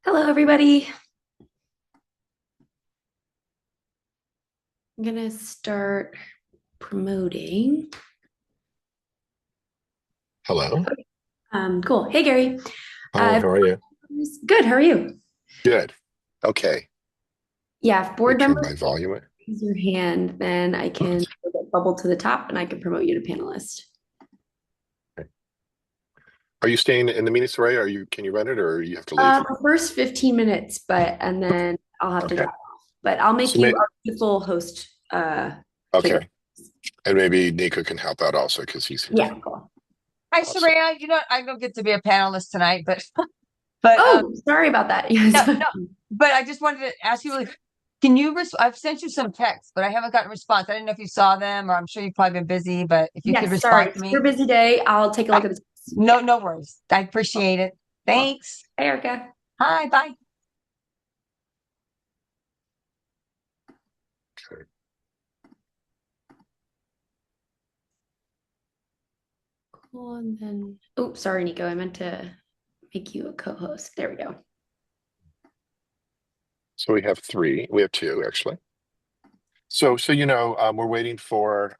Hello, everybody. I'm gonna start promoting. Hello. Cool. Hey, Gary. Hi, Uh, how are you? Good. How are you? Good. Okay. Yeah, if Let me board turn members my volume. raise your hand, then I Oh, can get bubble to the top and I can promote you to panelist. okay. Are you staying in the meetings today? Can you run it or you have to leave? The first 15 minutes, and then I'll have to Okay. drop off. But I'll make So you our full host for the. okay. And maybe Nico can help out also because he's here. Yeah, cool. Hi, Awesome. Serena. I don't get to be a panelist tonight, but but Oh, sorry about that. no, no. But I just wanted to ask you, like, can you? I've sent you some texts, but I haven't gotten a response. I didn't know if you saw them, or I'm sure you've probably been busy. But if you could Yes, sorry. respond to Super me, busy day. I'll take a look at the text. no, no worries. I appreciate it. Cool. Thanks. Hey, Erica. Hi, bye. Okay. Cool. And then, oh, sorry, Nico. I meant to make you a co-host. There we go. So we have three. We have two actually. So we're waiting for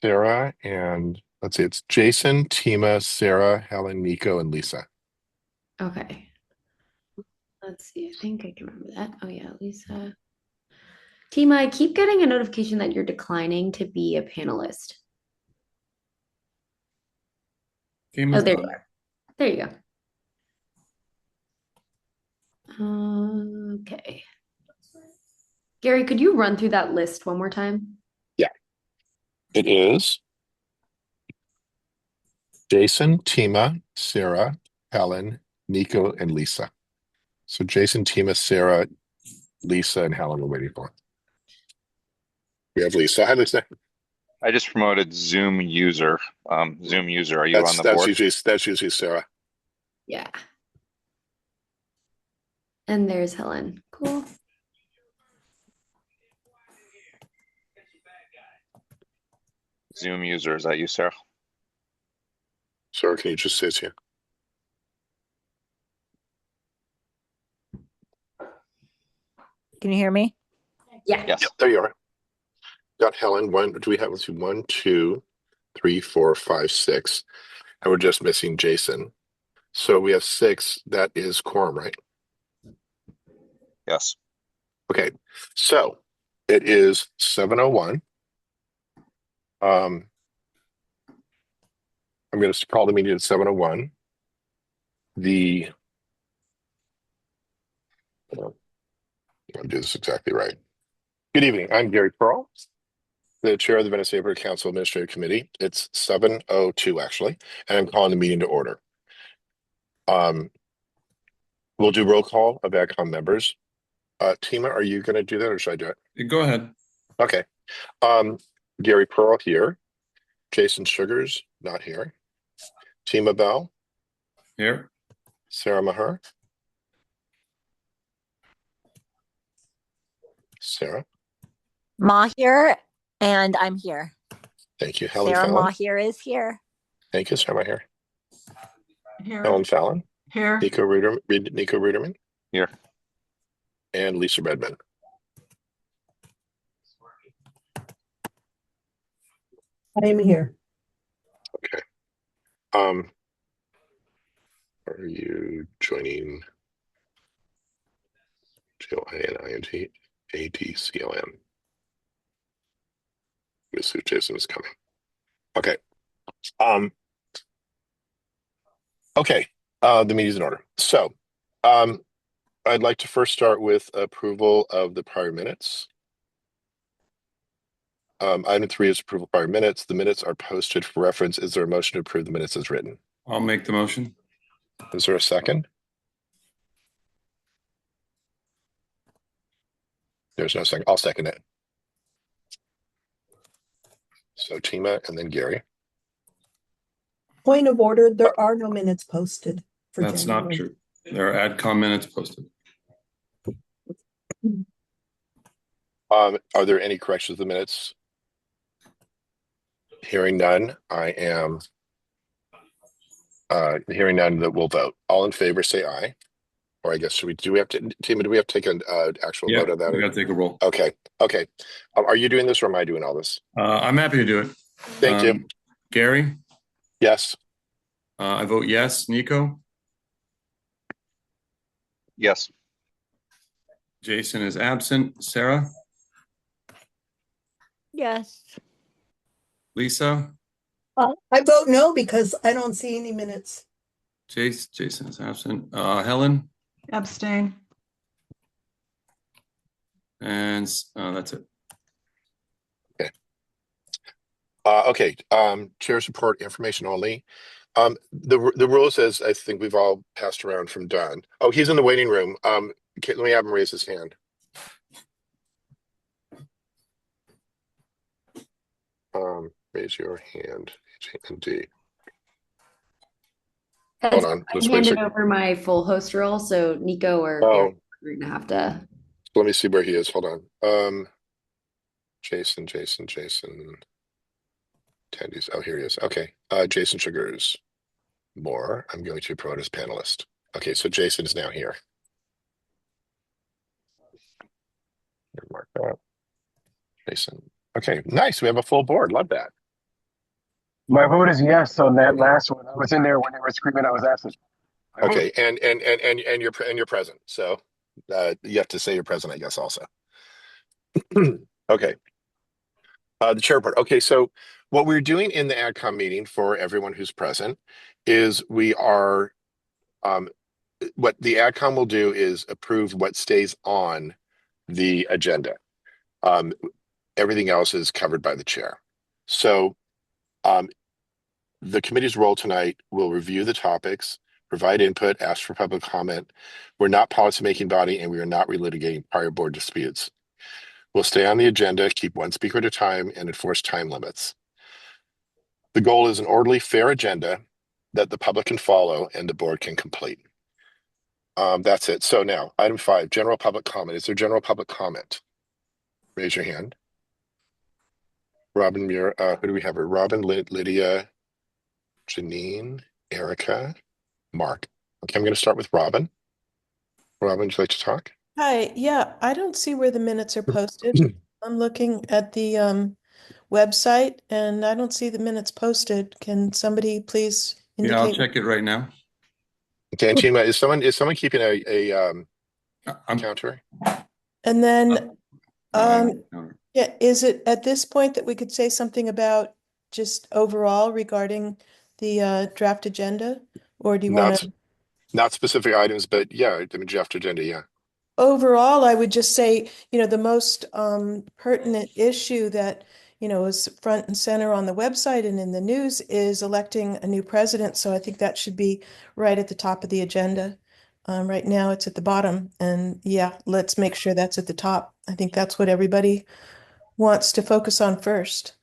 Sarah and let's see, it's Jason, Tima, Sarah, Helen, Nico, and Lisa. Okay. Let's see. I think I can remember that. Oh yeah, Lisa. Tima, I keep getting a notification that you're declining to be a panelist. Oh, there you are. There you go. Okay. Gary, could you run through that list one more time? Yeah, it is Jason, Tima, Sarah, Helen, Nico, and Lisa. So Jason, Tima, Sarah, Lisa, and Helen we're waiting for. We have Lisa. Hi, Lisa. I just promoted Zoom user. Zoom user, are you on That's the that's board? usually that's usually Sarah. Yeah. And there's Helen. Cool. Zoom user, is that you, Sarah? Sarah, can you just say it's here? Can you hear me? Yeah. Yep, Yes. there you are. Got Helen. One. Do we have? Let's see. 1, 2, 3, 4, 5, 6, and we're just missing Jason. So we have six. That is quorum, right? Yes. Okay. So it is 7:01. Um, I'm going to call the meeting at 7:01. The I'm going to do this exactly right. Good evening. I'm Gary Pearl, the chair of the Venice Neighborhood Council Administrative Committee. It's 7:02 actually, and I'm calling the meeting to order. Um, we'll do roll call of AdCom members. Tima, are you going to do that or should I do it? Go ahead. Okay. Um, Gary Pearl here. Jason Sugars, not here. Tima Bell, Here. Sarah Maher, Sarah. Mahir, and I'm here. Thank you. Helen Sarah Fallon. Mahir is here. Thank you, Sarah Maher. Here. Helen Fallon. Here. Nico Ruderman, Here. and Lisa Redmond. I am here. Okay. Are you joining JOININT Mr. Jason is coming. Okay. Um, okay. The meeting's in order. So, I'd like to first start with approval of the prior minutes. Item 3 is approval of prior minutes. The minutes are posted for reference. Is there a motion to approve the minutes as written? I'll make the motion. Is there a second? There's no second. I'll second it. So Tima and then Gary. Point of order, there are no minutes posted for That's not January. true. There are AdCom minutes posted. Are there any corrections to the minutes? Hearing none, I am Hearing none, that we'll vote. All in favor, say aye. Or I guess do we have to, Tima, do we have to take an actual Yeah, vote on that? we got to take a roll. Okay. Are you doing this or am I doing all this? I'm happy to do it. Thank you. Gary, Yes. I vote yes. Nico, Yes. Jason is absent. Sarah, Yes. Lisa, I vote no because I don't see any minutes. Jason is absent. Helen, Abstain. and that's it. Okay. Chair's report, information only. The rule says, I think we've all passed around from Don. Oh, he's in the waiting room. Okay, let me have him raise his hand. Raise your hand. H-A-N-D. Hold on. I Let's wait a handed second. over my full host role, so Nico or Gary are gonna have to. Let me see where he is. Hold on. Jason. Attendees. Oh, here he is. Okay. Jason Sugars. More. I'm going to promote as panelist. Okay, so Jason is now here. Mark that. Jason. Okay, nice. We have a full board. Love that. My vote is yes on that last one. I was in there when they were screaming I was absent. Okay, and you're present. So you have to say you're present, I guess, also. Okay. The chair report. Okay, so what we're doing in the AdCom meeting for everyone who's present is we are what the AdCom will do is approve what stays on the agenda. Everything else is covered by the chair. So the committee's role tonight will review the topics, provide input, ask for public comment. We're not policymaking body and we are not relitigating prior board disputes. We'll stay on the agenda, keep one speaker at a time, and enforce time limits. The goal is an orderly, fair agenda that the public can follow and the board can complete. That's it. So now, item 5, general public comment. Is there general public comment? Raise your hand. Robin Muir, who do we have here? Robin, Lydia, Janine, Erica, Mark. Okay, I'm going to start with Robin. Robin, would you like to talk? Hi, yeah, I don't see where the minutes are posted. I'm looking at the website and I don't see the minutes posted. Can somebody please Yeah, I'll indicate? check it right now. Okay, and Tima, is someone keeping a I'm counter? And then, no, yeah, is it at this point that we could say something about just overall regarding the draft agenda? Or do you want to? Not specific items, but yeah, the draft agenda, yeah. Overall, I would just say, the most pertinent issue that, is front and center on the website and in the news is electing a new president. So I think that should be right at the top of the agenda. Right now, it's at the bottom. And yeah, let's make sure that's at the top. I think that's what everybody wants to focus on first.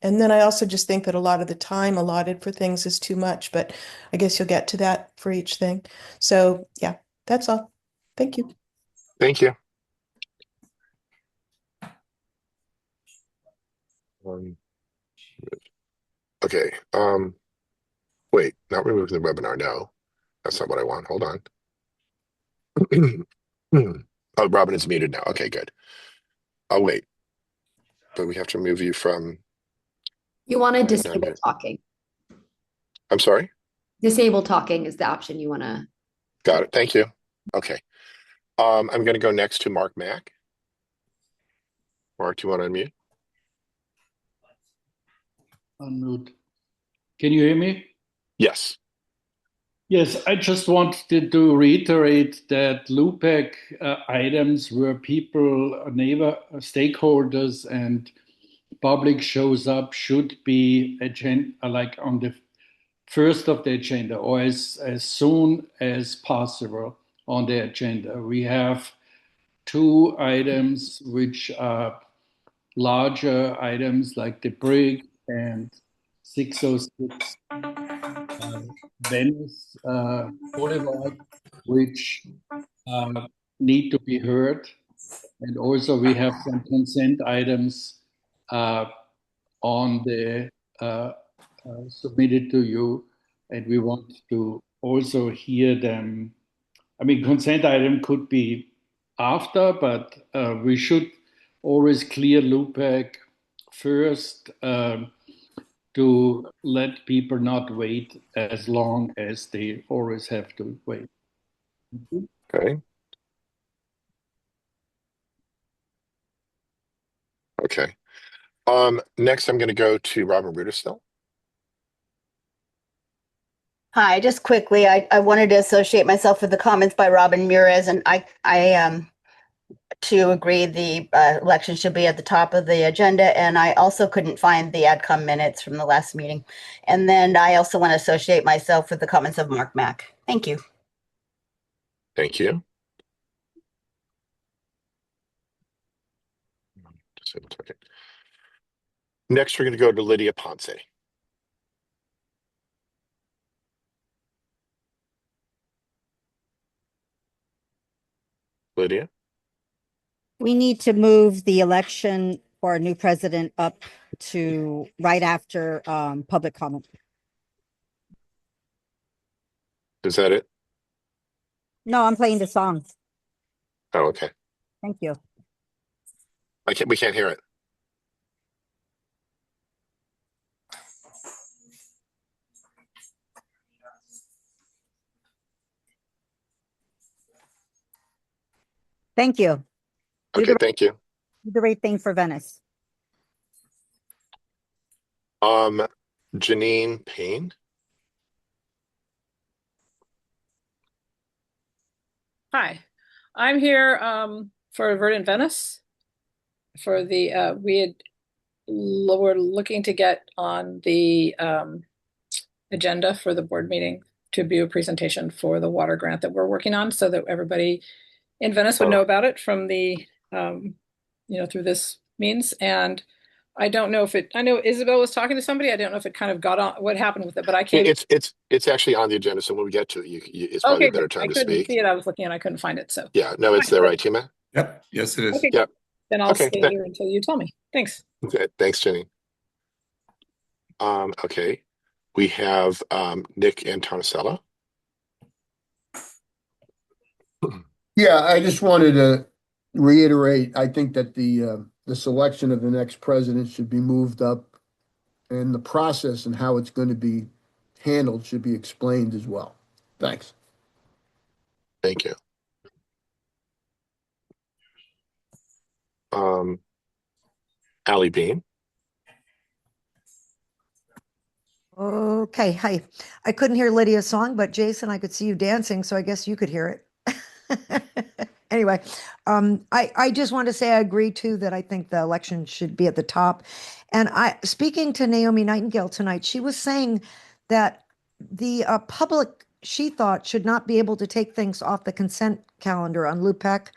And then I also just think that a lot of the time allotted for things is too much, but I guess you'll get to that for each thing. So yeah, that's all. Thank you. Thank you. Okay. Wait, not removing the webinar. No, that's not what I want. Hold on. Oh, Robin is muted now. Okay, good. I'll wait. But we have to remove you from. You want to Not disable yet. talking. I'm sorry. Disable talking is the option you want to. Got it. Thank you. Okay. I'm going to go next to Mark Mack. Mark, do you want to unmute? Unmute. Can you hear me? Yes. Yes, I just wanted to reiterate that LUPEC items where people, neighbor, stakeholders, and public shows up should be like on the first of the agenda or as soon as possible on the agenda. We have 2 items which are larger items like the brig and 606 Venice Boulevard, which need to be heard. And also we have some consent items on the submitted to you and we want to also hear them. I mean, consent item could be after, but we should always clear LUPAC first to let people not wait as long as they always have to wait. Okay. Okay. Next, I'm going to go to Robin Ruderstill. Hi, just quickly, I wanted to associate myself with the comments by Robin Mures, and I to agree the election should be at the top of the agenda, and I also couldn't find the AdCom minutes from the last meeting. And then I also want to associate myself with the comments of Mark Mack. Thank you. Thank you. Just a second. Next, we're going to go to Lydia Ponce. Lydia? We need to move the election for a new president up to right after public comment. Is that it? No, I'm playing the song. Oh, okay. Thank you. We can't hear it. Thank you. Okay, thank you. Do the right thing for Venice. Janine Payne. Hi, I'm here for Verdant Venice. For the we're looking to get on the agenda for the board meeting to do a presentation for the water grant that we're working on, so that everybody in Venice would know about it from the through this means. And I don't know if it. I know Isabel was talking to somebody. I don't know if it kind of got on. What happened with it? But I can't. It's actually on the agenda. So when we get to it, it's probably a better time to speak. I couldn't see it. I was looking and I couldn't find it. So yeah, no, it's there, right, Tima? Yep. Yes, it is. Okay. Yep. Then I'll stay here until you tell me. Thanks. Okay. Thanks, Jenny. Okay. We have Nick Antonicella. Yeah, I just wanted to reiterate, I think that the selection of the next president should be moved up, and the process and how it's going to be handled should be explained as well. Thanks. Thank you. Allie Bean. Okay, hi. I couldn't hear Lydia's song, but Jason, I could see you dancing, so I guess you could hear it. Anyway, I just want to say I agree too that I think the election should be at the top. And speaking to Naomi Nightingale tonight, she was saying that the public, she thought, should not be able to take things off the consent calendar on LUPEC,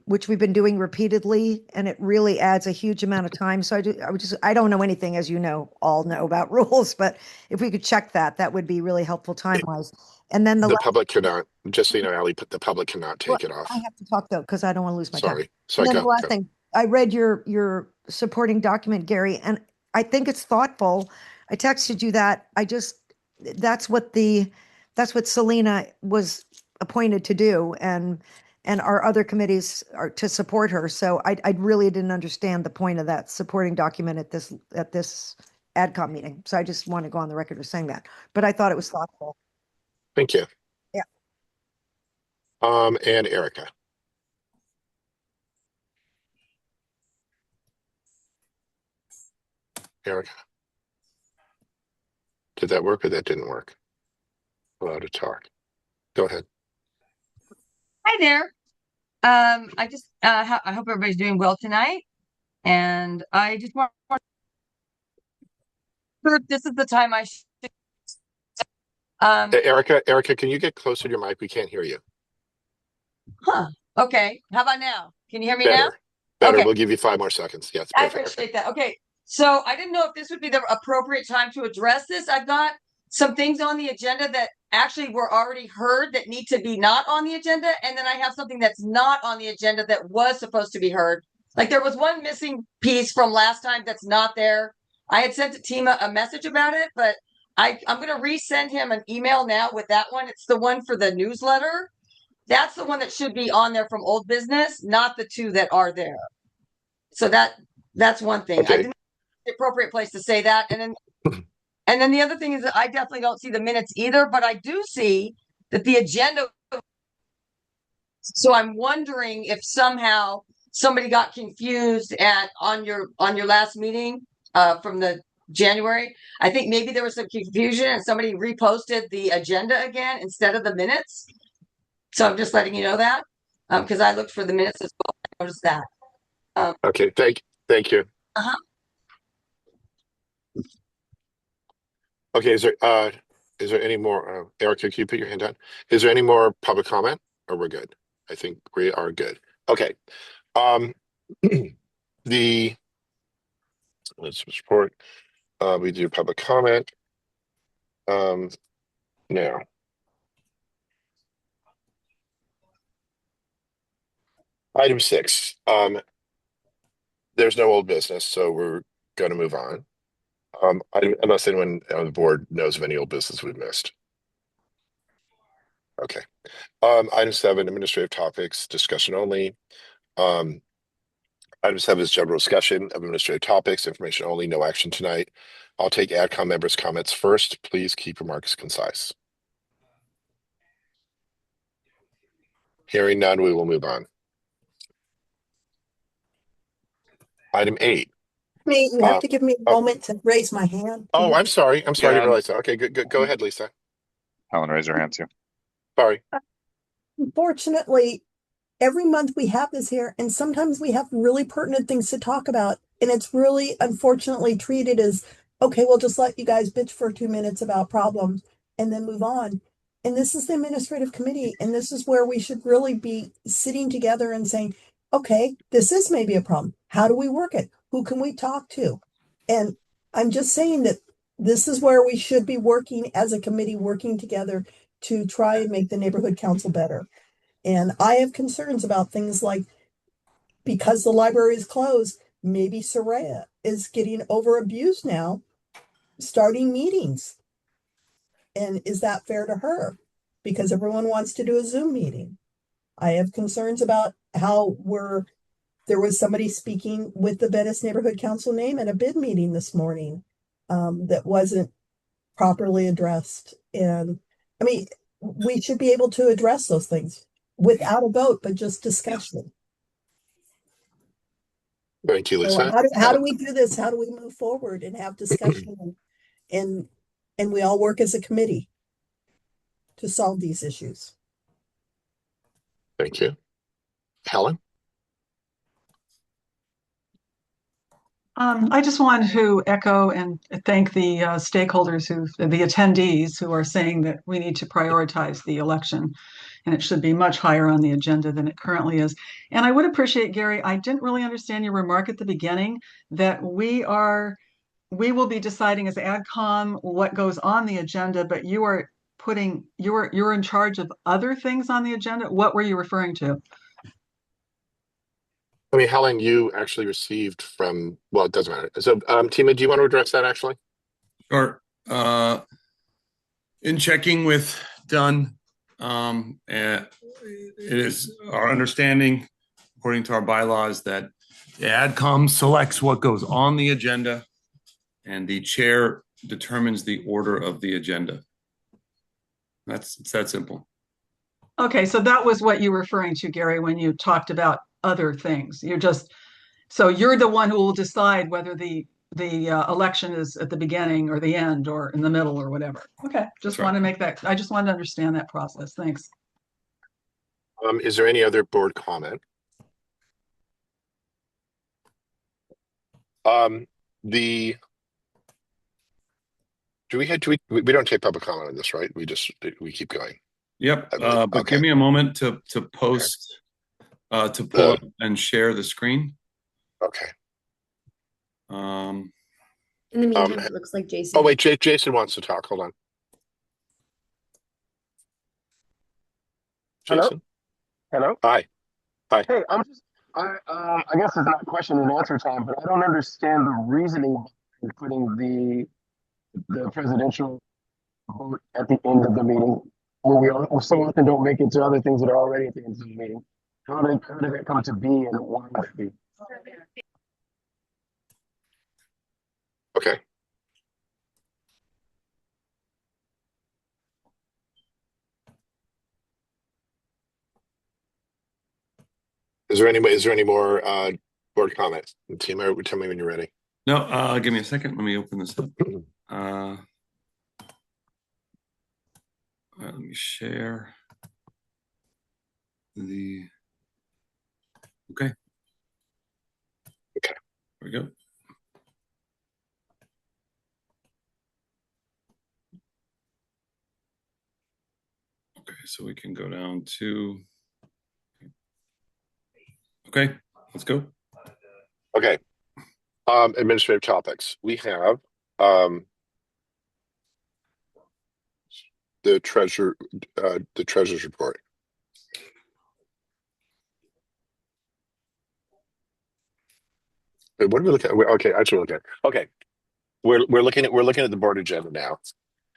which we've been doing repeatedly, and it really adds a huge amount of time. So I don't know anything, as you know, all know about rules, but if we could check that, that would be really helpful time-wise. And then the public cannot, just so you know, Allie, the public cannot take it off. I have to talk though, because I don't want to lose my time. Sorry, and then the last thing, I read your supporting document, Gary, and I think it's thoughtful. I texted you that. That's what Selena was appointed to do, and our other committees are to support her. So I really didn't understand the point of that supporting document at this AdCom meeting. So I just want to go on the record as saying that. But I thought it was thoughtful. Thank you. Yeah. And Erica. Erica. Did that work or that didn't work? Allowed to talk. Go ahead. Hi there. I just I hope everybody's doing well tonight, and I just want this is the time I should. Erica, can you get closer to your mic? We can't hear you. Huh. Okay. How about now? Can you hear me Better. now? Better. Okay. We'll give you 5 more seconds. Yes. I appreciate that. Okay. So I didn't know if this would be the appropriate time to address this. I've got some things on the agenda that actually were already heard that need to be not on the agenda. And then I have something that's not on the agenda that was supposed to be heard. Like there was one missing piece from last time that's not there. I had sent Tima a message about it, but I'm gonna resend him an email now with that one. It's the one for the newsletter. That's the one that should be on there from old business, not the two that are there. So that's one thing. I Okay. didn't know the appropriate place to say that. And then the other thing is that I definitely don't see the minutes either, but I do see that the agenda. So I'm wondering if somehow somebody got confused on your last meeting from the January. I think maybe there was some confusion and somebody reposted the agenda again instead of the minutes. So I'm just letting you know that because I looked for the minutes as well. I noticed that. Okay. Thank you. Uh-huh. Okay. Is there any more? Erica, can you put your hand down? Is there any more public comment, or we're good? I think we are good. Okay. The let's report. We do public comment. Now. Item 6. There's no old business, so we're going to move on. Unless anyone on the board knows of any old business we've missed. Okay. Item 7, administrative topics, discussion only. Item 7 is general discussion of administrative topics, information only, no action tonight. I'll take AdCom members' comments first. Please keep remarks concise. Hearing none, we will move on. Item 8. You have to give me a moment to raise my hand. Oh, I'm sorry. I didn't realize that. Okay, good. Go ahead, Lisa. Helen, raise her hand too. Sorry. Unfortunately, every month we have this here, and sometimes we have really pertinent things to talk about. And it's really unfortunately treated as, okay, we'll just let you guys bitch for 2 minutes about problems and then move on. And this is the administrative committee, and this is where we should really be sitting together and saying, okay, this is maybe a problem. How do we work it? Who can we talk to? And I'm just saying that this is where we should be working as a committee, working together to try and make the neighborhood council better. And I have concerns about things like, because the library is closed, maybe Soraya is getting over abused now, starting meetings. And is that fair to her? Because everyone wants to do a Zoom meeting. I have concerns about how there was somebody speaking with the Venice Neighborhood Council name at a bid meeting this morning that wasn't properly addressed. And I mean, we should be able to address those things without a vote, but just discussion. Thank you, Lisa. So how do we do this? How do we move forward and have discussion and we all work as a committee to solve these issues? Thank you. Helen? I just want to echo and thank the stakeholders the attendees who are saying that we need to prioritize the election and it should be much higher on the agenda than it currently is. And I would appreciate, Gary, I didn't really understand your remark at the beginning that we will be deciding as AdCom what goes on the agenda, but you're in charge of other things on the agenda. What were you referring to? I mean, Helen, you actually received from, well, it doesn't matter. So, Tima, do you want to address that actually? Sure. In checking with Dunn, it is our understanding, according to our bylaws, that the AdCom selects what goes on the agenda and the chair determines the order of the agenda. It's that simple. Okay, so that was what you were referring to, Gary, when you talked about other things. So you're the one who will decide whether the election is at the beginning or the end or in the middle or whatever. Okay, just want to make that. I just wanted to understand that process. Thanks. Is there any other board comment? We don't take public comment on this, right? We keep going. Yep. But okay. Give me a moment to post, to pull up and share the screen. Okay. In the meantime, it looks like Jason. Oh wait, Jason wants to talk. Hold on. Jason. Hello. Hi. Hey, I guess it's not question and answer time, but I don't understand the reasoning in putting the presidential vote at the end of the meeting, when we so often don't make it to other things that are already at the end of the meeting. How did that come to be, and why would it be? Okay. Is there any more board comments? Team, tell me when you're ready. No, give me a second. Let me open this up. Let me share the. Okay. Okay. There we go. Okay, so we can go down to. Okay, let's go. Okay. Administrative topics. We have the treasurer's report. Wait, what are we looking at? Okay, actually, we're looking at. Okay, we're looking at the board agenda now.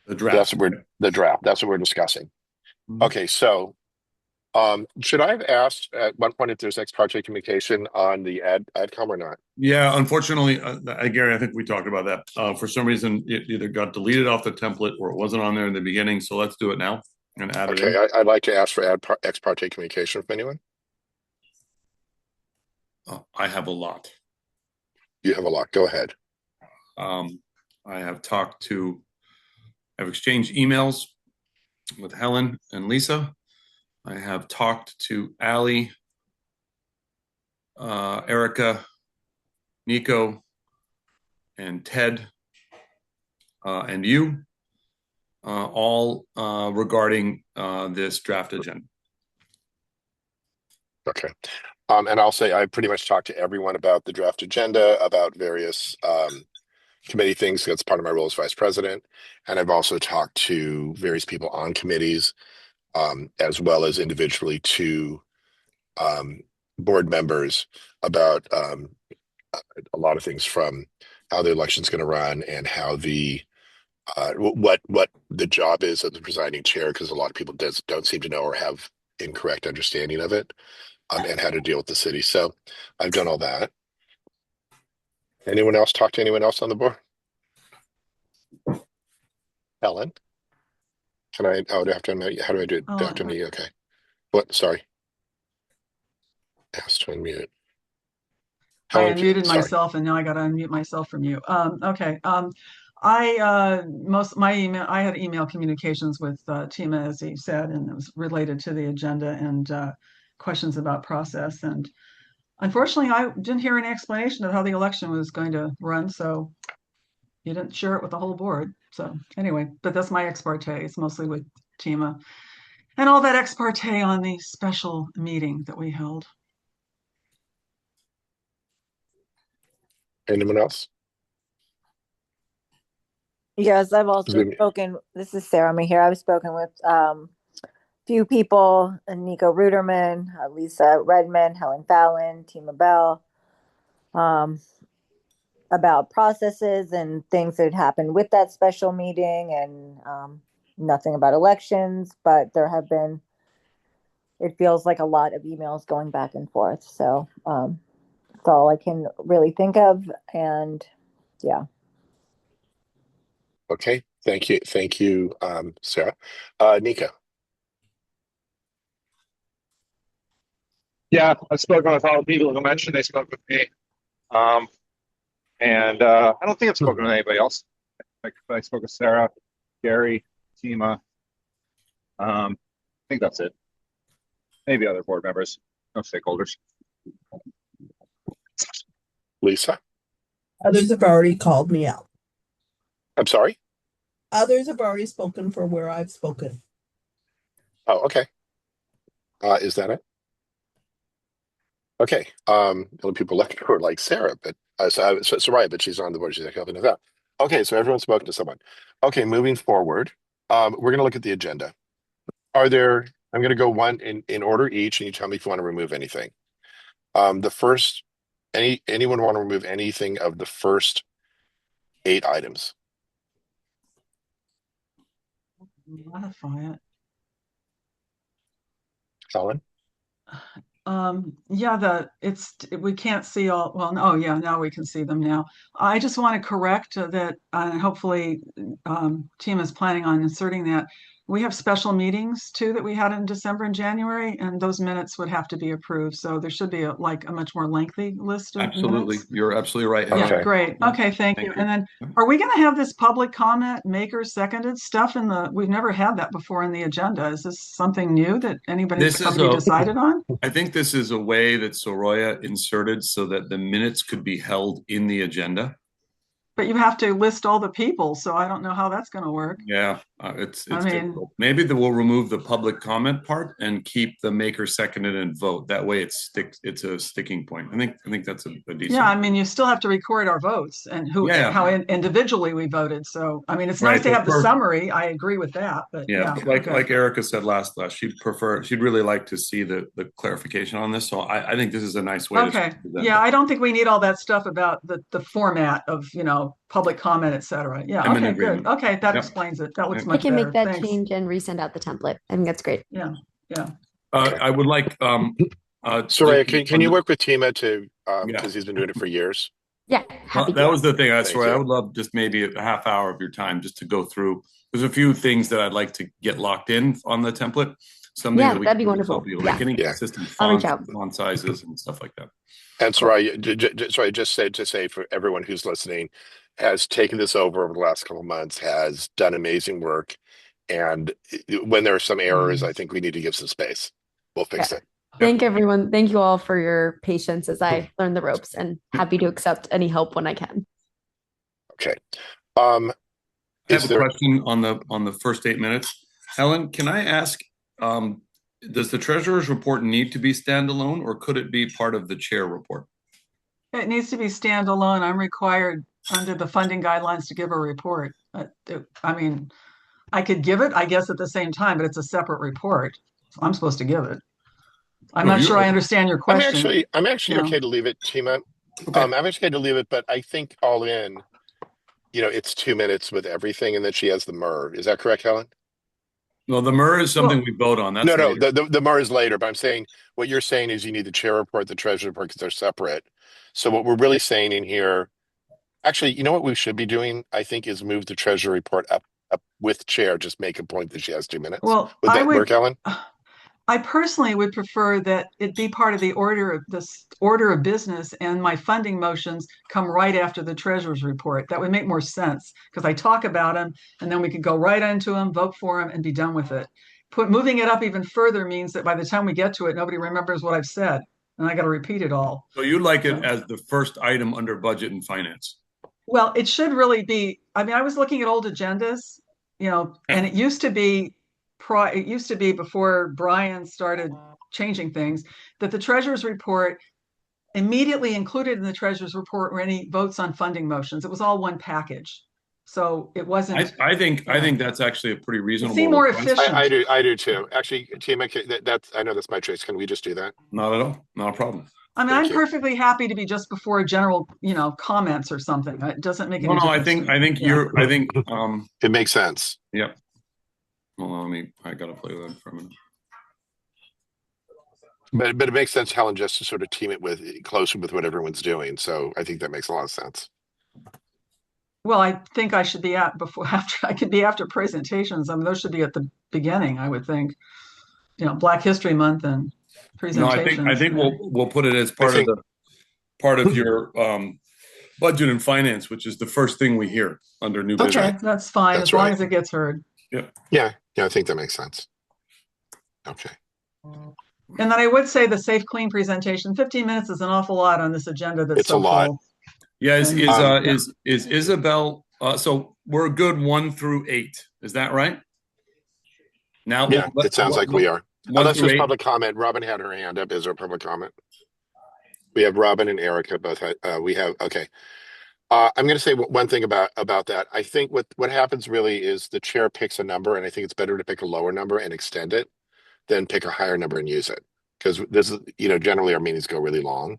The draft. The draft. That's what we're discussing. Mm-hmm. Okay, so should I have asked at one point if there's ex parte communication on the AdCom or not? Yeah, unfortunately, Gary, I think we talked about that. For some reason, it either got deleted off the template or it wasn't on there in the beginning. So let's do it now and add it in. Okay, I'd like to ask for ex parte communication from anyone. I have a lot. You have a lot. Go ahead. I have I've exchanged emails with Helen and Lisa. I have talked to Allie, Erica, Nico, and Ted, and you, all regarding this draft agenda. Okay. And I'll say I pretty much talked to everyone about the draft agenda, about various committee things. That's part of my role as vice president. And I've also talked to various people on committees, as well as individually to board members about a lot of things, from how the election's going to run and how the what the job is of the presiding chair, because a lot of people don't seem to know or have incorrect understanding of it, and how to deal with the city. So I've done all that. Anyone else talk to anyone else on the board? Ellen? Can I, do I have to unmute? How do I do it? Do I have to unmute? Okay. What? Sorry. Asked to unmute. I unmuted myself and now I got to unmute myself from you. Okay. I had email communications with Tima, as he said, and it was related to the agenda and questions about process. And unfortunately, I didn't hear any explanation of how the election was going to run, so you didn't share it with the whole board. So anyway, but that's my ex parte. It's mostly with Tima and all that ex parte on the special meeting that we held. Anyone else? Yes, I've also spoken. This is Sarah here. I've spoken with few people: Nico Ruderman, Lisa Redman, Helen Fallon, Tima Bell, about processes and things that happened with that special meeting, and nothing about elections. But there have been, it feels like a lot of emails going back and forth. So that's all I can really think of. And yeah. Okay. Thank you, Sarah. Nico. Yeah, I've spoken with all the people who mentioned they spoke with me. And I don't think I've spoken with anybody else. I spoke with Sarah, Gary, Tima. I think that's it. Maybe other board members, no stakeholders. Lisa? Others have already called me out. I'm sorry? Others have already spoken for where I've spoken. Oh, okay. Is that it? Okay. The only people left were like Sarah, but Soraya, but she's on the board. She's like helping us out. Okay, so everyone's spoken to someone. Okay, moving forward, we're going to look at the agenda. I'm going to go one in order each, and you tell me if you want to remove anything. The first, anyone want to remove anything of the first 8 items? Modify it. Helen? Yeah, we can't see all, well, no, yeah, now we can see them now. I just want to correct that, and hopefully, team is planning on inserting that. We have special meetings too that we had in December and January, and those minutes would have to be approved. So there should be a much more lengthy list of Absolutely. minutes. You're absolutely right. Yeah, Okay. great. Okay, thank you. And then, are we going to have this public comment, maker seconded stuff we've never had that before in the agenda. Is this something new that somebody decided on? I think this is a way that Soroya inserted so that the minutes could be held in the agenda. But you have to list all the people, so I don't know how that's going to work. Yeah, it's difficult. Maybe we'll remove the public comment part and keep the maker seconded and vote. That way it's a sticking point. I think that's a decent. Yeah, I mean, you still have to record our votes and how individually we voted. So, I mean, it's nice to have the summary. I agree with that, but like Erica said last, she'd really like to see the clarification on this. So I think this is a nice way. Okay. Yeah, I don't think we need all that stuff about the format of, public comment, etc. Yeah. Okay, good. Okay, that explains it. That looks much better. I can make that change and resend out the template. I think that's great. Yeah. Yeah. I would like Soraya, can you work with Tima to because he's been doing it for years? Yeah. That was the thing. Soraya, I would love just maybe a half hour of your time just to go through. There's a few things that I'd like to get locked in on the template. That'd be wonderful. Like any consistent font sizes and stuff like that. And Soraya, just say for everyone who's listening, has taken this over the last couple of months, has done amazing work. And when there are some errors, I think we need to give some space. We'll fix it. Thank everyone. Thank you all for your patience as I learn the ropes, and happy to accept any help when I can. Okay. I have a question on the first 8 minutes. Helen, can I ask, does the treasurer's report need to be standalone, or could it be part of the chair report? It needs to be standalone. I'm required under the funding guidelines to give a report. I mean, I could give it, I guess, at the same time, but it's a separate report. So I'm supposed to give it. I'm not sure I understand your question. I'm actually okay to leave it, Tima. Okay. I'm actually okay to leave it, but I think all in, it's 2 minutes with everything, and then she has the MER. Is that correct, Helen? No, the MER is something we vote on. That's the MER is later, but I'm saying what you're saying is you need the chair report, the treasurer report, because they're separate. So what we're really saying in here, actually, you know what we should be doing, I think, is move the treasurer report up with chair, just make a point that she has 2 minutes. Well, would that work, Helen? I personally would prefer that it be part of the order of business, and my funding motions come right after the treasurer's report. That would make more sense because I talk about them and then we could go right into them, vote for them, and be done with it. Moving it up even further means that by the time we get to it, nobody remembers what I've said, and I got to repeat it all. So you like it as the first item under budget and finance? Well, it should really be. I mean, I was looking at old agendas, and it used to be before Brian started changing things, that the treasurer's report immediately included in the treasurer's report were any votes on funding motions. It was all one package. So it wasn't. I think that's actually a pretty reasonable. Seem more efficient. I do too. Actually, Tima, I know that's my choice. Can we just do that? Not at all. Not a problem. I mean, I'm perfectly happy to be just before general, comments or something. It doesn't make any difference. I think it makes sense. Yeah. Well, I gotta play with that for a minute. But it makes sense, Helen, just to sort of team it closer with what everyone's doing. So I think that makes a lot of sense. Well, I think I should be after presentations. I mean, those should be at the beginning, I would think. Black History Month and presentations. No, I think we'll put it as part of your budget and finance, which is the first thing we hear under new business. Okay, that's fine, as long as it gets heard. Yeah, I think that makes sense. Okay. And then I would say the Safe Clean presentation, 15 minutes is an awful lot on this agenda that's so a lot. Full. Yeah, is Isabel, so we're good 1 through 8. Is that right? Now, yeah, it sounds like we are. Unless there's public comment. Robin had her hand up. Is there a public comment? We have Robin and Erica both. Okay. I'm going to say one thing about that. I think what happens really is the chair picks a number, and I think it's better to pick a lower number and extend it than pick a higher number and use it, because this is, generally our meetings go really long.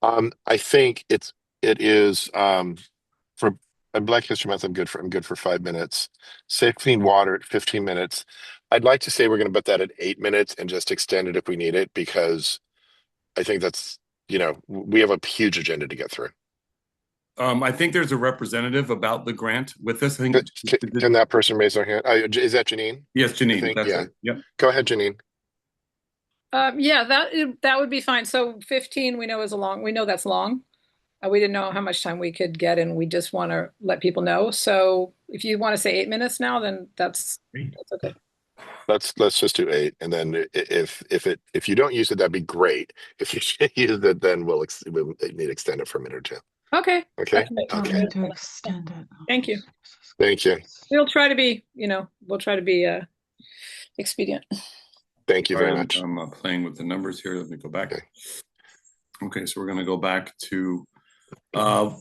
I think it is for Black History Month, I'm good for 5 minutes. Safe clean water at 15 minutes. I'd like to say we're going to put that at 8 minutes and just extend it if we need it, because I think that's, we have a huge agenda to get through. I think there's a representative about the grant with us. I think. Can that person raise their hand? Is that Janine? Yes, Janine. think, That's yeah. it. Yep. Go ahead, Janine. Yeah, that would be fine. So 15, we know that's long. We didn't know how much time we could get, and we just want to let people know. So if you want to say 8 minutes now, then that's okay. Let's just do 8, and then if you don't use it, that'd be great. If you use it, then we'll need to extend it for a minute or two. Okay. Okay. Okay. To extend it. Thank you. Thank you. We'll try to be, expedient. Thank you very much. I'm playing with the numbers here. Let me go back. Okay, so we're going to go back to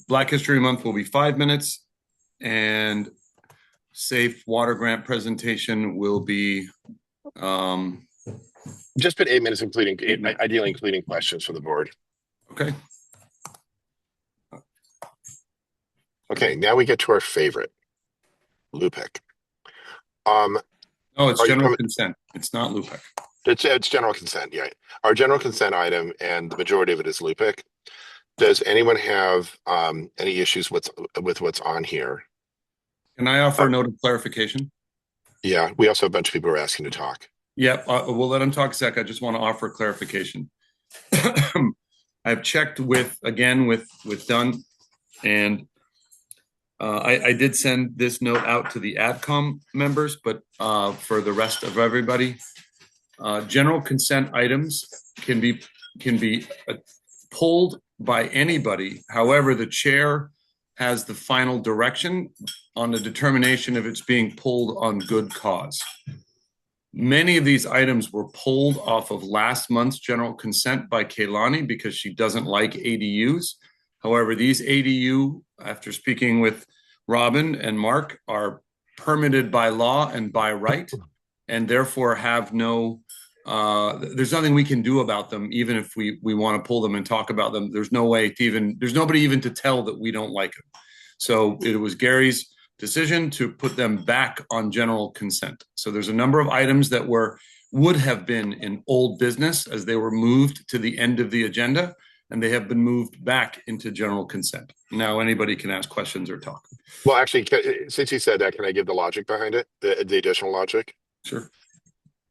Black History Month will be 5 minutes, and Safe Water Grant presentation will be just put 8 minutes, ideally including questions for the board. Okay. Okay, now we get to our favorite, LUPEC. Oh, it's general consent. It's not LUPEC. It's general consent, yeah. Our general consent item, and the majority of it is LUPEC. Does anyone have any issues with what's on here? Can I offer a note of clarification? Yeah, we also have a bunch of people who are asking to talk. Yeah, we'll let them talk a sec. I just want to offer clarification. I've checked with Dunn, and I did send this note out to the AdCom members, but for the rest of everybody, general consent items can be pulled by anybody. However, the chair has the final direction on the determination if it's being pulled on good cause. Many of these items were pulled off of last month's general consent by Kaylani because she doesn't like ADUs. However, these ADU, after speaking with Robin and Mark, are permitted by law and by right, and therefore have no, there's nothing we can do about them, even if we want to pull them and talk about them. There's no way to there's nobody even to tell that we don't like them. So it was Gary's decision to put them back on general consent. So there's a number of items that would have been in old business as they were moved to the end of the agenda, and they have been moved back into general consent. Now anybody can ask questions or talk. Well, actually, since you said that, can I give the logic behind it? The additional logic? Sure.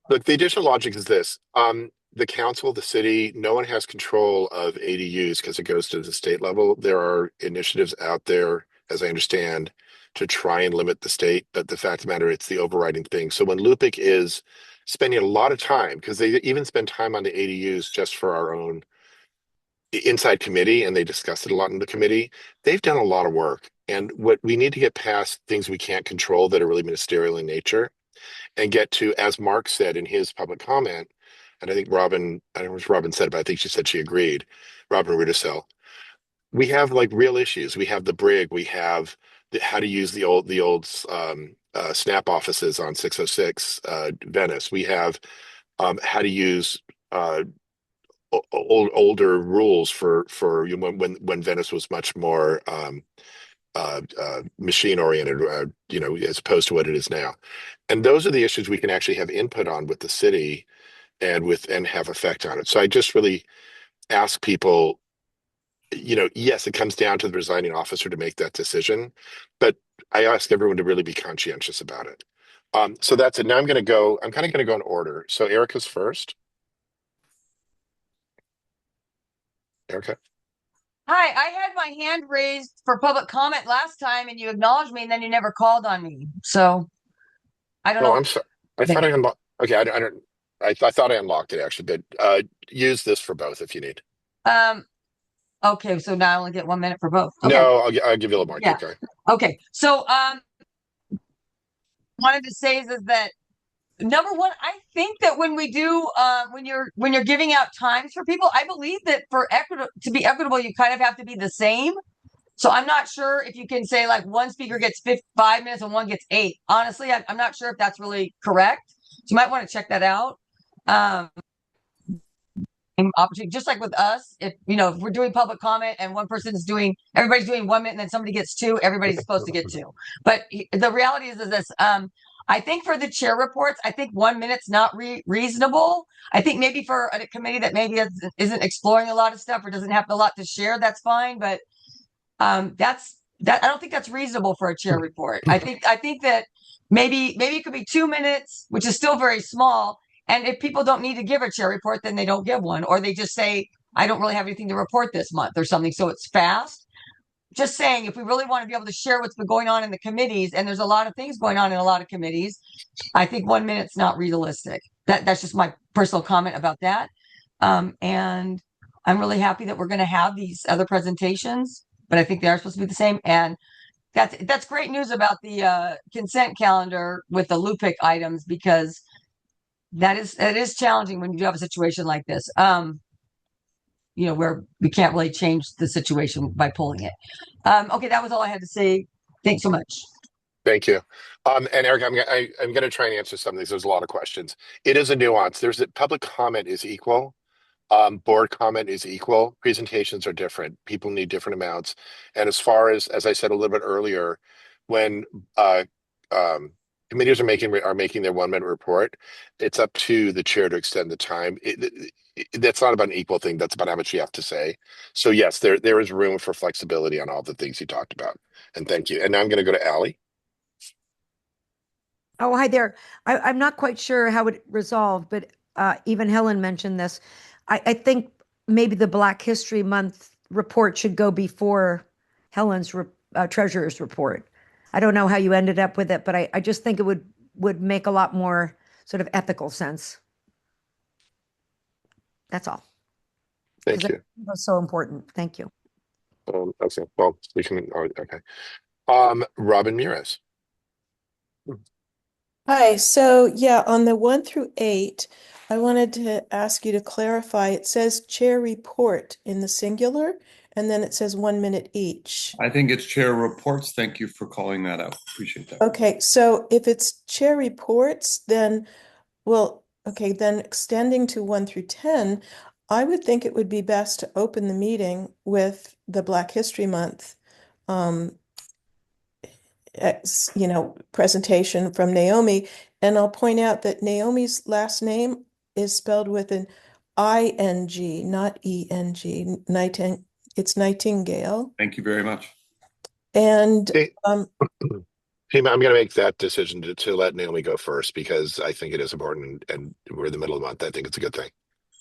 Look, the additional logic is this. The council, the city, no one has control of ADUs because it goes to the state level. There are initiatives out there, as I understand, to try and limit the state, but the fact of the matter, it's the overriding thing. So when LUPIC is spending a lot of time, because they even spend time on the ADUs just for our own inside committee, and they discussed it a lot in the committee, they've done a lot of work. And what we need to get past things we can't control that are really ministerial in nature, and get to, as Mark said in his public comment, and I think Robin, I don't know what Robin said, but I think she said she agreed, Robin Rudisell, we have like real issues. We have the brig, we have how to use the old snap offices on 606 Venice. We have how to use older rules for when Venice was much more machine oriented, as opposed to what it is now. And those are the issues we can actually have input on with the city and have effect on it. So I just really ask people, yes, it comes down to the presiding officer to make that decision, but I ask everyone to really be conscientious about it. So that's it. Now I'm kind of going to go in order. So Erica's first. Erica. Hi, I had my hand raised for public comment last time and you acknowledged me and then you never called on me. So I don't know. I'm sorry. I thought I unlocked. Okay, I don't. I thought I unlocked it actually, but use this for both if you need. Okay, so now I only get 1 minute for both. Okay. No, I'll give you a little more. Yeah. Okay. So wanted to say is that number one, I think that when we do when you're giving out times for people, I believe that to be equitable, you kind of have to be the same. So I'm not sure if you can say like one speaker gets 5 minutes and one gets 8. Honestly, I'm not sure if that's really correct. So you might want to check that out. opportunity, just like with us. If if we're doing public comment and one person is doing, everybody's doing 1 minute, and then somebody gets two, everybody's supposed to get two. But the reality is this. I think for the chair reports, I think 1 minute's not reasonable. I think maybe for a committee that maybe isn't exploring a lot of stuff or doesn't have a lot to share, that's fine. But that's that. I don't think that's reasonable for a chair report. I think that maybe it could be 2 minutes, which is still very small. And if people don't need to give a chair report, then they don't give one, or they just say, I don't really have anything to report this month or something. So it's fast. Just saying, if we really want to be able to share what's been going on in the committees, and there's a lot of things going on in a lot of committees, I think 1 minute's not realistic. That's just my personal comment about that. And I'm really happy that we're going to have these other presentations, but I think they are supposed to be the same. And that's great news about the consent calendar with the LUPIC items, because it is challenging when you do have a situation like this. Where we can't really change the situation by pulling it. Okay, that was all I had to say. Thanks so much. Thank you. And Eric, I'm going to try and answer some of these. There's a lot of questions. It is a nuance. There's a public comment is equal. Board comment is equal. Presentations are different. People need different amounts. And as far as I said a little bit earlier, when committees are making their 1 minute report, it's up to the chair to extend the time. That's not about an equal thing. That's about how much you have to say. So yes, there is room for flexibility on all the things you talked about. And thank you. And now I'm going to go to Allie. Oh, hi there. I'm not quite sure how it resolved, but even Helen mentioned this. I think maybe the Black History Month report should go before Helen's treasurer's report. I don't know how you ended up with it, but I just think it would make a lot more sort of ethical sense. That's all. Thank you. That's so important. Thank you. Okay. Well, we can. Okay. Robin Mures. Hi, so yeah, on the 1 through 8, I wanted to ask you to clarify. It says chair report in the singular, and then it says 1 minute each. I think it's chair reports. Thank you for calling that out. Appreciate that. Okay, so if it's chair reports, then, then extending to 1 through 10, I would think it would be best to open the meeting with the Black History Month presentation from Naomi. And I'll point out that Naomi's last name is spelled with an I-N-G, not E-N-G. It's Nightingale. Thank you very much. And I'm going to make that decision to let Naomi go first, because I think it is important, and we're in the middle of the month. I think it's a good thing.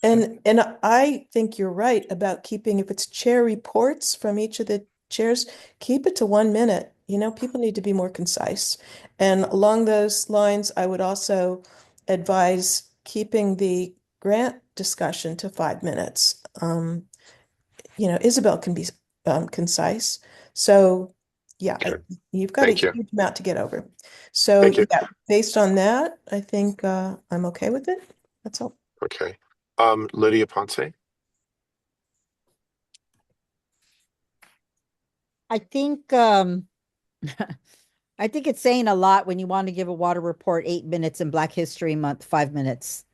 And I think you're right about keeping, if it's chair reports from each of the chairs, keep it to 1 minute. People need to be more concise. And along those lines, I would also advise keeping the grant discussion to 5 minutes. Isabel can be concise. So yeah, Okay. you've got Thank a you. huge amount to get over. So Thank you. yeah, based on that, I think I'm okay with it. That's all. Okay. Lydia Ponce. I think I think it's saying a lot when you want to give a water report 8 minutes and Black History Month 5 minutes.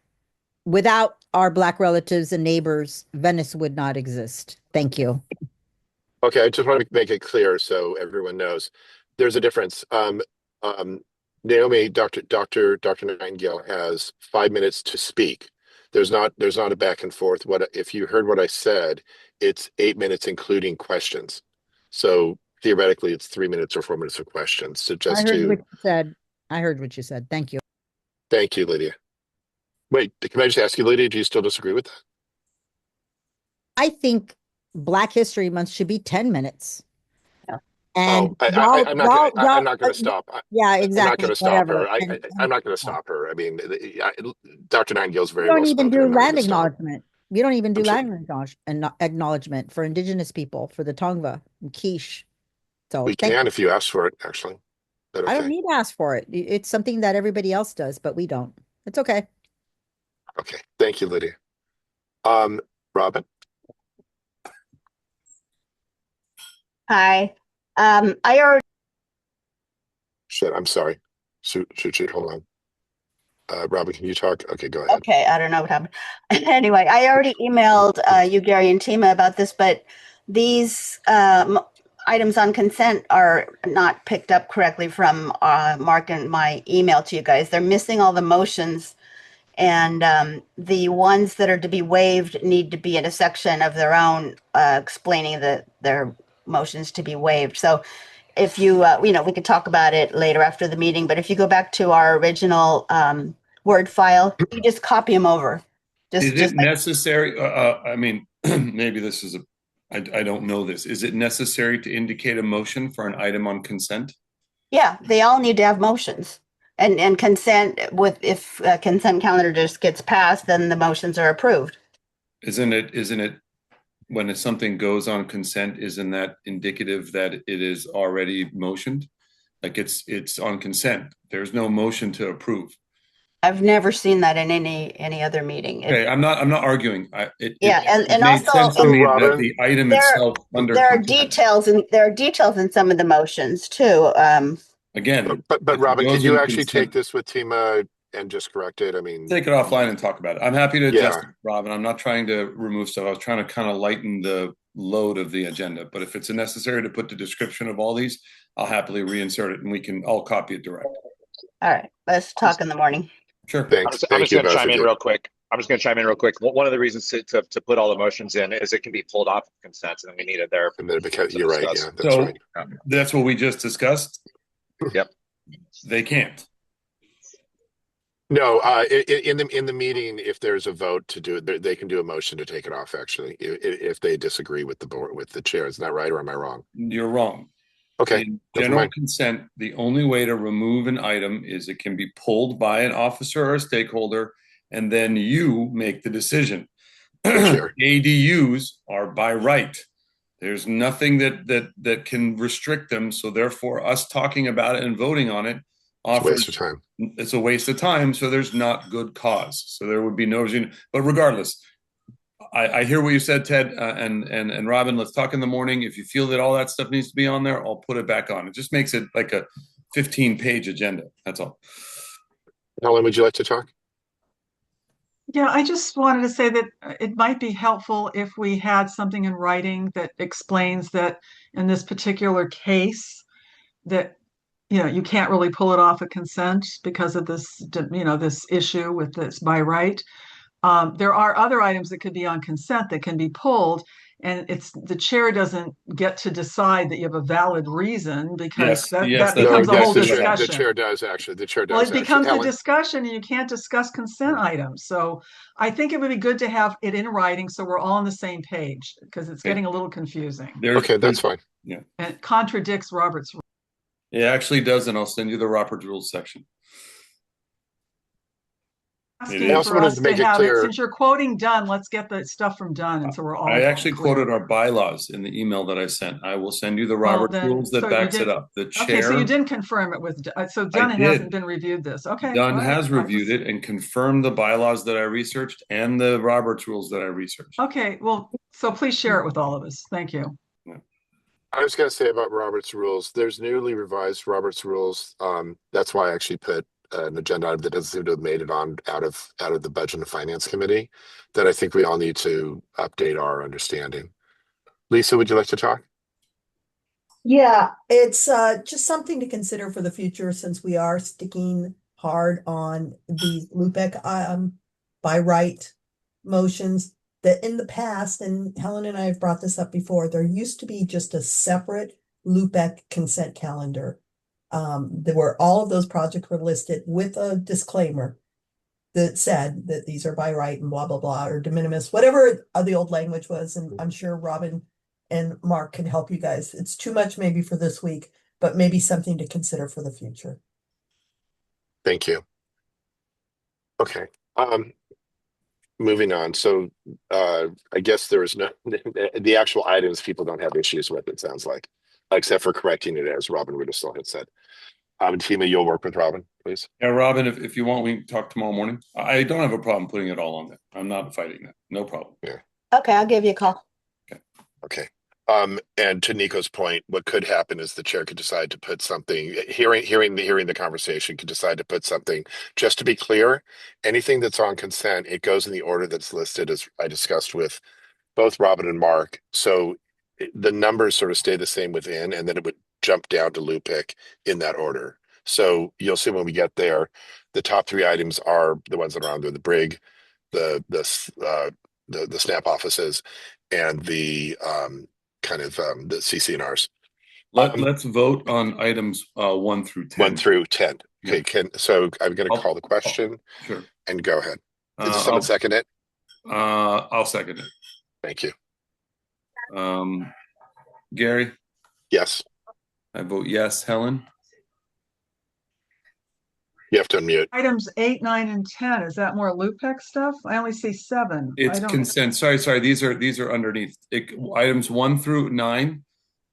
Without our Black relatives and neighbors, Venice would not exist. Thank you. Okay, I just want to make it clear so everyone knows there's a difference. Naomi, Dr. Nightingale has 5 minutes to speak. There's not a back and forth. If you heard what I said, it's 8 minutes including questions. So theoretically, it's 3 minutes or 4 minutes of questions. So I heard what you said. I heard what you said. Thank you. Thank you, Lydia. Wait, can I just ask you, Lydia, do you still disagree with that? I think Black History Month should be 10 minutes. And I'm not going to stop. Yeah, exactly. I'm not going to stop Whatever. her. I'm not going to stop her. I mean, Dr. Nightingale's very You don't well even spoken. do I'm not land going to stop. acknowledgement. You don't even do land acknowledgement for Indigenous people, for the Tongva and Quiche. So We thank can you. if you ask for it, actually. But okay. I don't need to ask for it. It's something that everybody else does, but we don't. It's okay. Okay. Thank you, Lydia. Robin. Hi. I already. Shit, I'm sorry. Shoot, hold on. Robin, can you talk? Okay, go ahead. Okay, I don't know what happened. Anyway, I already emailed you, Gary, and Tima about this, but these items on consent are not picked up correctly from Mark and my email to you guys. They're missing all the motions, and the ones that are to be waived need to be in a section of their own explaining their motions to be waived. So if you, we could talk about it later after the meeting, but if you go back to our original Word file, you just copy them over. Is it necessary? I mean, maybe this is I don't know this. Is it necessary to indicate a motion for an item on consent? Yeah, they all need to have motions. And consent if consent calendar just gets passed, then the motions are approved. Isn't it when something goes on consent, isn't that indicative that it is already motioned? Like it's on consent. There's no motion to approve. I've never seen that in any other meeting. Okay, I'm not arguing. It and made also sense to me that the item itself under there are consent. details in some of the motions too. Again, but Robin, could you actually take this with Tima and just correct it? I mean, take it offline and talk about it. I'm happy to adjust Yeah. it, Robin. I'm not trying to remove stuff. I was trying to kind of lighten the load of the agenda. But if it's necessary to put the description of all these, I'll happily reinsert it and I'll copy it direct. All right, let's talk in the morning. Sure. Thanks. I'm Thank just you going to both chime of in you. real quick. One of the reasons to put all the motions in is it can be pulled off of consent, and then we need it there. And then because you're right. Yeah, that's So right. that's what we just discussed. Yep. They can't. No, in the meeting, if there's a vote to do it, they can do a motion to take it off. Actually, if they disagree with the board, with the chair, isn't that right, or am I wrong? You're wrong. Okay. In general consent, the only way to remove an item is it can be pulled by an officer or a stakeholder, and then you make the decision. ADUs are by right. There's nothing that can restrict them. So therefore, us talking about it and voting on it offers waste of time. It's a waste of time. So there's not good cause. So there would be no reason. But regardless, I hear what you said, Ted, and Robin. Let's talk in the morning. If you feel that all that stuff needs to be on there, I'll put it back on. It just makes it like a 15-page agenda. That's all. Helen, would you like to talk? Yeah, I just wanted to say that it might be helpful if we had something in writing that explains that in this particular case that you can't really pull it off a consent because of this this issue with this by right. There are other items that could be on consent that can be pulled, and it's the chair doesn't get to decide that you have a valid reason because that becomes a whole discussion. The chair does actually. The chair does. Well, it becomes a Helen? discussion, and you can't discuss consent items. So I think it would be good to have it in writing so we're all on the same page because it's getting a little confusing. Okay, that's fine. Yeah, and it contradicts Robert's rules. It actually does, and I'll send you the Robert's Rules section. I also wanted to make it clear. Since you're quoting Dunn, let's get the stuff from Dunn, and so we're all. I actually quoted our bylaws in the email that I sent. I will send you the Robert's Rules that backs it up. The chair. Okay, so you didn't confirm it with. So Dunn hasn't been reviewed this. Okay. Dunn has reviewed it and confirmed the bylaws that I researched and the Robert's Rules that I researched. Okay, well, so please share it with all of us. Thank you. I was going to say about Robert's Rules. There's newly revised Robert's Rules. That's why I actually put an agenda item that doesn't seem to have made it on out of the Budget and Finance Committee that I think we all need to update our understanding. Lisa, would you like to talk? Yeah, it's just something to consider for the future since we are sticking hard on these LUPEC by right motions that in the past, and Helen and I have brought this up before, there used to be just a separate LUPEC consent calendar. There were all of those projects were listed with a disclaimer that said that these are by right and blah, blah, blah, or de minimis, whatever the old language was. And I'm sure Robin and Mark can help you guys. It's too much maybe for this week, but maybe something to consider for the future. Thank you. Okay. Moving on. So I guess there is no the actual items people don't have issues with, it sounds like, except for correcting it as Robin Riddlesell had said. Tima, you'll work with Robin, please. Yeah, Robin, if you want, we can talk tomorrow morning. I don't have a problem putting it all on there. I'm not fighting that. No problem. Yeah. Okay, I'll give you a call. Okay. And to Nico's point, what could happen is the chair could decide to put something, hearing the conversation, could decide to put something. Just to be clear, anything that's on consent, it goes in the order that's listed, as I discussed with both Robin and Mark. So the numbers sort of stay the same within, and then it would jump down to Lupic in that order. So you'll see when we get there, the top three items are the ones that are on there: the Brig, the SNAP offices, and the the CCNRs. Let's vote on items 1 through 10. 1 through 10. Okay, Yeah. so I'm going to call the question. Sure. And go ahead. Does someone second it? I'll second it. Thank you. Gary? Yes. I vote yes. Helen? You have to unmute. Items 8, 9, and 10. Is that more LUPEC stuff? I only see 7. It's consent. Sorry. These are underneath. Items 1 through 9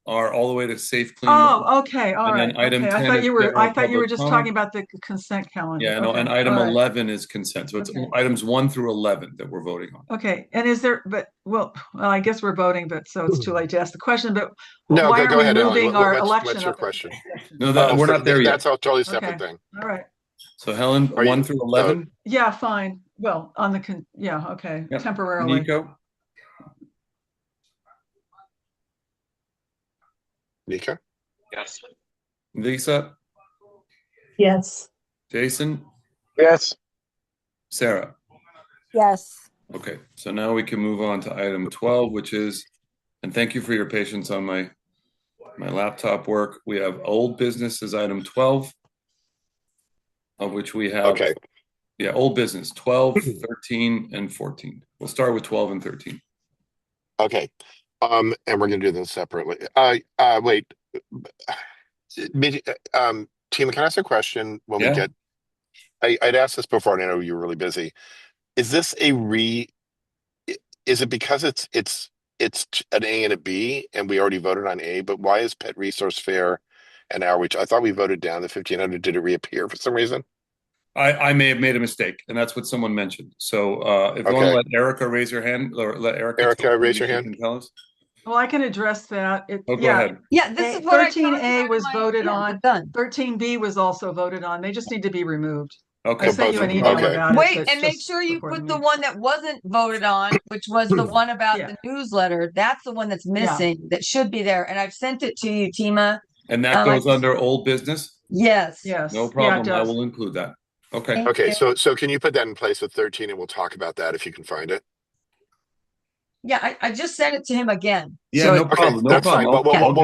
are all the way to safe, clean. Oh, okay. All right. Then item Okay. 10 I thought you were public just comment. talking about the consent calendar. Yeah, no, Okay. and item All right. 11 is consent. So it's Okay. items 1 through 11 that we're voting on. Okay. And is there, well, I guess we're voting, but so it's too late to ask the question, but No, why go are we ahead, Ellen. moving our What's election your up? question? No, we're not there yet. That's a totally separate Okay. thing. All right. So Helen, 1 through 11? Yeah, fine. Well, on the, yeah, okay. Yep. Temporarily. Nico? Yes. Lisa? Yes. Jason? Yes. Sarah? Yes. Okay, so now we can move on to item 12, which is, and thank you for your patience on my laptop work. We have old business as item 12, of which we have, old business, 12, 13, and 14. We'll start with 12 and 13. Okay. And we're gonna do them separately. Wait. Tima, can I ask a question when we get I'd asked this before and I know you were really busy. Is this is it because it's an A and a B and we already voted on A, but why is Pet Resource Fair and Outreach? I thought we voted down the 1,500. Did it reappear for some reason? I may have made a mistake, and that's what someone mentioned. So if you want to let Erica raise her hand, or let Erica raise your hand. Can tell us. Well, I can address that. Go ahead. Yeah, this is what 13A was voted on. 13B was also voted on. They just need to be removed. Okay. I sent you an email about it. Wait, and make sure you put the one that wasn't voted on, which was the one about the newsletter. That's the one that's missing. That should be there. And I've sent it to you, Tima. And that goes under old business? Yes. Yes. No problem. I will include that. Okay. Okay, so can you put that in place with 13 and we'll talk about that if you can find it? Yeah, I just sent it to him again. Yeah, no problem. No That's problem.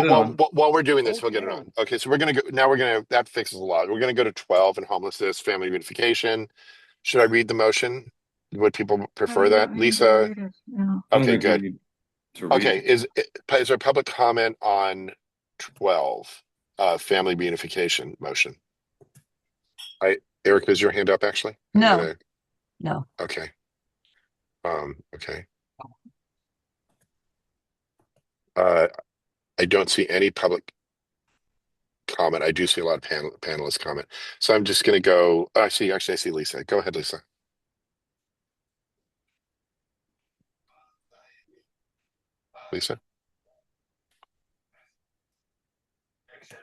fine. While we're doing this, we'll get it on. Okay, so we're gonna go now. That fixes a lot. We're gonna go to 12 and homelessness, family reunification. Should I read the motion? Would people prefer that? Lisa? Okay, good. Okay, is there public comment on 12, family reunification motion? Erica, is your hand up actually? No. Okay. Okay. I don't see any public comment. I do see a lot of panelists comment. So I'm just going to go. I see Lisa. Go ahead, Lisa. Lisa?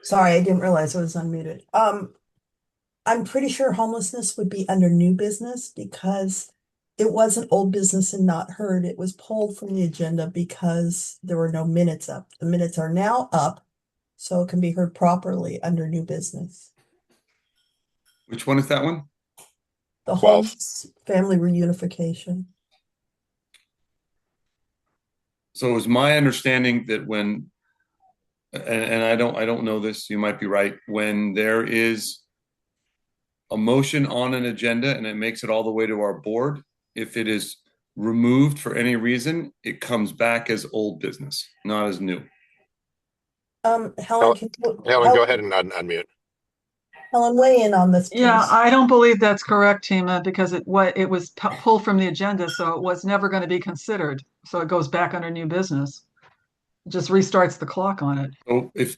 Sorry, I didn't realize I was unmuted. I'm pretty sure homelessness would be under new business because it wasn't old business and not heard. It was pulled from the agenda because there were no minutes up. The minutes are now up, so it can be heard properly under new business. Which one is that one? The homeless family reunification. So it was my understanding that when, and I don't know this, you might be right, when there is a motion on an agenda and it makes it all the way to our board, if it is removed for any reason, it comes back as old business, not as new. Helen, go ahead and unmute. Helen, weigh in on this, please. Yeah, I don't believe that's correct, Tima, because it was pulled from the agenda, so it was never going to be considered. So it goes back under new business. It just restarts the clock on it.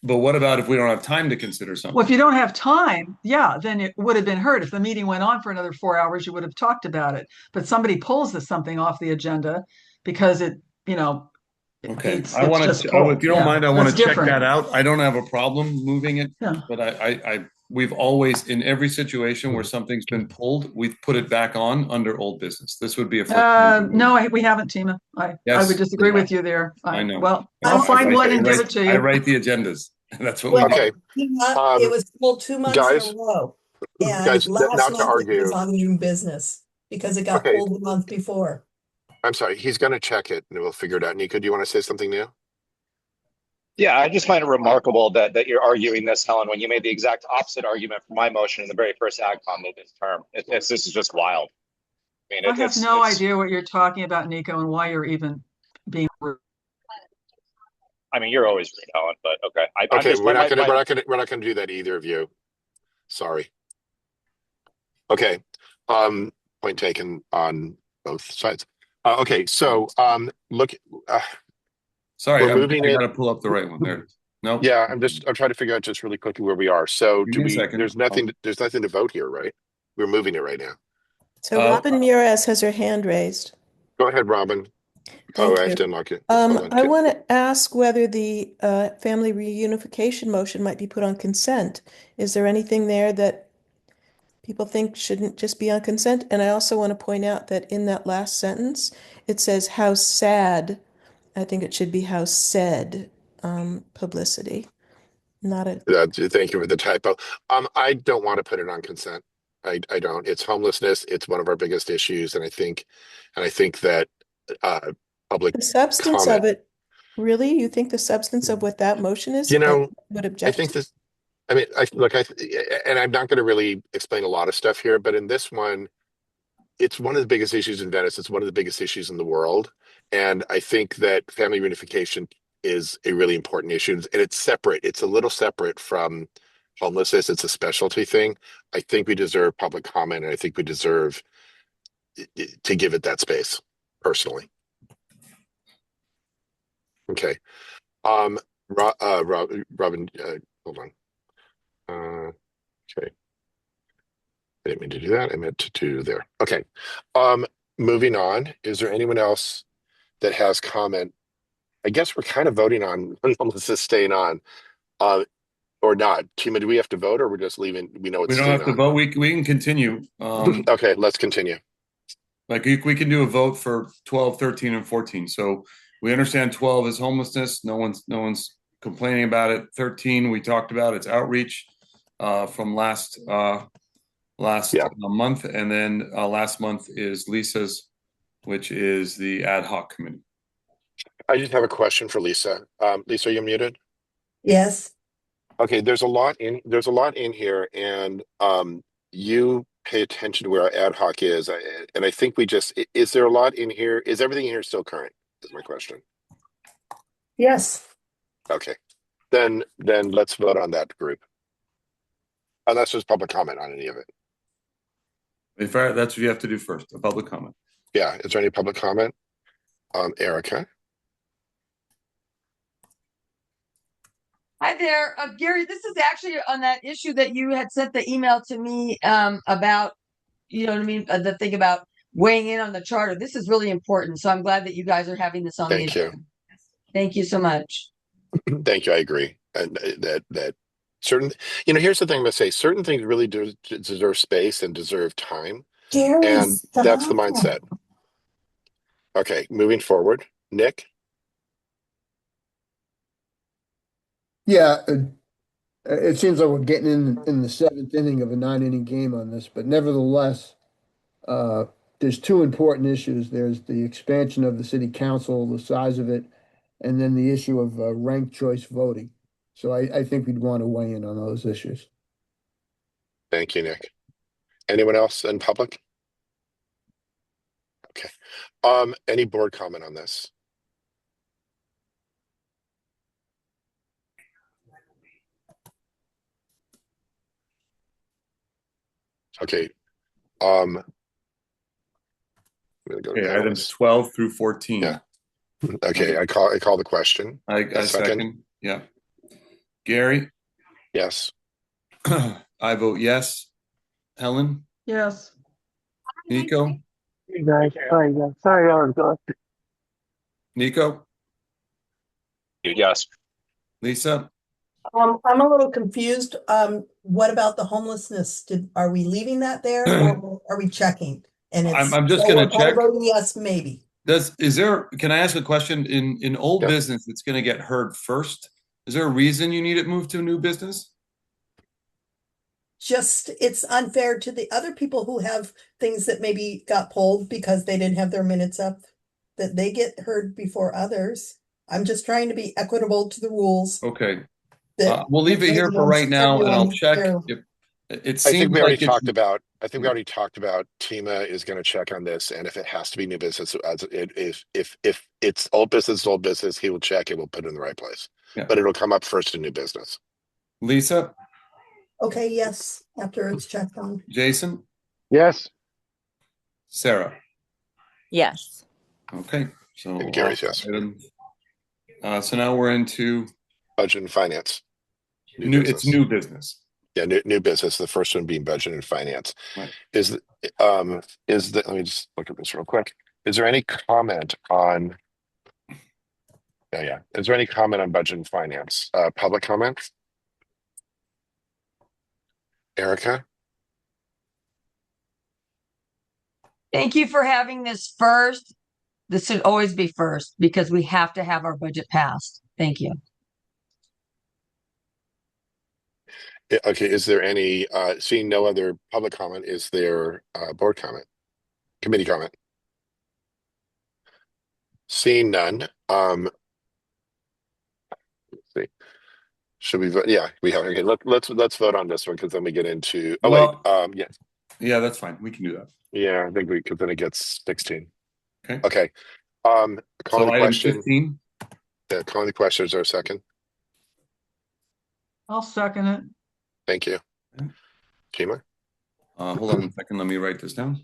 But what about if we don't have time to consider something? Well, if you don't have time, then it would have been heard. If the meeting went on for another 4 hours, you would have talked about it. But somebody pulls something off the agenda because it, Okay, It's I want just to, cold. if you don't Yeah, mind, I want that's to check different. that out. I don't have a problem moving it, Yeah. but we've always, in every situation where something's been pulled, we've put it back on under old business. This would be a first time. No, we haven't, Tima. I Yes, would disagree yeah. with you there. I know. Well, No, I'll I find write- one I and give write- it to I you. write the agendas. That's what Well, we do. Okay, it was pulled 2 months in a guys, row. And guys, last not to month it was argue. on new business because it got Okay, pulled the month before. I'm sorry. He's going to check it and we'll figure it out. Nico, do you want to say something new? Yeah, I just find it remarkable that you're arguing this, Helen, when you made the exact opposite argument for my motion in the very first AgCom of this term. This is just wild. I mean, I have no idea what you're talking about, Nico, and why you're even being rude. I mean, you're always rude, Helen, but okay. I'm Okay, just we're not gonna do that, either of you. Sorry. Okay. Point taken on both sides. Okay, so look, Sorry, we're I moving it. got to pull up the right one there. No. Yeah, I'm trying to figure out just really quickly where we are. So Give me a second. there's nothing to vote here, right? We're moving it right now. So Robin Mures has her hand raised. Go ahead, Robin. Thank I you. have to unlock it. Hold on. I want to ask whether the family reunification motion might be put on consent. Is there anything there that people think shouldn't just be on consent? And I also want to point out that in that last sentence, it says how sad. I think it should be how said publicity, not a. Thank you for the typo. I don't want to put it on consent. I don't. It's homelessness. It's one of our biggest issues, and I think that public The substance comment. of it, really? You think the substance of what that motion is? You know, would I object think to? this. I mean, and I'm not going to really explain a lot of stuff here, but in this one, it's one of the biggest issues in Venice. It's one of the biggest issues in the world, and I think that family reunification is a really important issue, and it's separate. It's a little separate from homelessness. It's a specialty thing. I think we deserve public comment, and I think we deserve to give it that space, personally. Okay. Robin, hold on. Okay. I didn't mean to do that. I meant to do there. Okay. Moving on. Is there anyone else that has comment? I guess we're kind of voting on homelessness staying on, or not. Tima, do we have to vote, or we're just leaving? We know it's We don't staying have to on. vote. We can continue. Okay, let's continue. Like we can do a vote for 12, 13, and 14. So we understand 12 is homelessness. No one's complaining about it. 13, we talked about it's outreach from last month, and then last month is Lisa's, which is the ad hoc committee. I just have a question for Lisa. Lisa, are you muted? Yes. Okay, there's a lot in here, and you pay attention to where our ad hoc is, and I think is there a lot in here? Is everything in here still current? Is my question. Yes. Okay, then let's vote on that group. Unless there's public comment on any of it. That's what you have to do first, a public comment. Yeah, is there any public comment? Erica? Hi there, Gary. This is actually on that issue that you had sent the email to me about, you know what I mean, the thing about weighing in on the charter. This is really important, so I'm glad that you guys are having this on the agenda. Thank you so much. Thank you. I agree, and that certain, here's the thing I'm gonna say: certain things really do deserve space and deserve time, Gary, and that's the mindset. Okay, moving forward, Nick. Yeah, it seems like we're getting in the seventh inning of a 9 inning game on this, but nevertheless, there's two important issues. There's the expansion of the city council, the size of it, and then the issue of ranked choice voting. So I think we'd want to weigh in on those issues. Thank you, Nick. Anyone else in public? Okay. Any board comment on this? Okay. I'm gonna go to items 12 through 14. Yeah. Okay. I call the question. I second. Yeah. Gary? Yes. I vote yes. Helen? Yes. Nico? Hey guys, sorry, I was gone. Nico? Yes. Lisa? I'm a little confused. What about the homelessness? Are we leaving that there or are we checking? And I'm just so gonna we're kind of check. voting yes, maybe. Can I ask a question? In old Yeah. business, it's gonna get heard first. Is there a reason you need it moved to a new business? Just, it's unfair to the other people who have things that maybe got pulled because they didn't have their minutes up, that they get heard before others. I'm just trying to be equitable to the rules. Okay, That we'll leave it here for right now, and I'll everyone check. here. It I think seems we already like it's talked about. I think we already talked about. Tima is going to check on this, and if it has to be new business, if it's old business, he will check. It will put it in the right place. Yeah. But it'll come up first in new business. Lisa, Okay, yes, after it's checked on. Jason, Yes. Sarah. Yes. Okay, so And Gary's yes. So now we're into Budget and finance. It's new business. Yeah, new business. The first one being budget and finance. Right. Let me just look at this real quick. Is there any comment on? Yeah. Is there any comment on budget and finance? Public comments? Erica? Thank you for having this first. This should always be first because we have to have our budget passed. Thank you. Okay, is there any, seeing no other public comment, is there board comment? Committee comment? Seeing none, let's see. Should we vote? Yeah, we have. Okay, let's vote on this one because then we get into. Yeah. Yeah, that's fine. We can do that. Yeah, I think because then it gets 16. Okay. Okay. Calling So the item question. 15. Yeah, calling the question. Is there a second? I'll second it. Thank you. Kima? Hold on a second. Let me write this down.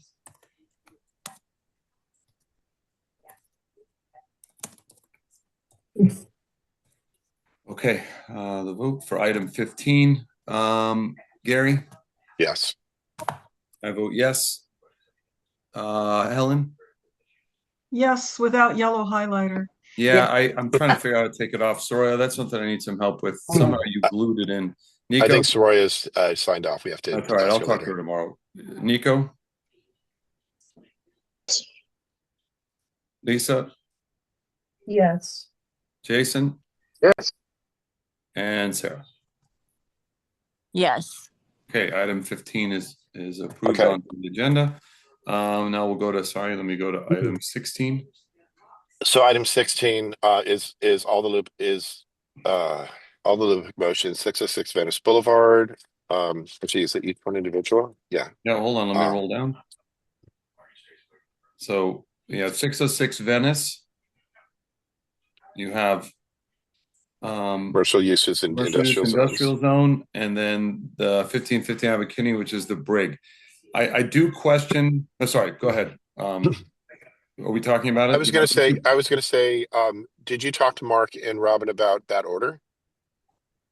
Okay, the vote for item 15. Gary? Yes. I vote yes. Helen? Yes, without yellow highlighter. Yeah, I'm trying to figure out how to take it off. Soraya, that's something I need some help with. Somehow you glued it in. Nico? I think Soraya's signed off. We have to. That's all right. I'll talk to her tomorrow. Nico? Lisa? Yes. Jason? Yes. And Sarah? Yes. Okay, item 15 is approved Okay. on the agenda. Now we'll go to, let me go to item 16. So item 16 is all the loop motion 606 Venice Boulevard. Actually, is it each one individual? Yeah. Yeah, hold on, let me roll down. So you have 606 Venice. You have commercial uses in industrial zone, and then the 1550 McKinney, which is the brig. I do question. Oh, sorry, go ahead. Are we talking about it? I was going to say, did you talk to Mark and Robin about that order?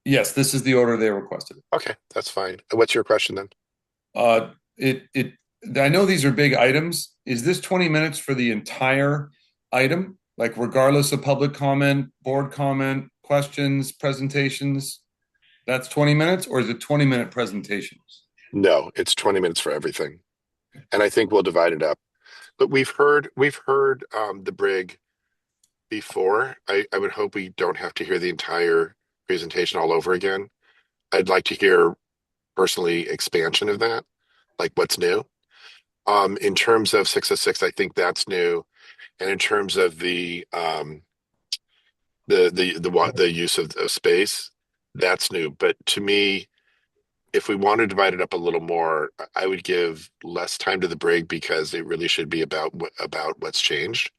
Yes, this is the order they requested. Okay, that's fine. What's your question then? I know these are big items. Is this 20 minutes for the entire item? Like regardless of public comment, board comment, questions, presentations, that's 20 minutes, or is it 20-minute presentations? No, it's 20 minutes for everything. And I think we'll divide it up. But we've heard the brig before. I would hope we don't have to hear the entire presentation all over again. I'd like to hear personally expansion of that, like what's new. In terms of 606, I think that's new. And in terms of the use of space, that's new. But to me, if we want to divide it up a little more, I would give less time to the brig because it really should be about what's changed.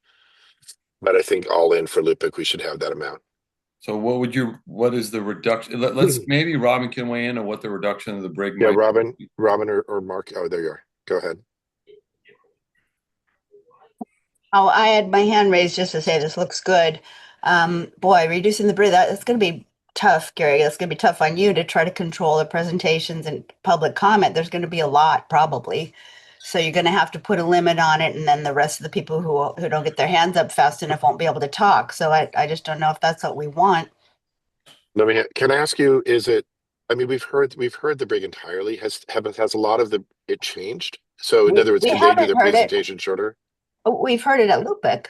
But I think all in for Lupic, we should have that amount. So what is the reduction? Let's maybe Robin can weigh in on what the reduction of the brig Yeah, might be. Robin or Mark. Oh, there you are. Go ahead. Oh, I had my hand raised just to say this looks good. Boy, reducing the bridge, that's going to be tough, Gary. That's going to be tough on you to try to control the presentations and public comment. There's going to be a lot, probably. So you're going to have to put a limit on it, and then the rest of the people who don't get their hands up fast enough won't be able to talk. So I just don't know if that's what we want. Can I ask you, is it, I mean, we've heard the brig entirely. Has a lot of it changed? So in other words, We could they do haven't their heard it. presentation shorter? We've heard it at Lupic,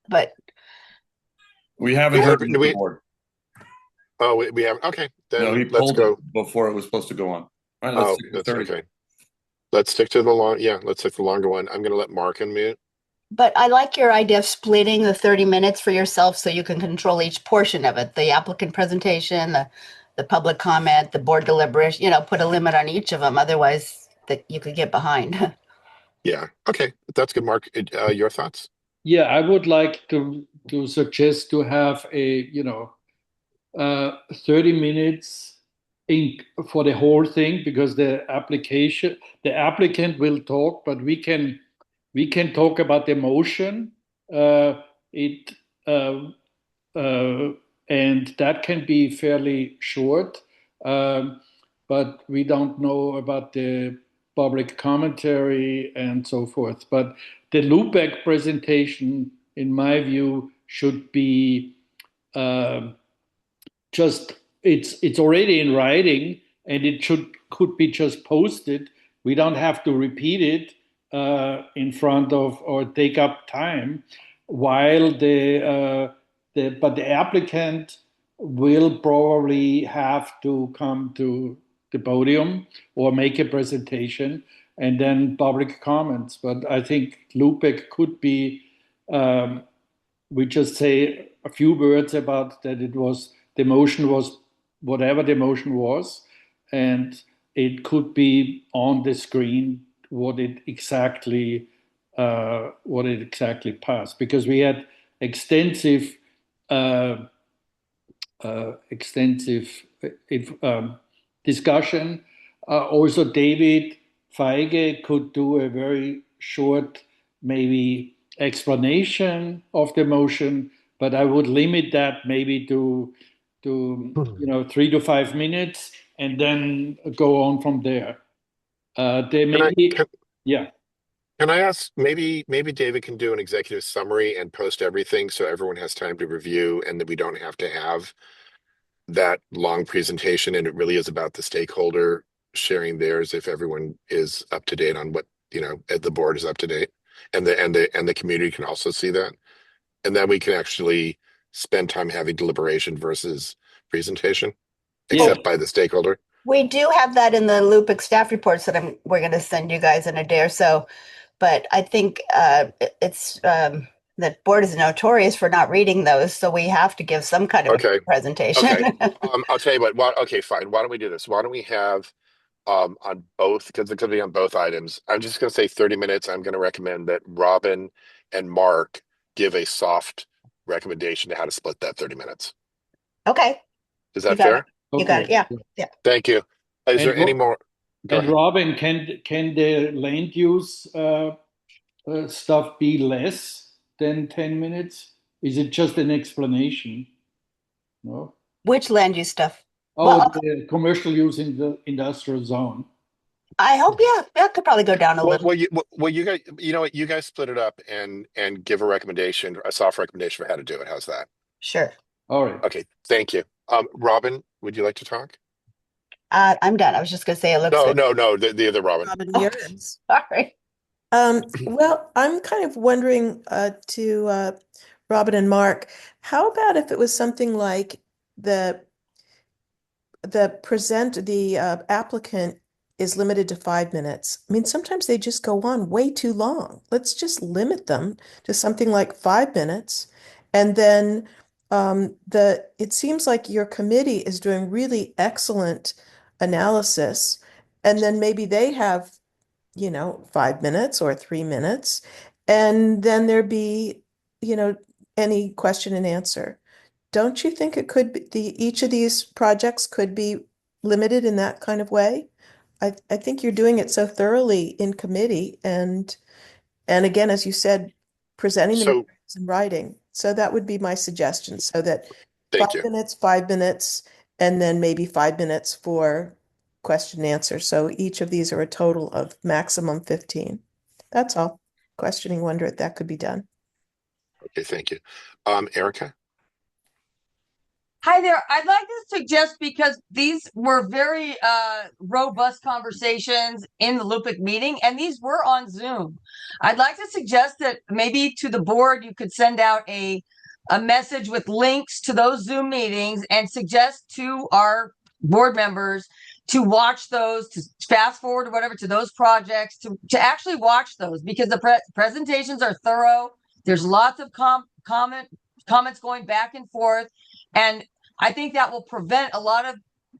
but We haven't Yeah, heard but from the we, board. oh, we have, okay, No, he then let's pulled it go. before it was supposed to go on. All right, let's Oh, stick with that's 30. okay. Let's stick to the let's stick to the longer one. I'm gonna let Mark unmute. But I like your idea of splitting the 30 minutes for yourself so you can control each portion of it. The applicant presentation, the public comment, the board deliberation, put a limit on each of them. Otherwise, that you could get behind. Yeah, okay, that's good, Mark. Your thoughts? Yeah, I would like to suggest to have a 30 minutes for the whole thing, because the applicant will talk, but we can talk about the motion. It and that can be fairly short, but we don't know about the public commentary and so forth. But the loopback presentation, in my view, should be just it's already in writing, and it could be just posted. We don't have to repeat it in front of or take up time, while but the applicant will probably have to come to the podium or make a presentation and then public comments. But I think Lupec could be, we just say a few words about that the motion was whatever the motion was, and it could be on the screen what it exactly passed, because we had extensive uh, extensive discussion. Also, David Feige could do a very short, maybe explanation of the motion, but I would limit that maybe to 3 to 5 minutes, and then go on from there. There may Can I be, can, yeah. can I ask, maybe David can do an executive summary and post everything so everyone has time to review and that we don't have to have that long presentation, and it really is about the stakeholder sharing theirs if everyone is up to date on what, the board is up to date, and the community can also see that. And then we can actually spend time having deliberation versus presentation, Yeah. except by the stakeholder. We do have that in the Lupic staff reports that we're going to send you guys in a day or so. But I think it's that board is notorious for not reading those, so we have to give some kind of Okay. a presentation. Okay. I'll tell you what. Okay, fine. Why don't we do this? Why don't we have on both, because it could be on both items. I'm just going to say 30 minutes. I'm going to recommend that Robin and Mark give a soft recommendation to how to split that 30 minutes. Okay. Is You that got fair? it. You got it. Yeah. Yeah. Thank you. Is there any more? Go ahead. Robin, can the land use stuff be less than 10 minutes? Is it just an explanation? No. Which land use stuff? Oh, Well, the commercial use in the industrial zone. I hope, yeah, that could probably go down a little. You guys, you know what? You guys split it up and give a recommendation, a soft recommendation for how to do it. How's that? Sure. All right. Okay. Thank you. Robin, would you like to talk? I'm done. I was just going to say it looks good. No. The other Robin. Sorry. Well, I'm kind of wondering to Robin and Mark, how about if it was something like the applicant is limited to 5 minutes? I mean, sometimes they just go on way too long. Let's just limit them to something like 5 minutes. And then it seems like your committee is doing really excellent analysis. And then maybe they have 5 minutes or 3 minutes, and then there be, any question and answer. Don't you think it could be each of these projects could be limited in that kind of way? I think you're doing it so thoroughly in committee, and again, as you said, presenting the So materials in writing. So that would be my suggestion, so that thank you. 5 minutes, and then maybe 5 minutes for question and answer. So each of these are a total of maximum 15. That's all. Questioning wonder if that could be done. Okay, thank you. Erica? Hi there. I'd like to suggest, because these were very robust conversations in the LUPIC meeting, and these were on Zoom. I'd like to suggest that maybe to the board you could send out a message with links to those Zoom meetings and suggest to our board members to watch those, to fast forward or whatever to those projects, to actually watch those, because the presentations are thorough. There's lots of comments going back and forth, and I think that will prevent a lot of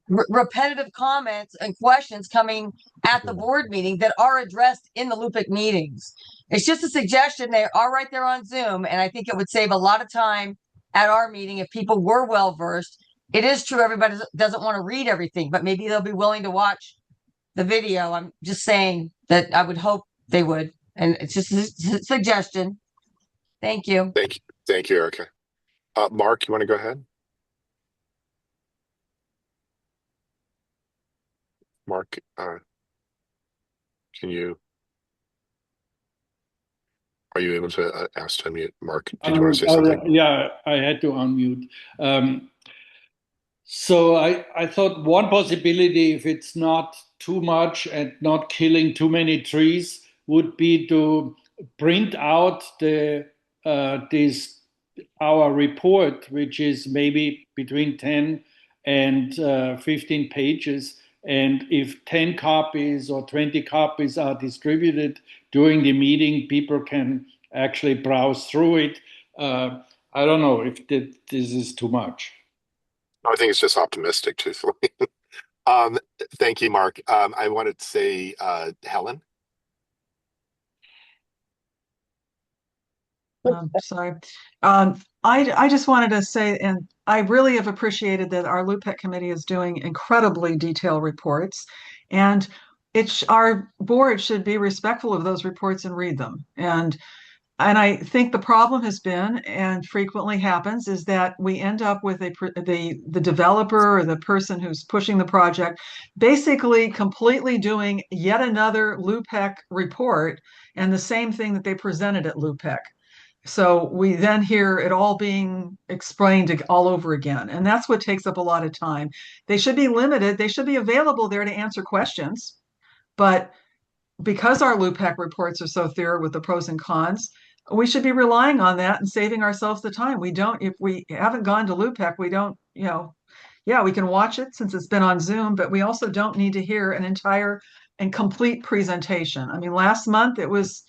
repetitive comments and questions coming at the board meeting that are addressed in the LUPIC meetings. It's just a suggestion. They are right there on Zoom, and I think it would save a lot of time at our meeting if people were well versed. It is true everybody doesn't want to read everything, but maybe they'll be willing to watch the video. I'm just saying that I would hope they would, and it's just a suggestion. Thank you. Thank you, Erica. Mark, you want to go ahead? Mark, are you able to ask to unmute? Mark, did you want to say something? Yeah, I had to unmute. So I thought one possibility, if it's not too much and not killing too many trees, would be to print out our report, which is maybe between 10 and 15 pages. And if 10 copies or 20 copies are distributed during the meeting, people can actually browse through it. I don't know if this is too much. I think it's just optimistic, truthfully. Thank you, Mark. I wanted to say, Helen. Sorry. I just wanted to say, and I really have appreciated that our LUPEC committee is doing incredibly detailed reports, and our board should be respectful of those reports and read them. And I think the problem has been, and frequently happens, is that we end up with the developer or the person who's pushing the project basically completely doing yet another LUPEC report and the same thing that they presented at LUPEC. So we then hear it all being explained all over again. And that's what takes up a lot of time. They should be limited. They should be available there to answer questions. But because our LUPEC reports are so thorough with the pros and cons, we should be relying on that and saving ourselves the time. If we haven't gone to LUPEC, we don't, yeah, we can watch it since it's been on Zoom, but we also don't need to hear an entire and complete presentation. I mean, last month it was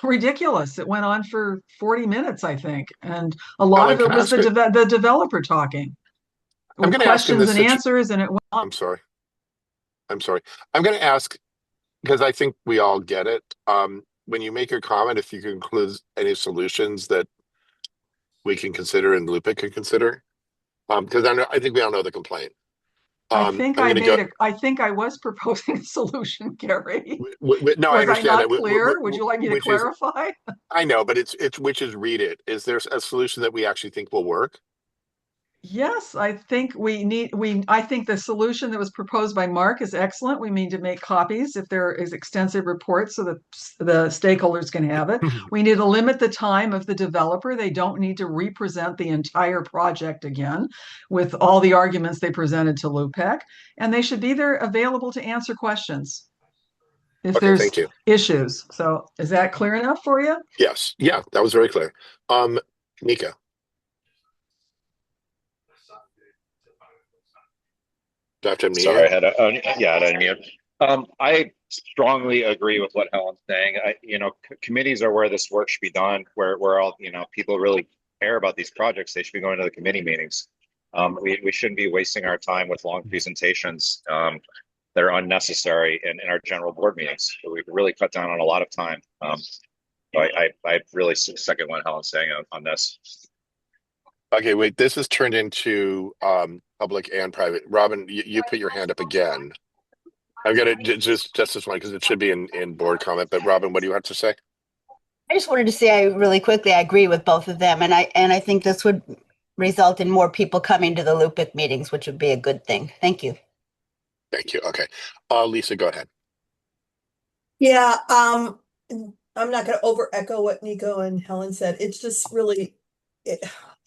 ridiculous. It went on for 40 minutes, I think. And a lot of it was the developer talking. I'm going to ask questions and answers, and it went on. I'm sorry. I'm going to ask, because I think we all get it. When you make your comment, if you can include any solutions that we can consider and LUPIC can consider, because I think we all know the complaint. I think I was proposing a solution, Gary. No, I understand that. Clear? Would you like me to clarify? I know, but it's which is read it. Is there a solution that we actually think will work? Yes, I think I think the solution that was proposed by Mark is excellent. We need to make copies if there is extensive reports so that the stakeholders can have it. We need to limit the time of the developer. They don't need to represent the entire project again with all the arguments they presented to LUPEC, and they should be there available to answer questions if there's issues. So is that clear enough for you? Yes. Yeah, that was very clear. Nico. Sorry, I had unmute. I strongly agree with what Helen's saying. Committees are where this work should be done, where all people really care about these projects. They should be going to the committee meetings. We shouldn't be wasting our time with long presentations that are unnecessary in our general board meetings. So we really cut down on a lot of time. I really second what Helen's saying on this. Okay, wait, this has turned into public and private. Robin, you put your hand up again. I'm going to just this one because it should be in board comment. But Robin, what do you have to say? I just wanted to say really quickly, I agree with both of them. And I think this would result in more people coming to the LUPIC meetings, which would be a good thing. Thank you. Thank you. Okay. Lisa, go ahead. Yeah, I'm not going to over echo what Nico and Helen said. It's just really,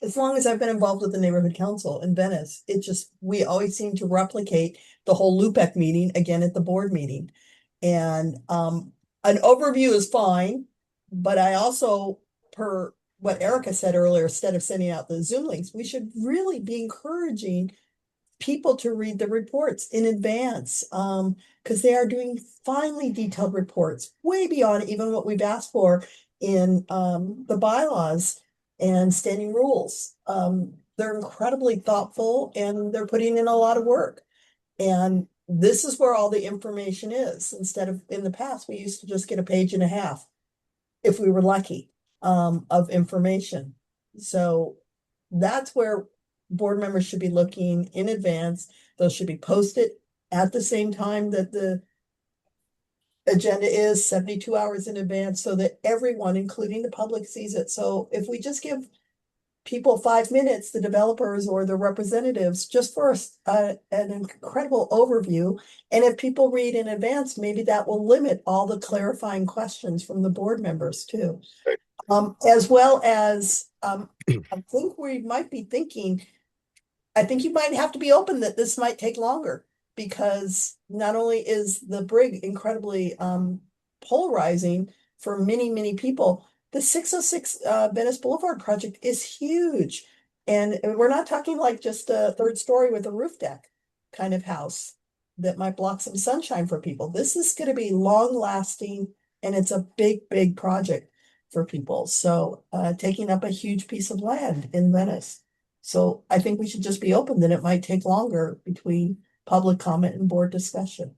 as long as I've been involved with the neighborhood council in Venice, we always seem to replicate the whole LUPEC meeting again at the board meeting. And an overview is fine, but I also, per what Erica said earlier, instead of sending out the Zoom links, we should really be encouraging people to read the reports in advance, because they are doing finely detailed reports, way beyond even what we've asked for in the bylaws and standing rules. They're incredibly thoughtful and they're putting in a lot of work. And this is where all the information is. Instead of in the past, we used to just get a page and a half, if we were lucky, of information. So that's where board members should be looking in advance. Those should be posted at the same time that the agenda is 72 hours in advance so that everyone, including the public, sees it. So if we just give people 5 minutes, the developers or the representatives, just for an incredible overview. And if people read in advance, maybe that will limit all the clarifying questions from the board members too. As well as, I think we might be thinking, I think you might have to be open that this might take longer, because not only is the brig incredibly polarizing for many, many people, the 606 Venice Boulevard project is huge. And we're not talking like just a third story with a roof deck kind of house that might block some sunshine for people. This is going to be long lasting, and it's a big, big project for people. So taking up a huge piece of land in Venice. So I think we should just be open that it might take longer between public comment and board discussion.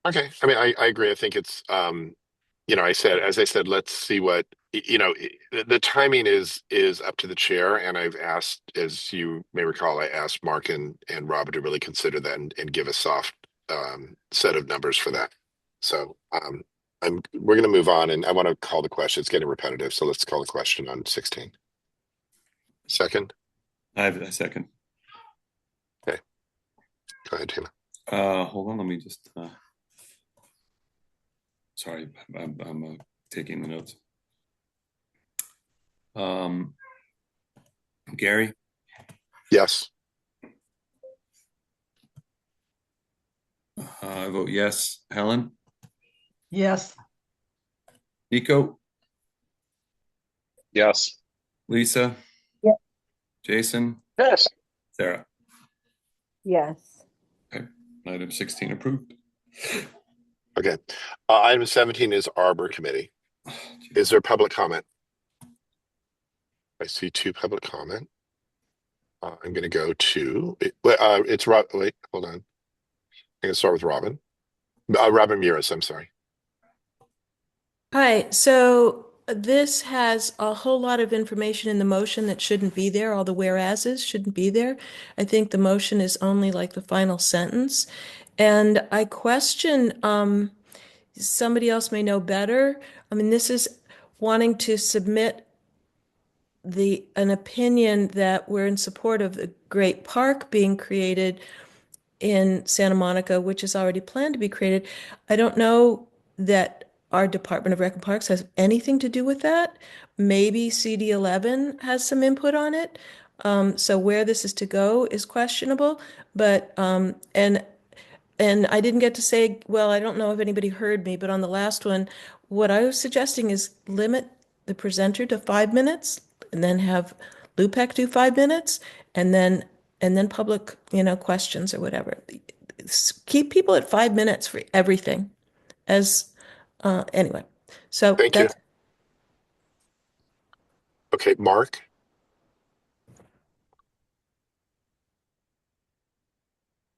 Okay. I mean, I agree. I think it's, as I said, let's see what, the timing is up to the chair. And I've asked, as you may recall, I asked Mark and Robert to really consider that and give a soft set of numbers for that. So we're going to move on, and I want to call the question. It's getting repetitive. So let's call the question on 16. Second. I have a second. Okay. Go ahead, Tina. Hold on, let me just sorry, I'm taking the notes. Gary? Yes. I vote yes. Helen? Yes. Nico? Yes. Lisa? Yes. Jason? Yes. Sarah? Yes. Okay. Item 16 approved. Okay. Item 17 is Arbor Committee. Is there public comment? I see 2 public comment. I'm going to go to it's Rob. Wait, hold on. I'm going to start with Robin. Robin Muris, I'm sorry. Hi, so this has a whole lot of information in the motion that shouldn't be there. All the whereases shouldn't be there. I think the motion is only like the final sentence. And I question, somebody else may know better. I mean, this is wanting to submit an opinion that we're in support of the great park being created in Santa Monica, which is already planned to be created. I don't know that our Department of Rec and Parks has anything to do with that. Maybe CD11 has some input on it. So where this is to go is questionable. But and I didn't get to say, well, I don't know if anybody heard me, but on the last one, what I was suggesting is limit the presenter to 5 minutes, and then have Lupek do 5 minutes, and then public, questions or whatever. Keep people at 5 minutes for everything. Anyway, so Thank you. Okay, Mark.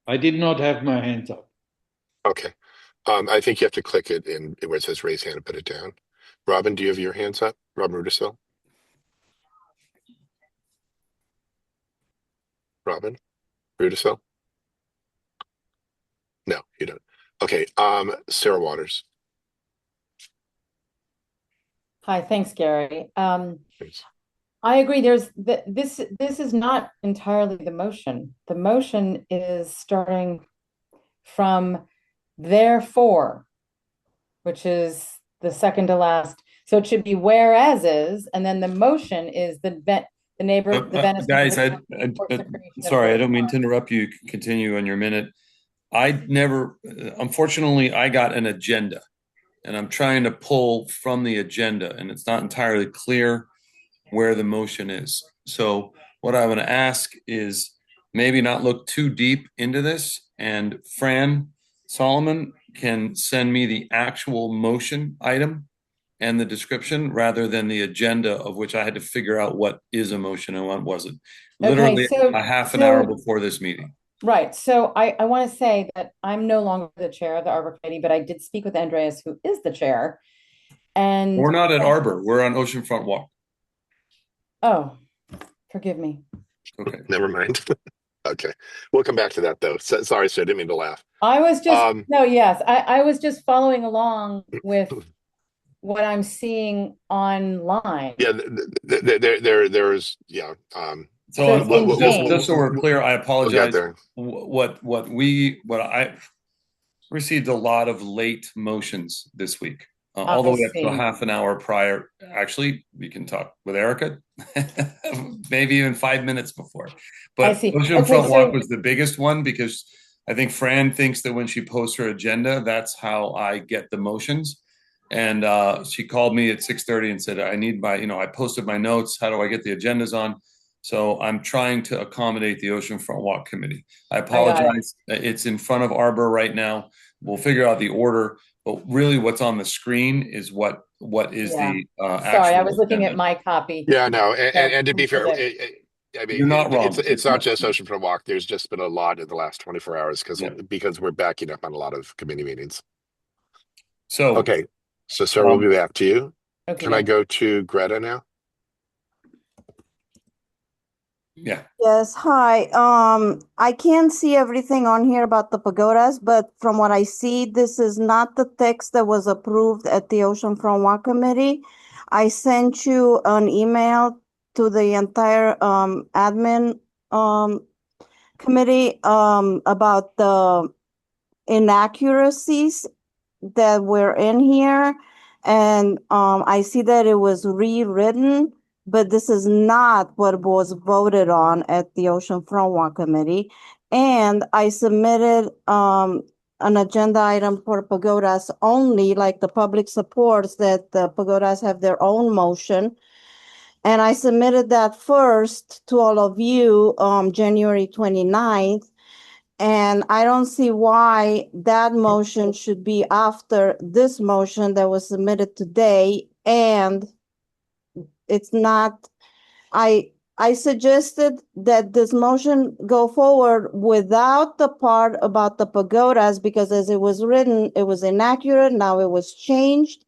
I did not have my hands up. Okay. I think you have to click it in where it says raise hand and put it down. Robin, do you have your hands up? Robin Rudisill? Robin Rudisill? No, you don't. Okay. Sarah Waters. Hi, thanks, Gary. Please. I agree. This is not entirely the motion. The motion is starting from therefore, which is the second to last. So it should be whereas is, and then the motion is the neighbor, the Venice. Guys, Neighborhood Council supports the creation of sorry, I the- don't mean to interrupt you. Continue on your minute. Unfortunately, I got an agenda and I'm trying to pull from the agenda and it's not entirely clear where the motion is. So what I want to ask is maybe not look too deep into this, and Fran Solomon can send me the actual motion item and the description rather than the agenda, of which I had to figure out what is a motion and what wasn't. Literally so- a half an hour before this meeting. Right. So I want to say that I'm no longer the chair of the Arbor Committee, but I did speak with Andreas, who is the chair. And We're not at Arbor. We're on Oceanfront Walk. oh, forgive me. Okay. Never mind. Okay. We'll come back to that though. Sorry, sir. I didn't mean to laugh. I was just no, yes. I was just following along with what I'm seeing online. Yeah, there's yeah. So it's been changed. just so we're clear, I apologize. there. What I received a lot of late motions this week, all the way up to a half an hour prior. Actually, we can talk with Erica, maybe even 5 minutes before. But Oceanfront Walk was the biggest one because I think Fran thinks that when she posts her agenda, that's how I get the motions. And she called me at 6:30 and said, I need my, I posted my notes. How do I get the agendas on? So I'm trying to accommodate the Oceanfront Walk Committee. I apologize. It's in front of Arbor right now. We'll figure out the order, but really what's on the screen is what is the sorry, I was looking at my copy. Yeah, no, and to be fair, I mean, you're not wrong. It's not just Oceanfront Walk. There's just been a lot in the last 24 hours because we're backing up on a lot of committee meetings. So okay, so sir, we'll be back to you. Okay, Can I go to Greta now? Yeah. Yes, hi. I can't see everything on here about the pagodas, but from what I see, this is not the text that was approved at the Oceanfront Walk Committee. I sent you an email to the entire admin committee about the inaccuracies that were in here. And I see that it was rewritten, but this is not what was voted on at the Oceanfront Walk Committee. And I submitted an agenda item for pagodas only, like the public supports that the pagodas have their own motion. And I submitted that first to all of you January 29th. And I don't see why that motion should be after this motion that was submitted today. And it's not, I suggested that this motion go forward without the part about the pagodas, because as it was written, it was inaccurate. Now it was changed.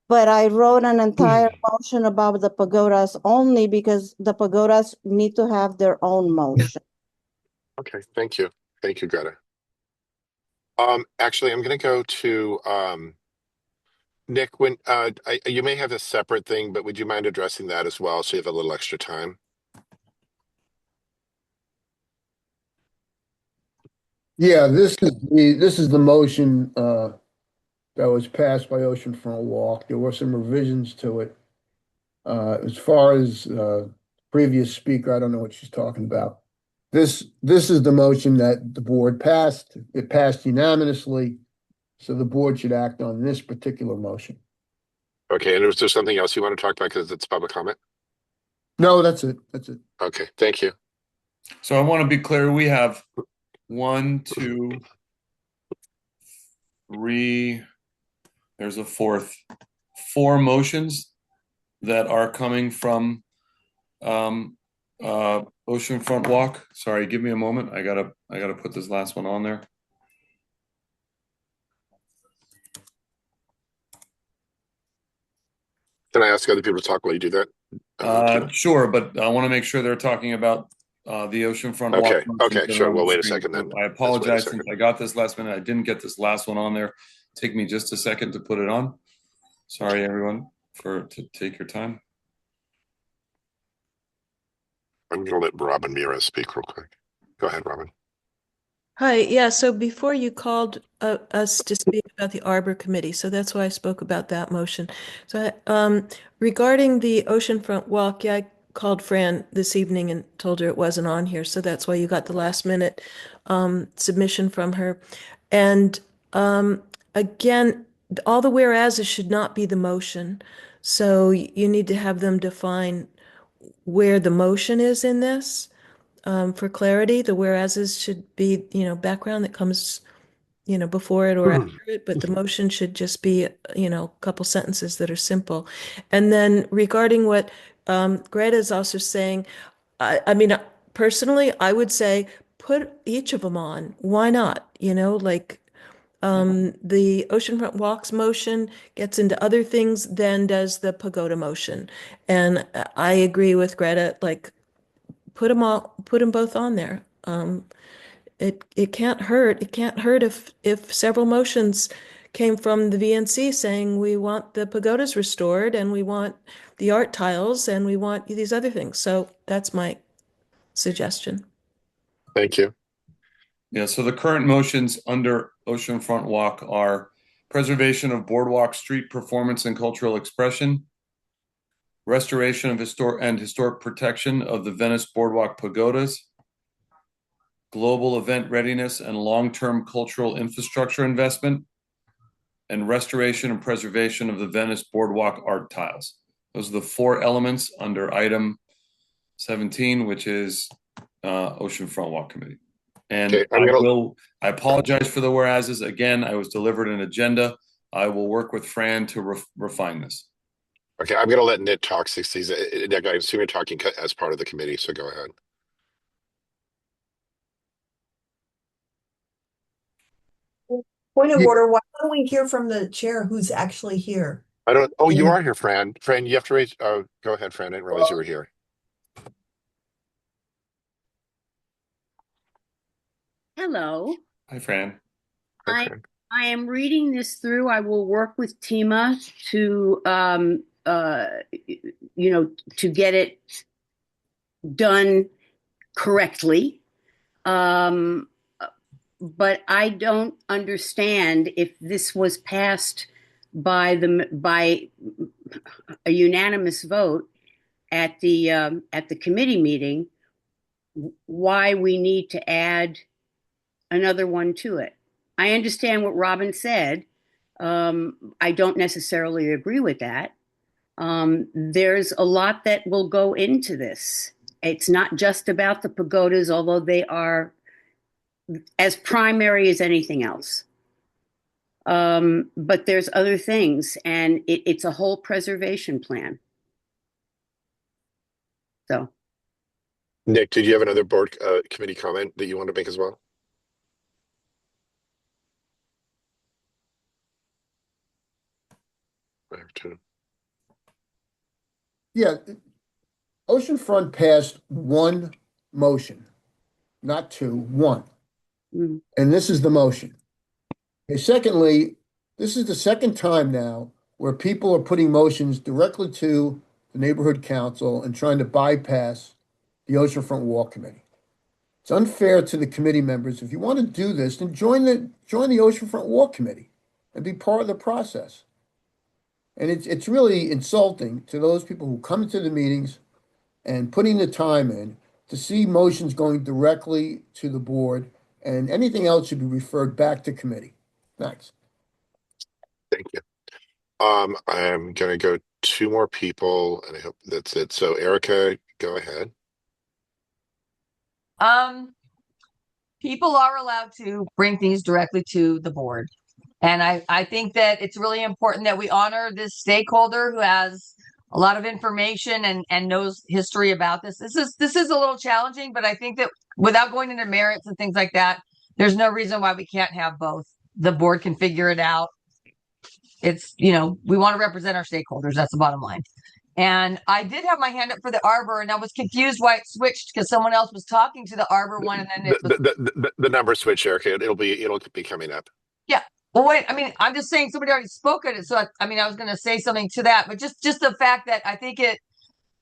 But I wrote an entire motion about the pagodas only because the pagodas need to have their own motion. Okay, thank you. Thank you, Greta. Actually, I'm going to go to Nick. When you may have a separate thing, but would you mind addressing that as well, so you have a little extra time? Yeah, this is the motion that was passed by Oceanfront Walk. There were some revisions to it. As far as previous speaker, I don't know what she's talking about. This is the motion that the board passed. It passed unanimously, so the board should act on this particular motion. Okay, and is there something else you want to talk about because it's public comment? No, that's it. That's it. Okay, thank you. So I want to be clear. We have 1, 2, 3. There's a fourth. 4 motions that are coming from Oceanfront Walk. Sorry, give me a moment. I gotta put this last one on there. Can I ask other people to talk while you do that? Sure, but I want to make sure they're talking about the Oceanfront Walk. Okay, sure. Well, wait a second then. I apologize since I got this last minute. I didn't get this last one on there. Take me just a second to put it on. Sorry, everyone, to take your time. I'm going to let Robin Mira speak real quick. Go ahead, Robin. Hi, yeah, so before you called us to speak about the Arbor Committee, so that's why I spoke about that motion. So regarding the oceanfront walk, yeah, I called Fran this evening and told her it wasn't on here, so that's why you got the last minute submission from her. And again, all the whereases should not be the motion. So you need to have them define where the motion is in this. For clarity, the whereases should be, background that comes, before it or after it, but the motion should just be, a couple sentences that are simple. And then regarding what Greta is also saying, I mean, personally, I would say put each of them on. Why not? Like the oceanfront walks motion gets into other things than does the pagoda motion. And I agree with Greta, like put them both on there. It can't hurt. It can't hurt if several motions came from the VNC saying we want the pagodas restored and we want the art tiles and we want these other things. So that's my suggestion. Thank you. Yeah, so the current motions under oceanfront walk are preservation of boardwalk street performance and cultural expression, restoration of historic protection of the Venice boardwalk pagodas, global event readiness and long-term cultural infrastructure investment, and restoration and preservation of the Venice boardwalk art tiles. Those are the four elements under item 17, which is oceanfront walk committee. And Okay, I apologize for the whereases. Again, I was delivered an agenda. I will work with Fran to refine this. Okay, I'm going to let Nick talk 60s. Nick, I assume you're talking as part of the committee, so go ahead. Point of order, why don't we hear from the chair who's actually here? I don't. Oh, you are here, Fran. Fran, you have to raise. Oh, go ahead, Fran. I didn't realize you were here. Hello. Hi, Fran. Hi, Fran. I am reading this through. I will work with Tima to, to get it done correctly. But I don't understand if this was passed by a unanimous vote at the committee meeting, why we need to add another one to it. I understand what Robin said. I don't necessarily agree with that. There's a lot that will go into this. It's not just about the pagodas, although they are as primary as anything else. But there's other things, and it's a whole preservation plan. So, Nick, did you have another board committee comment that you want to make as well? I have two. Yeah, oceanfront passed one motion, not two, one. And this is the motion. Okay, secondly, this is the second time now where people are putting motions directly to the neighborhood council and trying to bypass the oceanfront walk committee. It's unfair to the committee members. If you want to do this, then join the oceanfront walk committee and be part of the process. And it's really insulting to those people who come to the meetings and putting the time in to see motions going directly to the board, and anything else should be referred back to committee. Thanks. Thank you. I'm gonna go two more people, and I hope that's it. So Erica, go ahead. People are allowed to bring things directly to the board. And I think that it's really important that we honor this stakeholder who has a lot of information and knows history about this. This is a little challenging, but I think that without going into merits and things like that, there's no reason why we can't have both. The board can figure it out. It's, we want to represent our stakeholders. That's the bottom line. And I did have my hand up for the Arbor, and I was confused why it switched because someone else was talking to the Arbor one, and then it was the number switch, Erica. It'll be coming up. Yeah. Well, wait. I mean, I'm just saying somebody already spoke at it, so I was going to say something to that, but just the fact that I think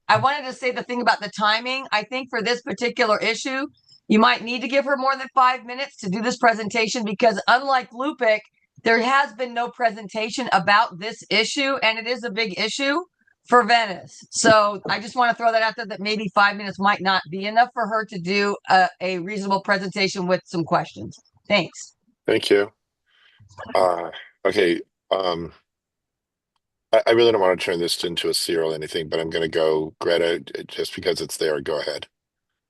I wanted to say the thing about the timing. I think for this particular issue, You might need to give her more than 5 minutes to do this presentation because unlike Lupic, there has been no presentation about this issue, and it is a big issue for Venice. So I just want to throw that out there that maybe 5 minutes might not be enough for her to do a reasonable presentation with some questions. Thanks. Thank you. Okay. I really don't want to turn this into a serial or anything, but I'm going to go Greta just because it's there. Go ahead.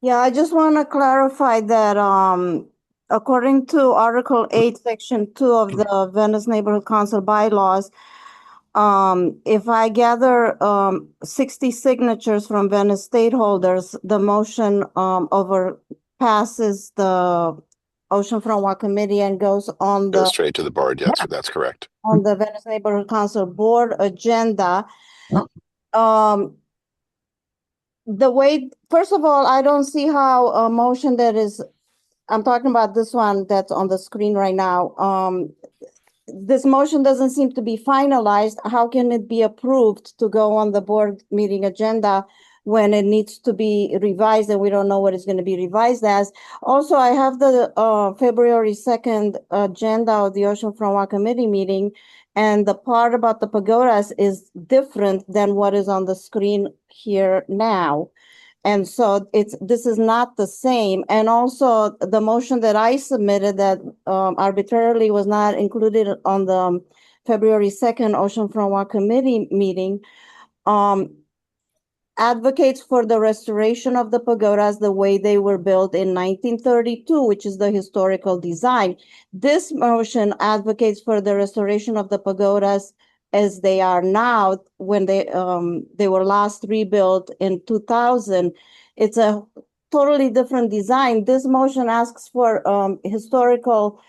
Yeah, I just want to clarify that according to Article 8, Section 2 of the Venice Neighborhood Council bylaws, if I gather 60 signatures from Venice stakeholders, the motion overpasses the Oceanfront Walk Committee and goes on Go the straight to the board. Yes, that's correct. on the Venice Neighborhood Council board agenda. The way, first of all, I don't see how a motion that is, I'm talking about this one that's on the screen right now. This motion doesn't seem to be finalized. How can it be approved to go on the board meeting agenda when it needs to be revised and we don't know what it's going to be revised as? Also, I have the February 2nd agenda of the Oceanfront Walk Committee meeting, and the part about the pagodas is different than what is on the screen here now. And so this is not the same. And also the motion that I submitted that arbitrarily was not included on the February 2nd Oceanfront Walk Committee meeting advocates for the restoration of the pagodas the way they were built in 1932, which is the historical design. This motion advocates for the restoration of the pagodas as they are now when they were last rebuilt in 2000. It's a totally different design. This motion asks for historical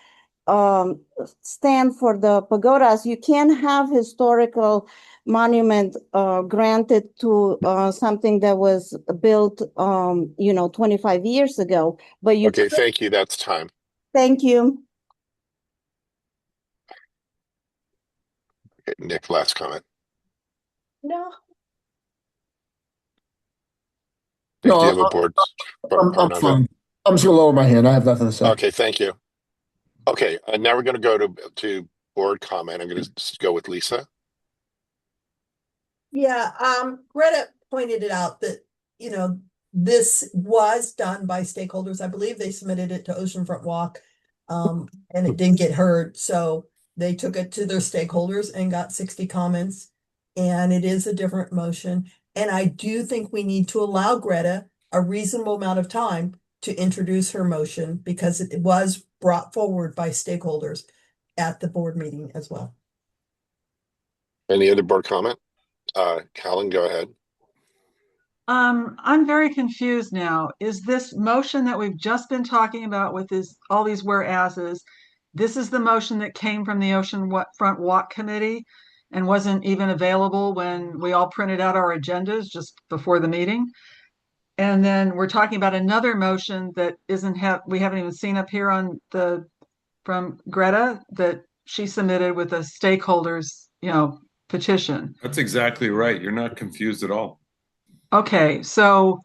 stand for the pagodas. You can have historical monument granted to something that was built 25 years ago, but you Okay, thank you. That's time. Thank you. Okay, Nick, last comment. No. Do No, you have a board part I'm on fine. that? I'm just gonna lower my hand. I have nothing to say. Okay, thank you. Okay, now we're going to go to board comment. I'm going to go with Lisa. Yeah, Greta pointed it out that, this was done by stakeholders. I believe they submitted it to Oceanfront Walk, and it didn't get heard. So they took it to their stakeholders and got 60 comments. And it is a different motion. And I do think we need to allow Greta a reasonable amount of time to introduce her motion because it was brought forward by stakeholders at the board meeting as well. Any other board comment? Colin, go ahead. I'm very confused now. Is this motion that we've just been talking about with all these whereases, this is the motion that came from the Oceanfront Walk Committee and wasn't even available when we all printed out our agendas just before the meeting? And then we're talking about another motion that we haven't even seen up here from Greta that she submitted with a stakeholders, petition. That's exactly right. You're not confused at all. Okay, so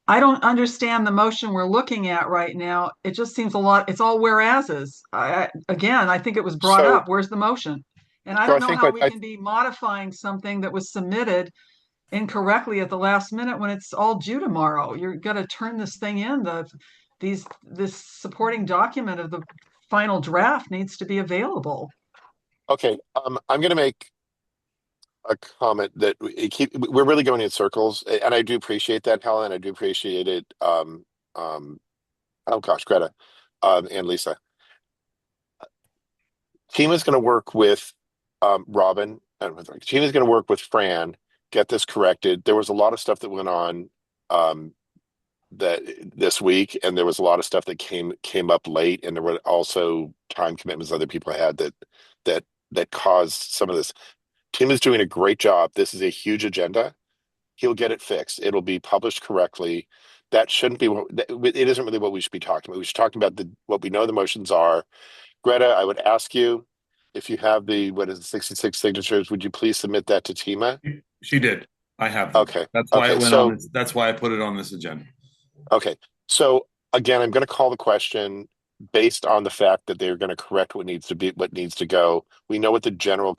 I don't understand the motion we're looking at right now. It just seems a lot. It's all whereases. Again, I think it was brought up. Where's the motion? And I don't know how we can be modifying something that was submitted incorrectly at the last minute when it's all due tomorrow. You're gonna turn this thing in. This supporting document of the final draft needs to be available. Okay, I'm going to make a comment that we're really going in circles, and I do appreciate that, Helen. I do appreciate it. Oh gosh, Greta, and Lisa. Team is going to work with Robin. Team is going to work with Fran. Get this corrected. There was a lot of stuff that went on that this week, and there was a lot of stuff that came up late, and there were also time commitments other people had that caused some of this. Tim is doing a great job. This is a huge agenda. He'll get it fixed. It'll be published correctly. That shouldn't be. It isn't really what we should be talking about. We should talk about what we know the motions are. Greta, I would ask you if you have 66 signatures. Would you please submit that to Tima? She did. I have them. Okay. That's why it went on. That's why I put it on this agenda. Okay. So again, I'm going to call the question based on the fact that they're going to correct what needs to go. We know what the general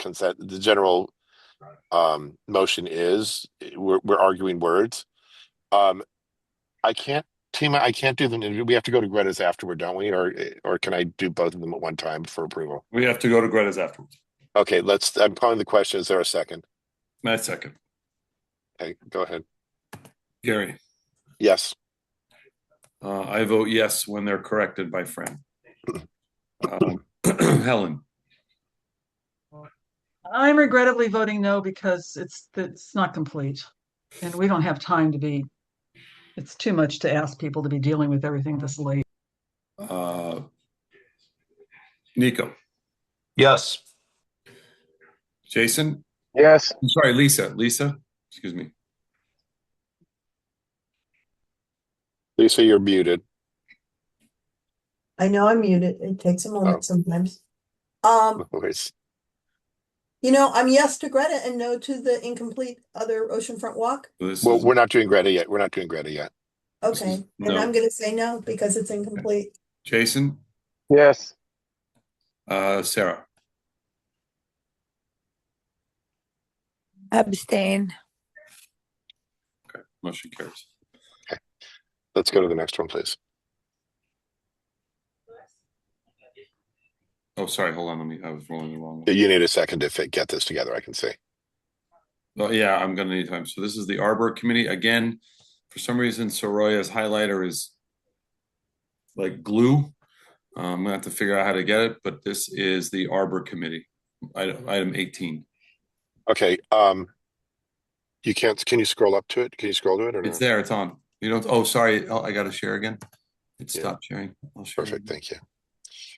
motion is. We're arguing words. I can't, Tima, I can't do them. We have to go to Greta's afterward, don't we? Or can I do both of them at one time for approval? We have to go to Greta's afterwards. Okay, I'm calling the question. Is there a second? My second. Okay, go ahead. Gary. Yes. I vote yes when they're corrected by Fran. Helen. I'm regrettably voting no because it's not complete. And we don't have time to be, it's too much to ask people to be dealing with everything this late. Nico. Yes. Jason. Yes. I'm sorry, Lisa, excuse me. Lisa, you're muted. I know I'm muted. It takes a moment sometimes. No worries. I'm yes to Greta and no to the incomplete other oceanfront walk. Well, we're not doing Greta yet. Okay. And I'm going to say no because it's incomplete. Jason. Yes. Sarah. Abstain. Okay, motion carries. Okay, let's go to the next one, please. Oh, sorry. Hold on. I was rolling the wrong one. You need a second to get this together. I can see. Well, yeah, I'm going to need time. So this is the Arbor Committee. Again, for some reason, Soroya's highlighter is like glue. I'm going to have to figure out how to get it, but this is the Arbor Committee, item 18. Okay. You can't, can you scroll up to it? Can you scroll to it or It's no? there. It's on. You don't, oh, sorry. Oh, I got to share again. It stopped sharing. I'll share. Perfect. Thank you.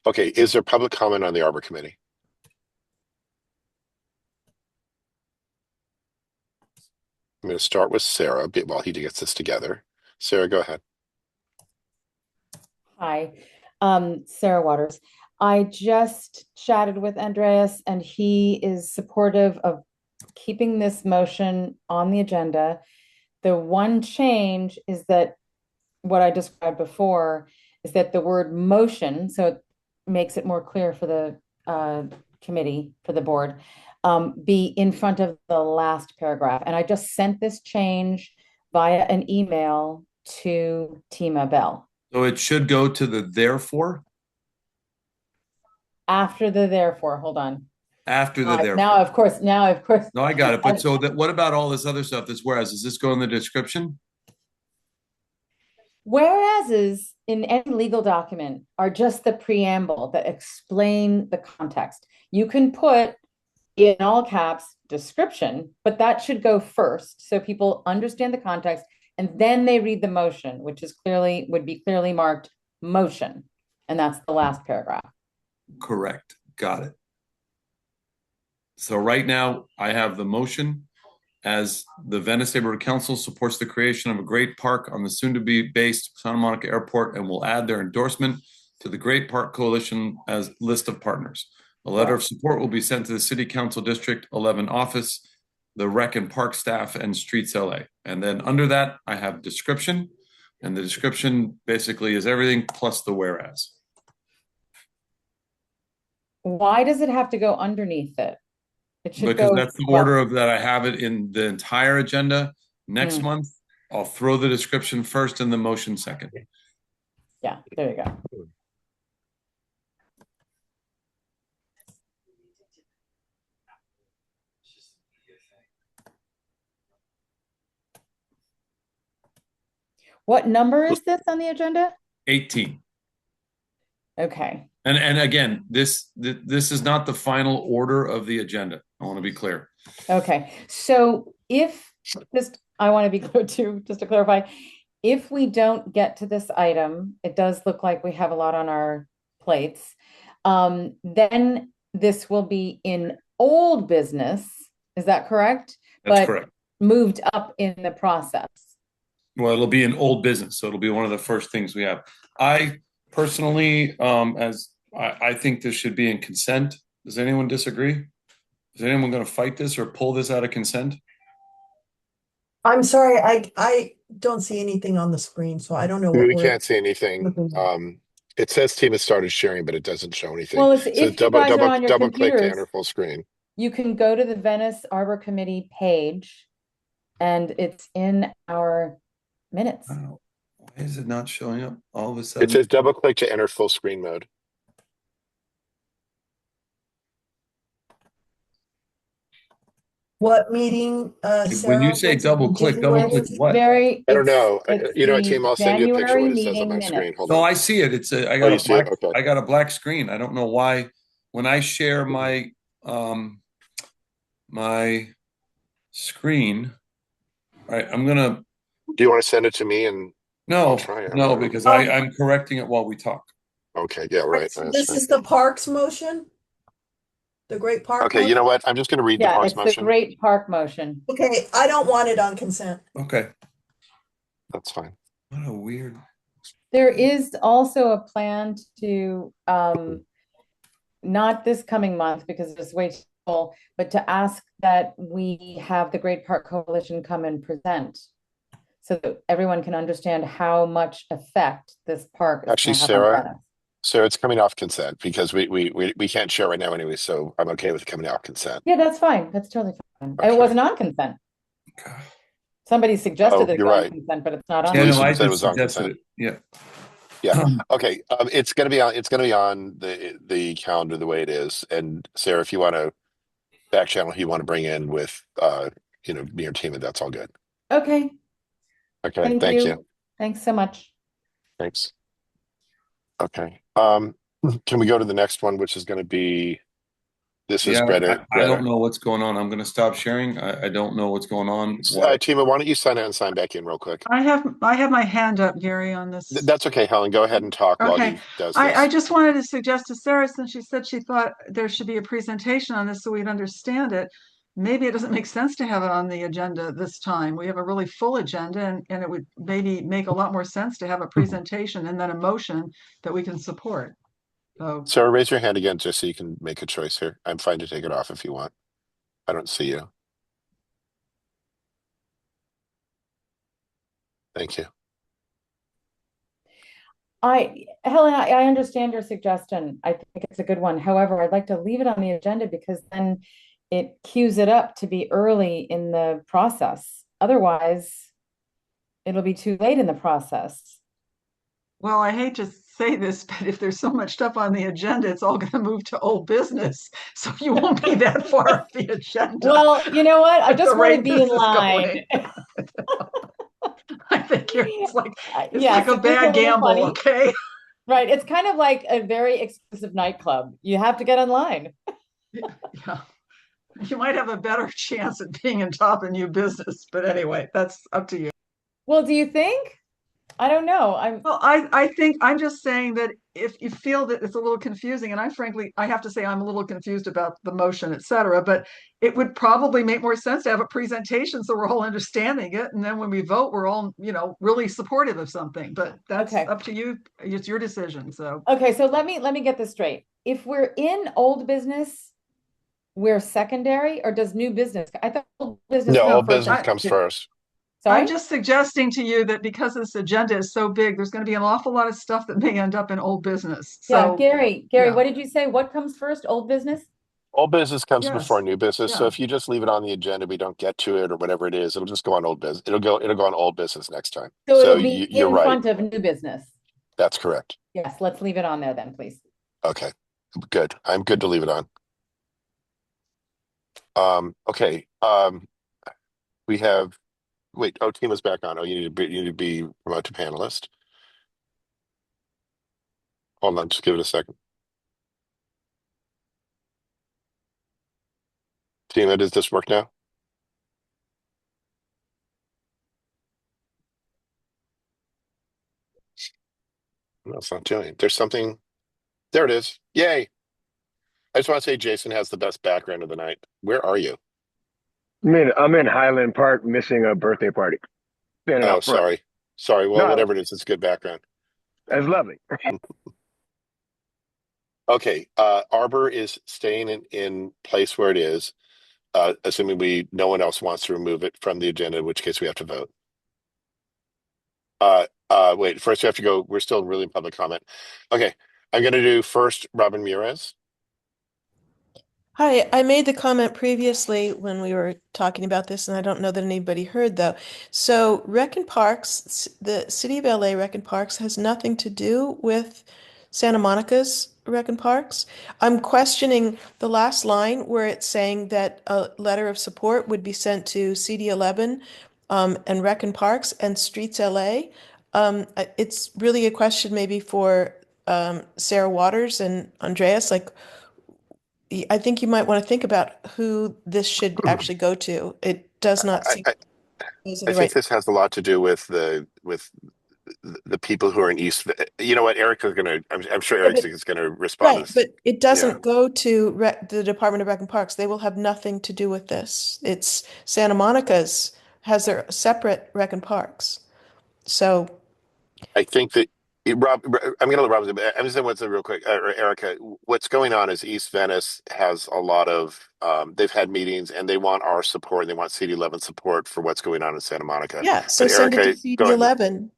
Okay. Is there public comment on the Arbor Committee? I'm going to start with Sarah while he gets this together. Sarah, go ahead. Hi, Sarah Waters. I just chatted with Andreas and he is supportive of keeping this motion on the agenda. The one change is that what I described before is that the word motion, so it makes it more clear for the committee, for the board, be in front of the last paragraph. And I just sent this change via an email to Tima Bell. So it should go to the therefore? After the therefore, hold on. After the therefore. Now, of course. No, I got it. But so what about all this other stuff? This whereas, does this go in the description? Whereases in any legal document are just the preamble that explain the context. You can put in all caps description, but that should go first so people understand the context and then they read the motion, which is would be clearly marked motion. And that's the last paragraph. Correct. Got it. So right now I have the motion as the Venice Neighborhood Council supports the creation of a great park on the soon-to-be based Santa Monica Airport and will add their endorsement to the Great Park Coalition as list of partners. A letter of support will be sent to the City Council District 11 office, the Rec and Park staff, and Streets LA. And then under that, I have description. And the description basically is everything plus the whereas. Why does it have to go underneath it? It should because go that's the order of that I have it in the entire agenda. Next month, I'll throw the description first and the motion second. Yeah, there you go. What number is this on the agenda? 18. Okay. And again, this is not the final order of the agenda. I want to be clear. Okay. So if I want to be clear too, just to clarify, if we don't get to this item, it does look like we have a lot on our plates. Then this will be in old business. Is that correct? That's correct. Moved up in the process. Well, it'll be an old business, so it'll be one of the first things we have. I personally, I think this should be in consent. Does anyone disagree? Is anyone going to fight this or pull this out of consent? I'm sorry, I don't see anything on the screen, so I don't know what We we're can't see anything. looking at. It says team has started sharing, but it doesn't show anything. Well, it's, So if you guys are on your double click to computers, enter full screen. you can go to the Venice Arbor Committee page and it's in our minutes. Wow. Why is it not showing up all of a It sudden? says double click to enter full screen mode. What meeting, When you Sarah? say What's double click It's what? very, I don't it's, know. it's You know what, the team? I'll send you a picture of January what it says on meeting my minutes. screen. Hold No, on. I see it. It's a, You see it? Okay. I got a black screen. I don't know why. When I share my, my screen, all right, I'm gonna. Do you want to send it to me and No, I'll try it? no, because I'm correcting it while we talk. Okay, yeah, right. So That's this fine. is the Parks motion? The Great Park Okay, you motion? know what? I'm just going to read the Yeah, Parks it's the motion. Great Park motion. Okay, I don't want it on consent. Okay. That's fine. What a weird. There is also a plan to, not this coming month because it's way too full, but to ask that we have the Great Park Coalition come and present so that everyone can understand how much effect this park is Actually, going to have on Venice. Sarah, it's coming off consent because we can't share right now anyway, so I'm okay with it coming off consent. Yeah, that's fine. That's totally fine. Okay. It wasn't on consent. Somebody suggested it you're go on right. consent, but it's not on. Yeah, no, Lisa I said it just was on suggested consent. it. Yeah. Yeah. Okay. It's gonna be on the calendar the way it is. And Sarah, if you want to back channel who you want to bring in with me or team, that's all good. Okay. Okay. Thank you. Thanks so much. Thanks. Okay. Can we go to the next one, which is going to be, this is Greta. I don't know what's going on. I'm going to stop sharing. I don't know what's going on. Tima, why don't you sign out and sign back in real quick? I have my hand up, Gary, on this. That's okay, Helen. Go ahead and talk while he does this. I just wanted to suggest to Sarah, since she said she thought there should be a presentation on this so we'd understand it. Maybe it doesn't make sense to have it on the agenda this time. We have a really full agenda and it would maybe make a lot more sense to have a presentation and then a motion that we can support. So Sarah, raise your hand again just so you can make a choice here. I'm fine to take it off if you want. I don't see you. Thank you. Helen, I understand your suggestion. I think it's a good one. However, I'd like to leave it on the agenda because then it cues it up to be early in the process. Otherwise, it'll be too late in the process. Well, I hate to say this, but if there's so much stuff on the agenda, it's all going to move to old business. So you won't be that far off the agenda. Well, you know what? I just want to be in line. I think it's like yes, a bad gamble, funny. Okay? Right. It's kind of like a very exclusive nightclub. You have to get online. Yeah. You might have a better chance at being in top of new business, but anyway, that's up to you. Well, do you think? I don't know. I think I'm just saying that if you feel that it's a little confusing, and I have to say I'm a little confused about the motion, et cetera, but it would probably make more sense to have a presentation so we're all understanding it. And then when we vote, we're all, really supportive of something. But that's up to you. It's your decision. So okay, so let me get this straight. If we're in old business, we're secondary, or does new business? I thought old business. No, old business comes first. Sorry? I'm just suggesting to you that because this agenda is so big, there's going to be an awful lot of stuff that may end up in old business. So, Gary, what did you say? What comes first? Old business? Old business comes before new business. Yeah. So if you just leave it on the agenda, we don't get to it or whatever it is, it'll just go on old business. It'll go on old business next time. So it'll be in front of new business. That's correct. Yes, let's leave it on there then, please. Okay, good. I'm good to leave it on. Okay. We have. Wait. Oh, Tima's back on. Oh, you need to be promoted to panelist. Hold on. Just give it a second. Tima, does this work now? No, it's not doing. There's something. There it is. Yay. I just want to say Jason has the best background of the night. Where are you? I'm in Highland Park missing a birthday party. Oh, sorry. Sorry. Well, whatever it is, it's good background. That's lovely. Okay. Arbor is staying in place where it is, assuming no one else wants to remove it from the agenda, in which case we have to vote. Wait, first we have to go. We're still really in public comment. Okay. I'm going to do first Robin Mures. Hi, I made the comment previously when we were talking about this, and I don't know that anybody heard though. So, Rec and Parks, the City of LA Rec and Parks has nothing to do with Santa Monica's Rec and Parks. I'm questioning the last line where it's saying that a letter of support would be sent to CD11 and Rec and Parks and Streets LA. It's really a question maybe for Sarah Waters and Andreas, like I think you might want to think about who this should actually go to. It does not I, seem I, those are I the think right. this has a lot to do with the people who are in East. You know what? Erica's going to, I'm sure Yeah, Eric but, is going to respond to right, this. but it Yeah. doesn't go to the Department of Rec and Parks. They will have nothing to do with this. It's Santa Monica's has their separate Rec and Parks. So I think that I'm going to let Rob. I'm just saying what's real quick, or Erica. What's going on is East Venice has a lot of. They've had meetings and they want our support. And they want CD11 support for what's going on in Santa Monica. yeah, so But send it to Erica, go ahead. CD11.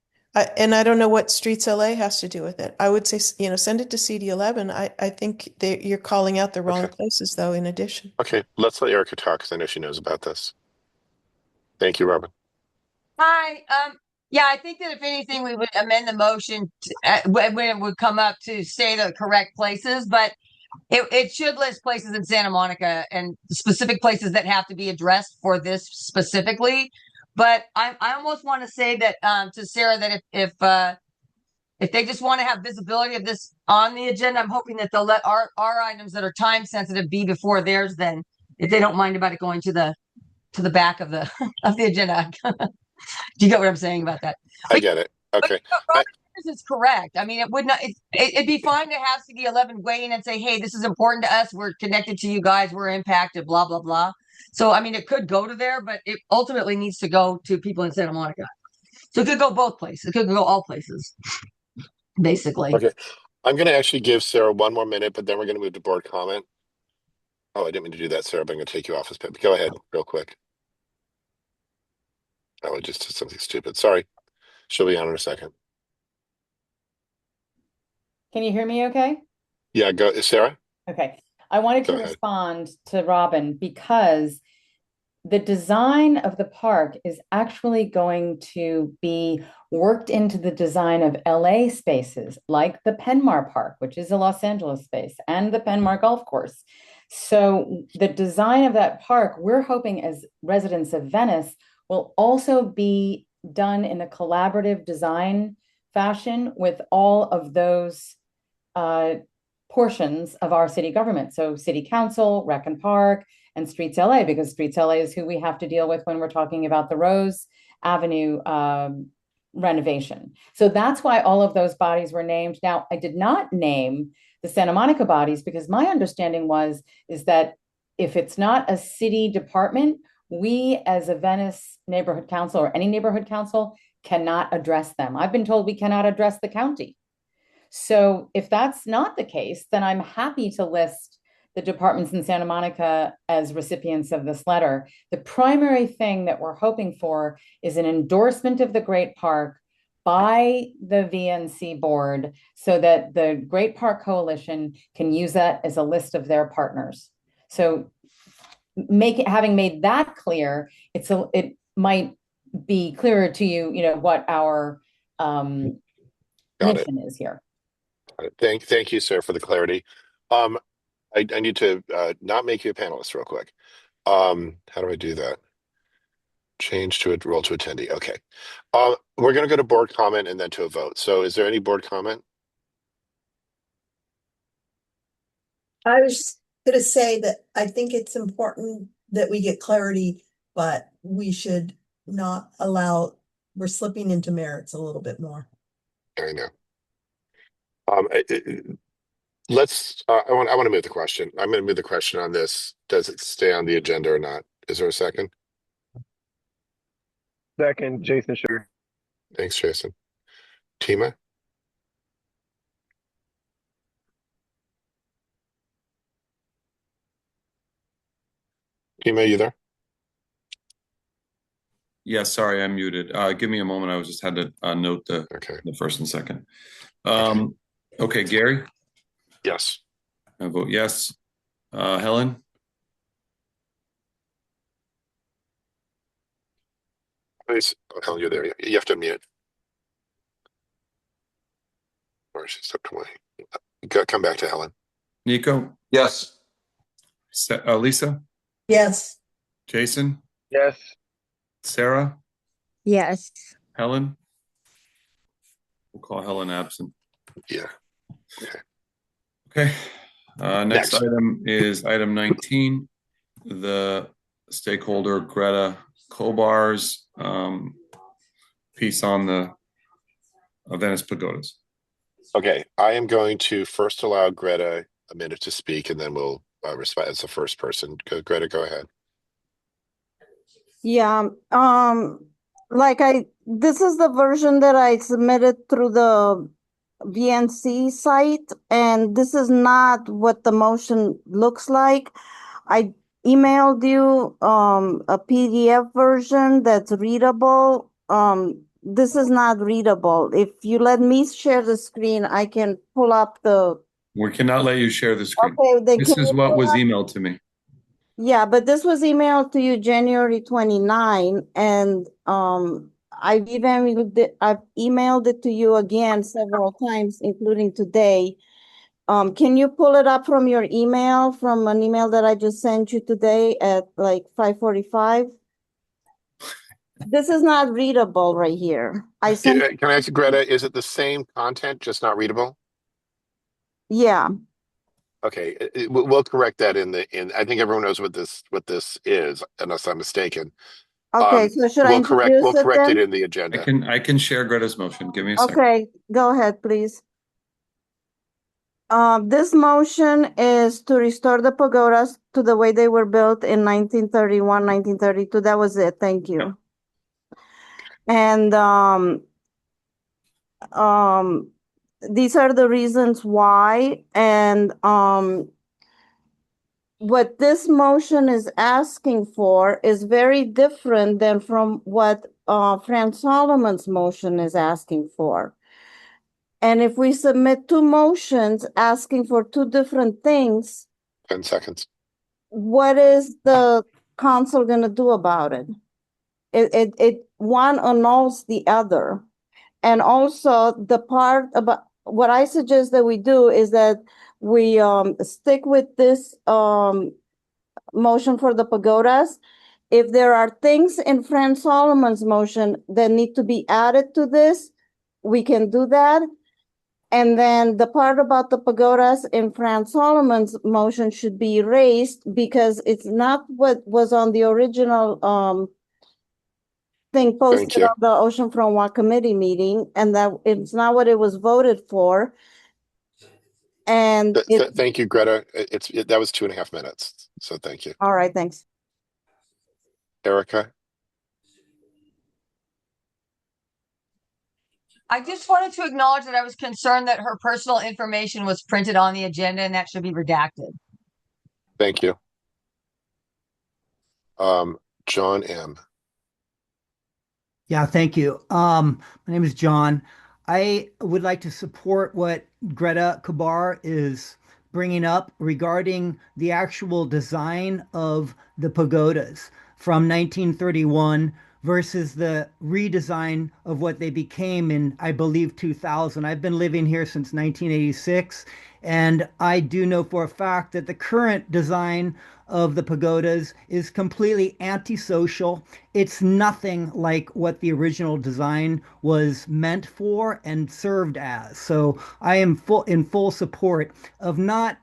And I don't know what Streets LA has to do with it. I would say, send it to CD11. I think you're calling out the wrong Okay. places though, in addition. Okay. Let's let Erica talk because I know she knows about this. Thank you, Robin. Hi. Yeah, I think that if anything, we would amend the motion when it would come up to say the correct places, but it should list places in Santa Monica and specific places that have to be addressed for this specifically. But I almost want to say that to Sarah that if they just want to have visibility of this on the agenda, I'm hoping that they'll let our items that are time sensitive be before theirs. Then, if they don't mind about it going to the back of the of the agenda. Do you get what I'm saying about that? I get it. Okay. Robert is correct. I mean, it would not. It'd be fine to have CD11 weigh in and say, "Hey, this is important to us. We're connected to you guys. We're impacted." Blah blah blah. So, I mean, it could go to there, but it ultimately needs to go to people in Santa Monica. So it could go both places. It could go all places, basically. Okay. I'm going to actually give Sarah one more minute, but then we're going to move to board comment. Oh, I didn't mean to do that, Sarah, but I'm going to take you off as pit. Go ahead, real quick. Oh, I just did something stupid. Sorry. She'll be on in a second. Can you hear me okay? Yeah, go, Sarah. Okay. I wanted Go to ahead. respond to Robin because the design of the park is actually going to be worked into the design of LA spaces like the Penmar Park, which is a Los Angeles space, and the Penmar Golf Course. So the design of that park, we're hoping as residents of Venice, will also be done in a collaborative design fashion with all of those portions of our city government. So city council, rec and park, and Streets LA, because Streets LA is who we have to deal with when we're talking about the Rose Avenue renovation. So that's why all of those bodies were named. Now, I did not name the Santa Monica bodies because my understanding is that if it's not a city department, we as a Venice neighborhood council or any neighborhood council cannot address them. I've been told we cannot address the county. So if that's not the case, then I'm happy to list the departments in Santa Monica as recipients of this letter. The primary thing that we're hoping for is an endorsement of the Great Park by the VNC board so that the Great Park Coalition can use that as a list of their partners. So having made that clear, it might be clearer to you, what our mission is here. Thank you, sir, for the clarity. I need to not make you a panelist real quick. How do I do that? Change to a role to attendee. Okay. We're going to go to board comment and then to a vote. So is there any board comment? I was just going to say that I think it's important that we get clarity, but we should not we're slipping into merits a little bit more. I know. Let's, I want to move the question. I'm going to move the question on this. Does it stay on the agenda or not? Is there a second? Second, Jason Sugar. Thanks, Jason. Tima? Tima, you there? Yeah, sorry, I'm muted. Give me a moment. I was just had to note the first and second. Okay, Gary? Yes. I vote yes. Helen? Please, Helen, you're there. You have to mute. Or she's up to come back to Helen. Nico? Yes. Lisa? Yes. Jason? Yes. Sarah? Yes. Helen? We'll call Helen absent. Yeah. Okay. Okay. Next item is item 19, the stakeholder Greta Kobar's piece on the Venice pagodas. Okay, I am going to first allow Greta a minute to speak, and then we'll respond as the first person. Greta, go ahead. Yeah, this is the version that I submitted through the VNC site, and this is not what the motion looks like. I emailed you a PDF version that's readable. This is not readable. If you let me share the screen, I can pull up the. We cannot let you share the screen. Okay, then This can is you what pull was up? emailed to me. Yeah, but this was emailed to you January 29, and I've emailed it to you again several times, including today. Can you pull it up from your email, from an email that I just sent you today at like 5:45? This is not readable right here. I sent. Can I ask you, Greta, is it the same content, just not readable? Yeah. Okay, we'll correct that I think everyone knows what this is, unless I'm mistaken. Okay, so should I We'll introduce it correct it then? in the agenda. I can share Greta's motion. Give me a second. Okay, go ahead, please. This motion is to restore the pagodas to the way they were built in 1931, 1932. That was it. Thank you. And these are the reasons why. And what this motion is asking for is very different than from what Fran Solomon's motion is asking for. And if we submit two motions asking for two different things, 10 seconds. what is the council going to do about it? It one annuls the other. And also the part about what I suggest that we do is that we stick with this motion for the pagodas. If there are things in Fran Solomon's motion that need to be added to this, we can do that. And then the part about the pagodas in Fran Solomon's motion should be erased because it's not what was on the original thing posted on the Oceanfront Walk Committee meeting, and that it's not what it was voted for. And thank you, Greta. That was 2.5 minutes. So thank you. All right, thanks. Erica. I just wanted to acknowledge that I was concerned that her personal information was printed on the agenda and that should be redacted. Thank you. John M. Yeah, thank you. My name is John. I would like to support what Greta Kabar is bringing up regarding the actual design of the pagodas from 1931 versus the redesign of what they became in, I believe, 2000. I've been living here since 1986, and I do know for a fact that the current design of the pagodas is completely antisocial. It's nothing like what the original design was meant for and served as. So I am in full support of not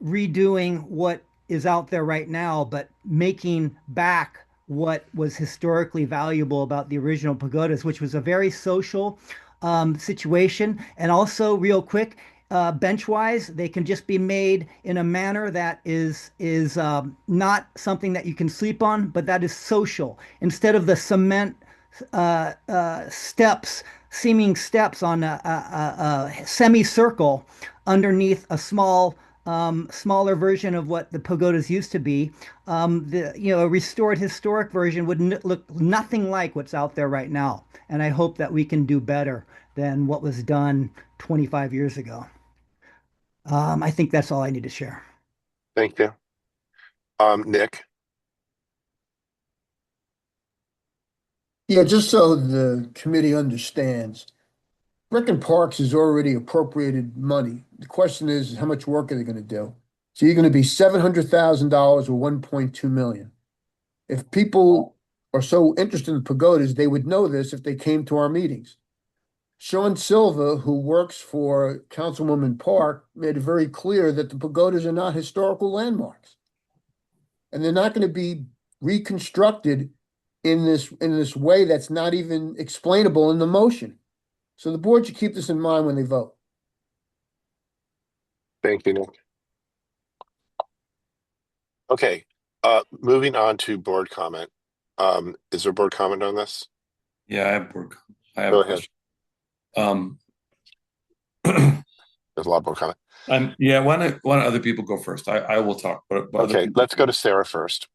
redoing what is out there right now, but making back what was historically valuable about the original pagodas, which was a very social situation. And also, real quick, bench-wise, they can just be made in a manner that is not something that you can sleep on, but that is social. Instead of the cement seeming steps on a semicircle underneath a small smaller version of what the pagodas used to be. A restored historic version would look nothing like what's out there right now. And I hope that we can do better than what was done 25 years ago. I think that's all I need to share. Thank you. Nick? Yeah, just so the committee understands, Rec and Parks has already appropriated money. The question is, how much work are they going to do? So you're going to be $700,000 or 1.2 million. If people are so interested in pagodas, they would know this if they came to our meetings. Sean Silva, who works for Councilwoman Park, made it very clear that the pagodas are not historical landmarks. And they're not going to be reconstructed in this way that's not even explainable in the motion. So the board should keep this in mind when they vote. Thank you, Nick. Okay, moving on to board comment. Is there board comment on this? Yeah, I have board. I have Go a ahead. question. There's a lot of board comment. Yeah, why don't other people go first? I will talk. But okay, let's go to Sarah first.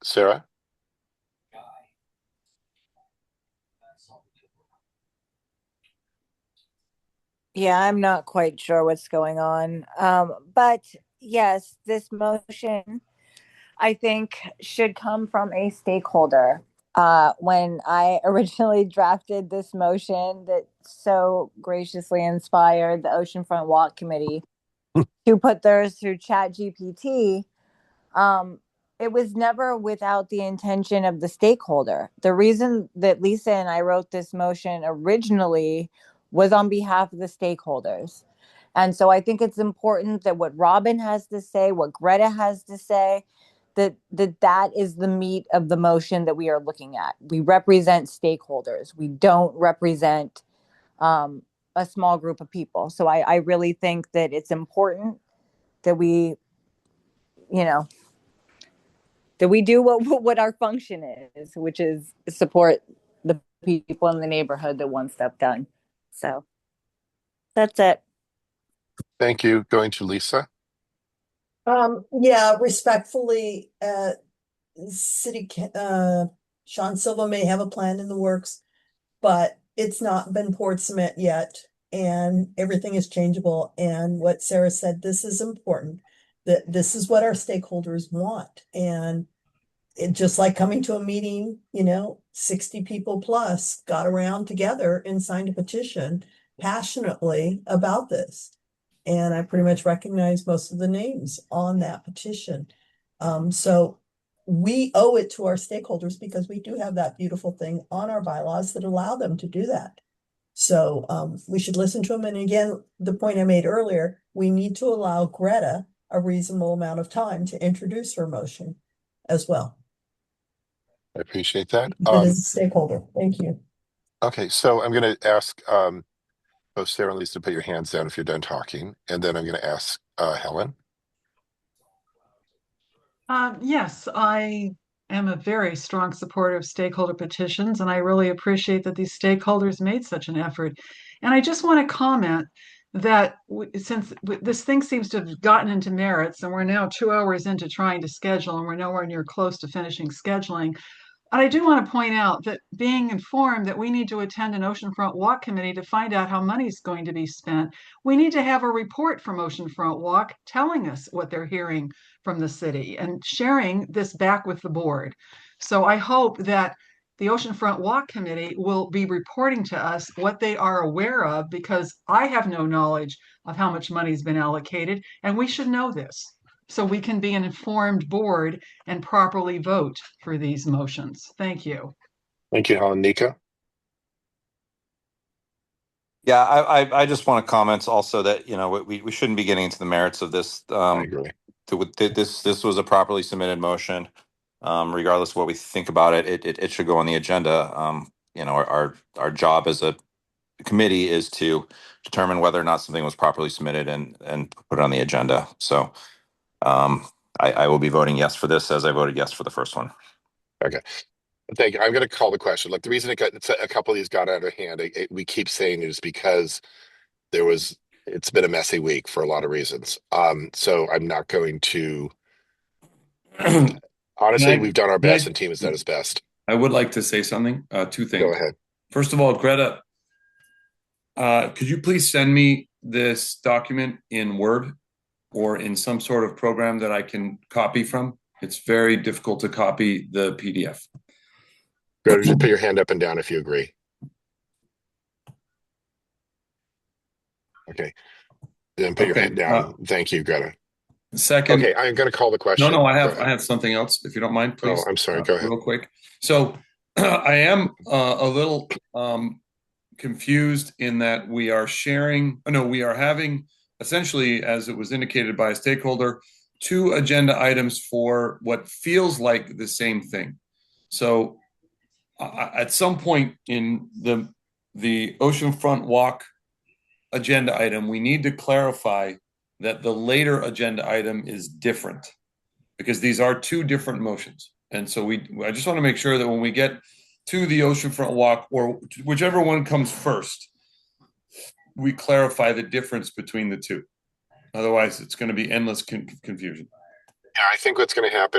Sarah? Yeah, I'm not quite sure what's going on. But yes, this motion, I think, should come from a stakeholder. When I originally drafted this motion that so graciously inspired the Oceanfront Walk Committee to put theirs through Chat GPT, it was never without the intention of the stakeholder. The reason that Lisa and I wrote this motion originally was on behalf of the stakeholders. And so I think it's important that what Robin has to say, what Greta has to say, that is the meat of the motion that we are looking at. We represent stakeholders. We don't represent a small group of people. So I really think that it's important that we, that we do what our function is, which is support the people in the neighborhood that want stuff done. So that's it. Thank you. Going to Lisa. Yeah, respectfully, Sean Silva may have a plan in the works, but it's not been poured cement yet, and everything is changeable. And what Sarah said, this is important, that this is what our stakeholders want. And it just like coming to a meeting, 60 people plus got around together and signed a petition passionately about this. And I pretty much recognize most of the names on that petition. So we owe it to our stakeholders because we do have that beautiful thing on our bylaws that allow them to do that. So we should listen to them. And again, the point I made earlier, we need to allow Greta a reasonable amount of time to introduce her motion as well. I appreciate that. That is a stakeholder. Thank you. Okay, so I'm going to ask both Sarah and Lisa to put your hands down if you're done talking, and then I'm going to ask Helen. Yes, I am a very strong supporter of stakeholder petitions, and I really appreciate that these stakeholders made such an effort. And I just want to comment that since this thing seems to have gotten into merits, and we're now 2 hours into trying to schedule, and we're nowhere near close to finishing scheduling, and I do want to point out that being informed that we need to attend an Oceanfront Walk Committee to find out how money is going to be spent, we need to have a report from Oceanfront Walk telling us what they're hearing from the city and sharing this back with the board. So I hope that the Oceanfront Walk Committee will be reporting to us what they are aware of, because I have no knowledge of how much money has been allocated, and we should know this so we can be an informed board and properly vote for these motions. Thank you. Thank you, Helen. Nika? Yeah, I just want to comment also that, we shouldn't be getting into the merits of this. I agree. This was a properly submitted motion. Regardless of what we think about it, it should go on the agenda. Our job as a committee is to determine whether or not something was properly submitted and put it on the agenda. So I will be voting yes for this, as I voted yes for the first one. Okay. Thank you. I'm going to call the question. Look, the reason a couple of these got out of hand, we keep saying, is because it's been a messy week for a lot of reasons. So I'm not going to. Honestly, we've done our best, and team has done its best. I would like to say something. Two things. Go ahead. First of all, Greta, could you please send me this document in Word or in some sort of program that I can copy from? It's very difficult to copy the PDF. Greta, just put your hand up and down if you agree. Okay. Then put your hand down. Thank you, Greta. Second. Okay, I'm going to call the question. No, I have something else, if you don't mind, please. Oh, I'm sorry. Go ahead. Real quick. So I am a little confused in that we are having essentially, as it was indicated by a stakeholder, 2 agenda items for what feels like the same thing. So at some point in the Oceanfront Walk agenda item, we need to clarify that the later agenda item is different, because these are 2 different motions. And so I just want to make sure that when we get to the Oceanfront Walk, or whichever one comes first, we clarify the difference between the 2. Otherwise, it's going to be endless confusion. Yeah, I think what's going to have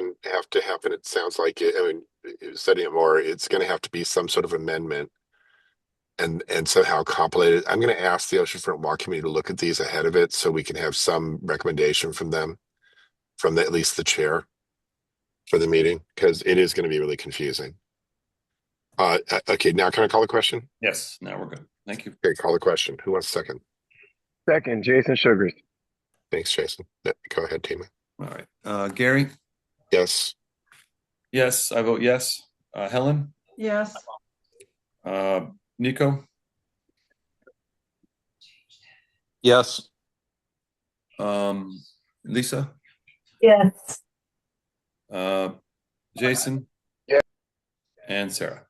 to happen, it sounds like it. I mean, studying it more, it's going to have to be some sort of amendment and somehow compilate it. I'm going to ask the Oceanfront Walk Committee to look at these ahead of it so we can have some recommendation from them, at least the chair for the meeting, because it is going to be really confusing. Okay, now can I call the question? Yes, now we're good. Thank you. Okay, call the question. Who wants second? Second, Jason Sugars. Thanks, Jason. Go ahead, Tima. All right. Gary? Yes. Yes, I vote yes. Helen? Yes. Nico? Yes. Lisa? Yes. Jason? Yeah. And Sarah?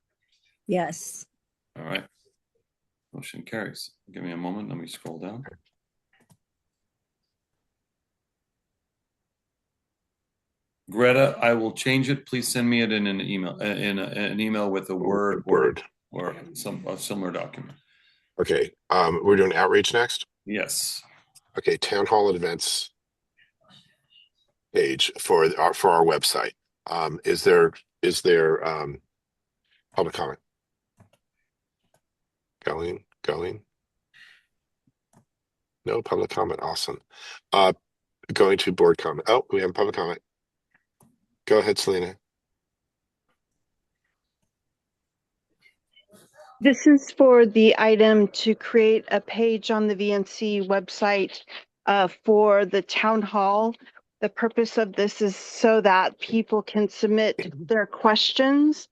Yes. All right. Motion carries. Give me a moment. Let me scroll down. Greta, I will change it. Please send me it in an email, an email with a Word or a similar document. Okay. We're doing outreach next? Yes. Okay, town hall and events page for our website. Is there public comment? Going. No public comment. Awesome. Going to board comment. Oh, we have public comment. Go ahead, Selena. This is for the item to create a page on the VNC website for the town hall. The purpose of this is so that people can submit their questions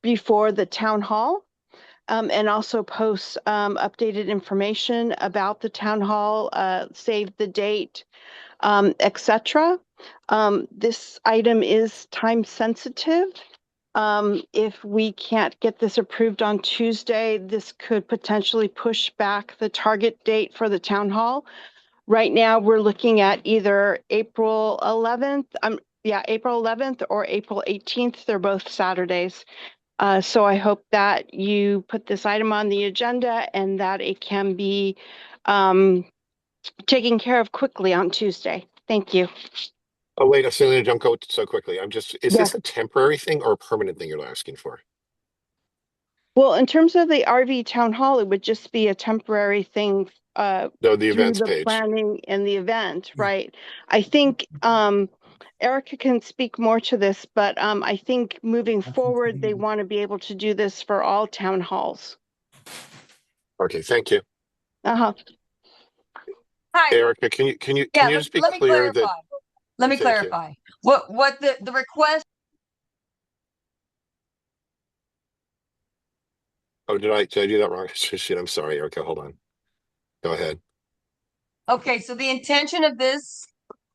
before the town hall, and also post updated information about the town hall, save the date, etc. This item is time sensitive. If we can't get this approved on Tuesday, this could potentially push back the target date for the town hall. Right now, we're looking at either April 11th, April 11th or April 18th. They're both Saturdays. So I hope that you put this item on the agenda and that it can be taken care of quickly on Tuesday. Thank you. Oh, wait, Selena, don't go so quickly. Is Yeah. this a temporary thing or a permanent thing you're asking for? Well, in terms of the RV town hall, it would just be a temporary thing No, the through events the page. planning and the event, right? I think Erica can speak more to this, but I think moving forward, they want to be able to do this for all town halls. Okay, thank you. Uh-huh. Hi. Erica, can you just be clear that? Let me Thank clarify. What the request. Oh, did I do that wrong? Shit, I'm sorry, Erica. Hold on. Go ahead. Okay, so the intention of this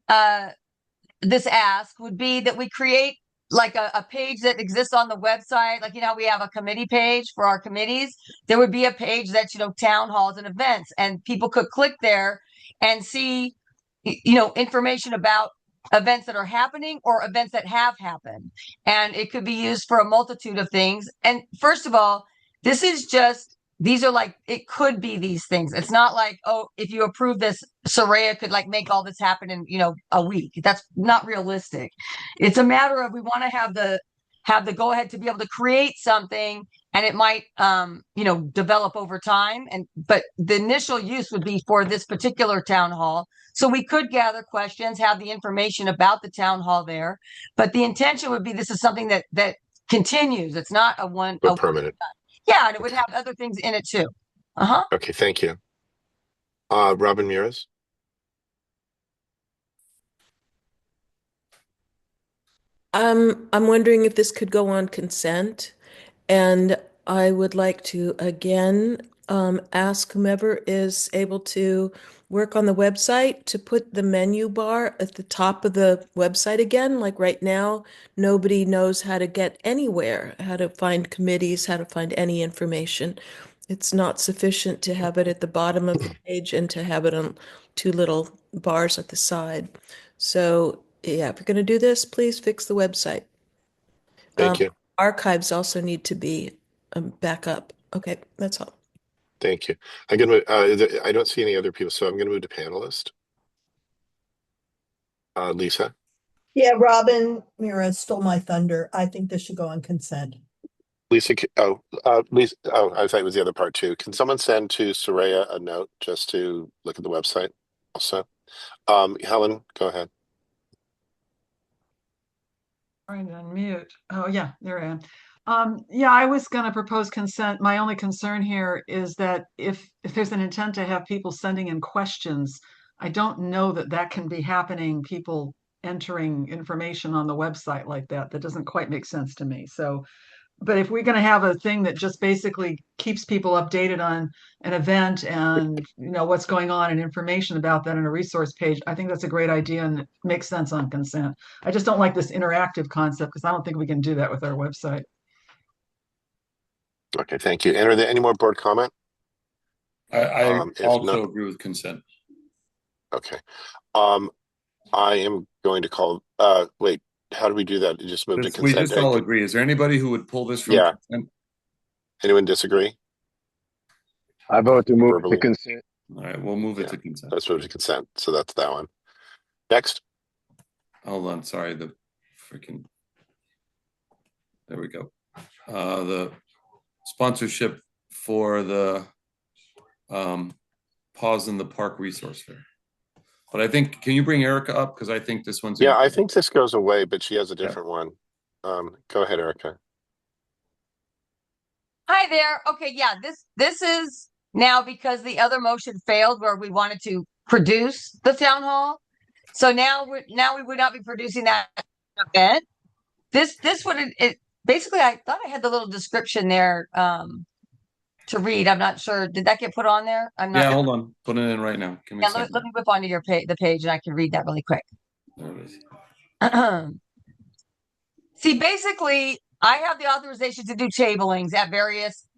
ask would be that we create like a page that exists on the website. Like, we have a committee page for our committees. There would be a page that's, town halls and events, and people could click there and see, information about events that are happening or events that have happened. And it could be used for a multitude of things. And first of all, this is just, these are like, it could be these things. It's not like, oh, if you approve this, Soraya could like make all this happen in, a week. That's not realistic. It's a matter of, we want to have the go ahead to be able to create something, and it might develop over time, but the initial use would be for this particular town hall. So we could gather questions, have the information about the town hall there, but the intention would be this is something that continues. It's not a permanent. Yeah, and it would have other things in it too. Okay, thank you. Robin Mures. I'm wondering if this could go on consent, and I would like to again ask whomever is able to work on the website to put the menu bar at the top of the website again. Like right now, nobody knows how to get anywhere, how to find committees, how to find any information. It's not sufficient to have it at the bottom of the page and to have it on two little bars at the side. So yeah, if you're going to do this, please fix the website. Thank you. Archives also need to be back up. Okay, that's all. Thank you. I'm gonna. I don't see any other people, so I'm going to move to panelist. Lisa. Yeah, Robin Mira stole my thunder. I think this should go on consent. Lisa. Lisa. Oh, I thought it was the other part too. Can someone send to Soraya a note just to look at the website? Also, Helen, go ahead. Trying to unmute. Oh yeah, there I am. Yeah, I was going to propose consent. My only concern here is that if there's an intent to have people sending in questions, I don't know that can be happening. People entering information on the website like that doesn't quite make sense to me. So, but if we're going to have a thing that just basically keeps people updated on an event and what's going on and information about that in a resource page, I think that's a great idea and it makes sense on consent. I just don't like this interactive concept because I don't think we can do that with our website. Okay, thank you. And are there any more board comment? I also agree with consent. Okay. I am going to call. Wait, how do we do that? You just move to consent. We just all agree. Is there anybody who would pull this from consent? Anyone disagree? I vote to move to consent. All right, we'll move it to consent. Let's move to consent. So that's that one. Next. Hold on. Sorry. There we go. The sponsorship for the Pause in the Park resource fair. But I think, can you bring Erica up? Because I think this one's. Yeah, I think this goes away, but she has a different one. Go ahead, Erica. Hi there. Okay, yeah, this is now because the other motion failed where we wanted to produce the town hall. So now we would not be producing that event. This would it basically, I thought I had the little description there to read. I'm not sure. Did that get put on there? I'm not. Yeah, hold on. Put it in right now. Give me let me whip onto the page and I can read that really quick. There it is. See, basically, I have the authorization to do tablings at various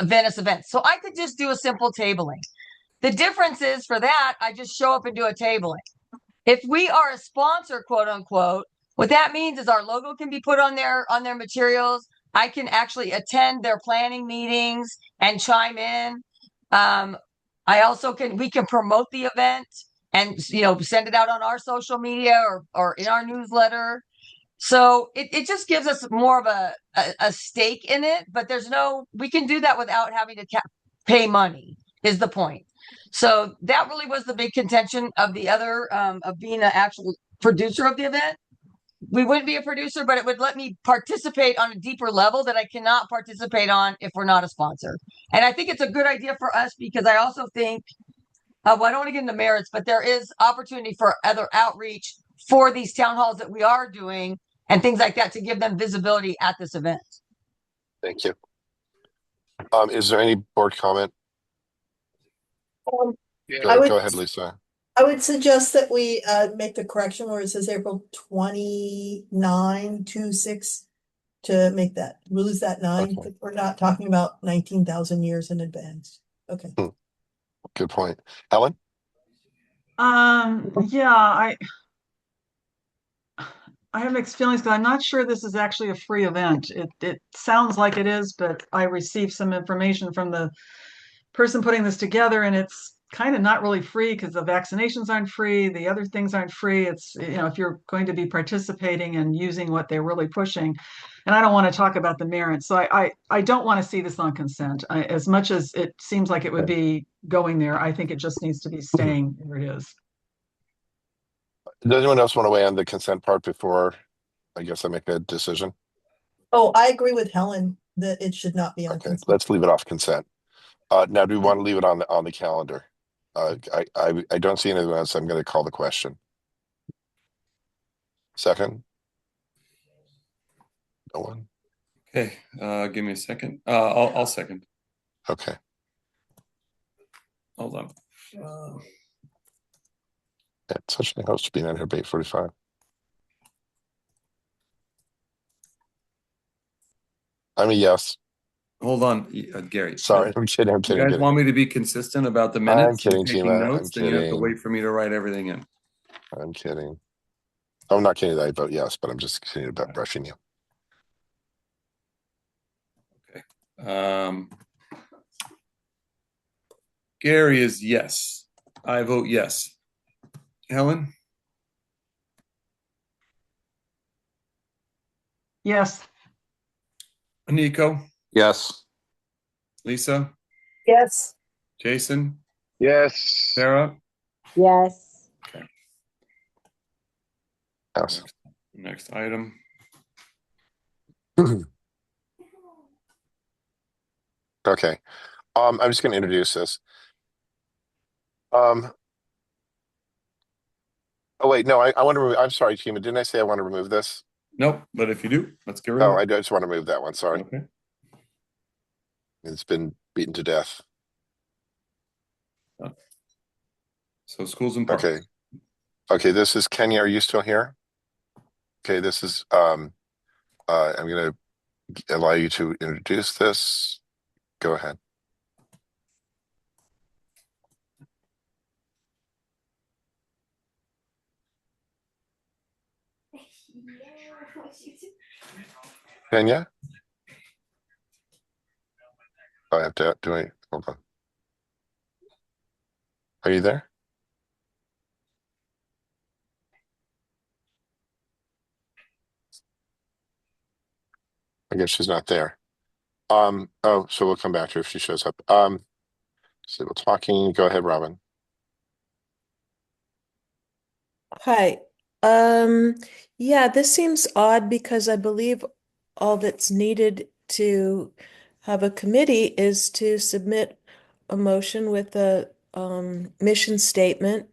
Venice events. So I could just do a simple tabling. The difference is for that, I just show up and do a tabling. If we are a sponsor, quote unquote, what that means is our logo can be put on their materials. I can actually attend their planning meetings and chime in. I also we can promote the event and send it out on our social media or in our newsletter. So it just gives us more of a stake in it, but we can do that without having to pay money is the point. So that really was the big contention of the other, of being an actual producer of the event. We wouldn't be a producer, but it would let me participate on a deeper level that I cannot participate on if we're not a sponsor. And I think it's a good idea for us because I also think, well, I don't want to get into merits, but there is opportunity for other outreach for these town halls that we are doing and things like that to give them visibility at this event. Thank you. Is there any board comment? Go ahead, Lisa. I would suggest that we make the correction where it says April 29, 26 to make that, lose that 9. Okay. We're not talking about 19,000 years in advance. Okay. Good point. Helen? Yeah, I have mixed feelings because I'm not sure this is actually a free event. It sounds like it is, but I received some information from the person putting this together, and it's kind of not really free because the vaccinations aren't free, the other things aren't free. It's, you know, if you're going to be participating and using what they're really pushing, and I don't want to talk about the merits. So I don't want to see this on consent. As much as it seems like it would be going there, I think it just needs to be staying where it is. Does anyone else want to weigh on the consent part before I guess I make a decision? Oh, I agree with Helen that it should not be on Okay, consent. let's leave it off consent. Now, do we want to leave it on the calendar? I don't see anything else. I'm going to call the question. Second. No one. Okay, give me a second. I'll second. Okay. Hold on. It's such a host to be on here by 8:45. I'm a yes. Hold on, Gary. Sorry, I'm kidding. I'm kidding. You guys want me to be consistent about the minutes? I'm kidding, taking Tima. notes, then you have to wait for me to write everything in. I'm kidding. I'm not kidding that I vote yes, but I'm just kidding about brushing you. Gary is yes. I vote yes. Helen? Yes. Nico? Yes. Lisa? Yes. Jason? Yes. Sarah? Yes. Okay. Yes. Next item. Okay. I'm just going to introduce this. Oh wait, no, I want to remove. I'm sorry, Tima. Didn't I say I want to remove this? Nope, but if you do, let's get rid Oh, of it. I just want to remove that one. Sorry. Okay. It's been beaten to death. So schools and parks. Okay. Okay, this is Kenya. Are you still here? Okay, this is I'm gonna allow you to introduce this. Go ahead. Kenya? I have to do it. Hold on. Are you there? I guess she's not there. Oh, so we'll come back to her if she shows up. So we're talking. Go ahead, Robin. Hi. Yeah, this seems odd because I believe all that's needed to have a committee is to submit a motion with a mission statement,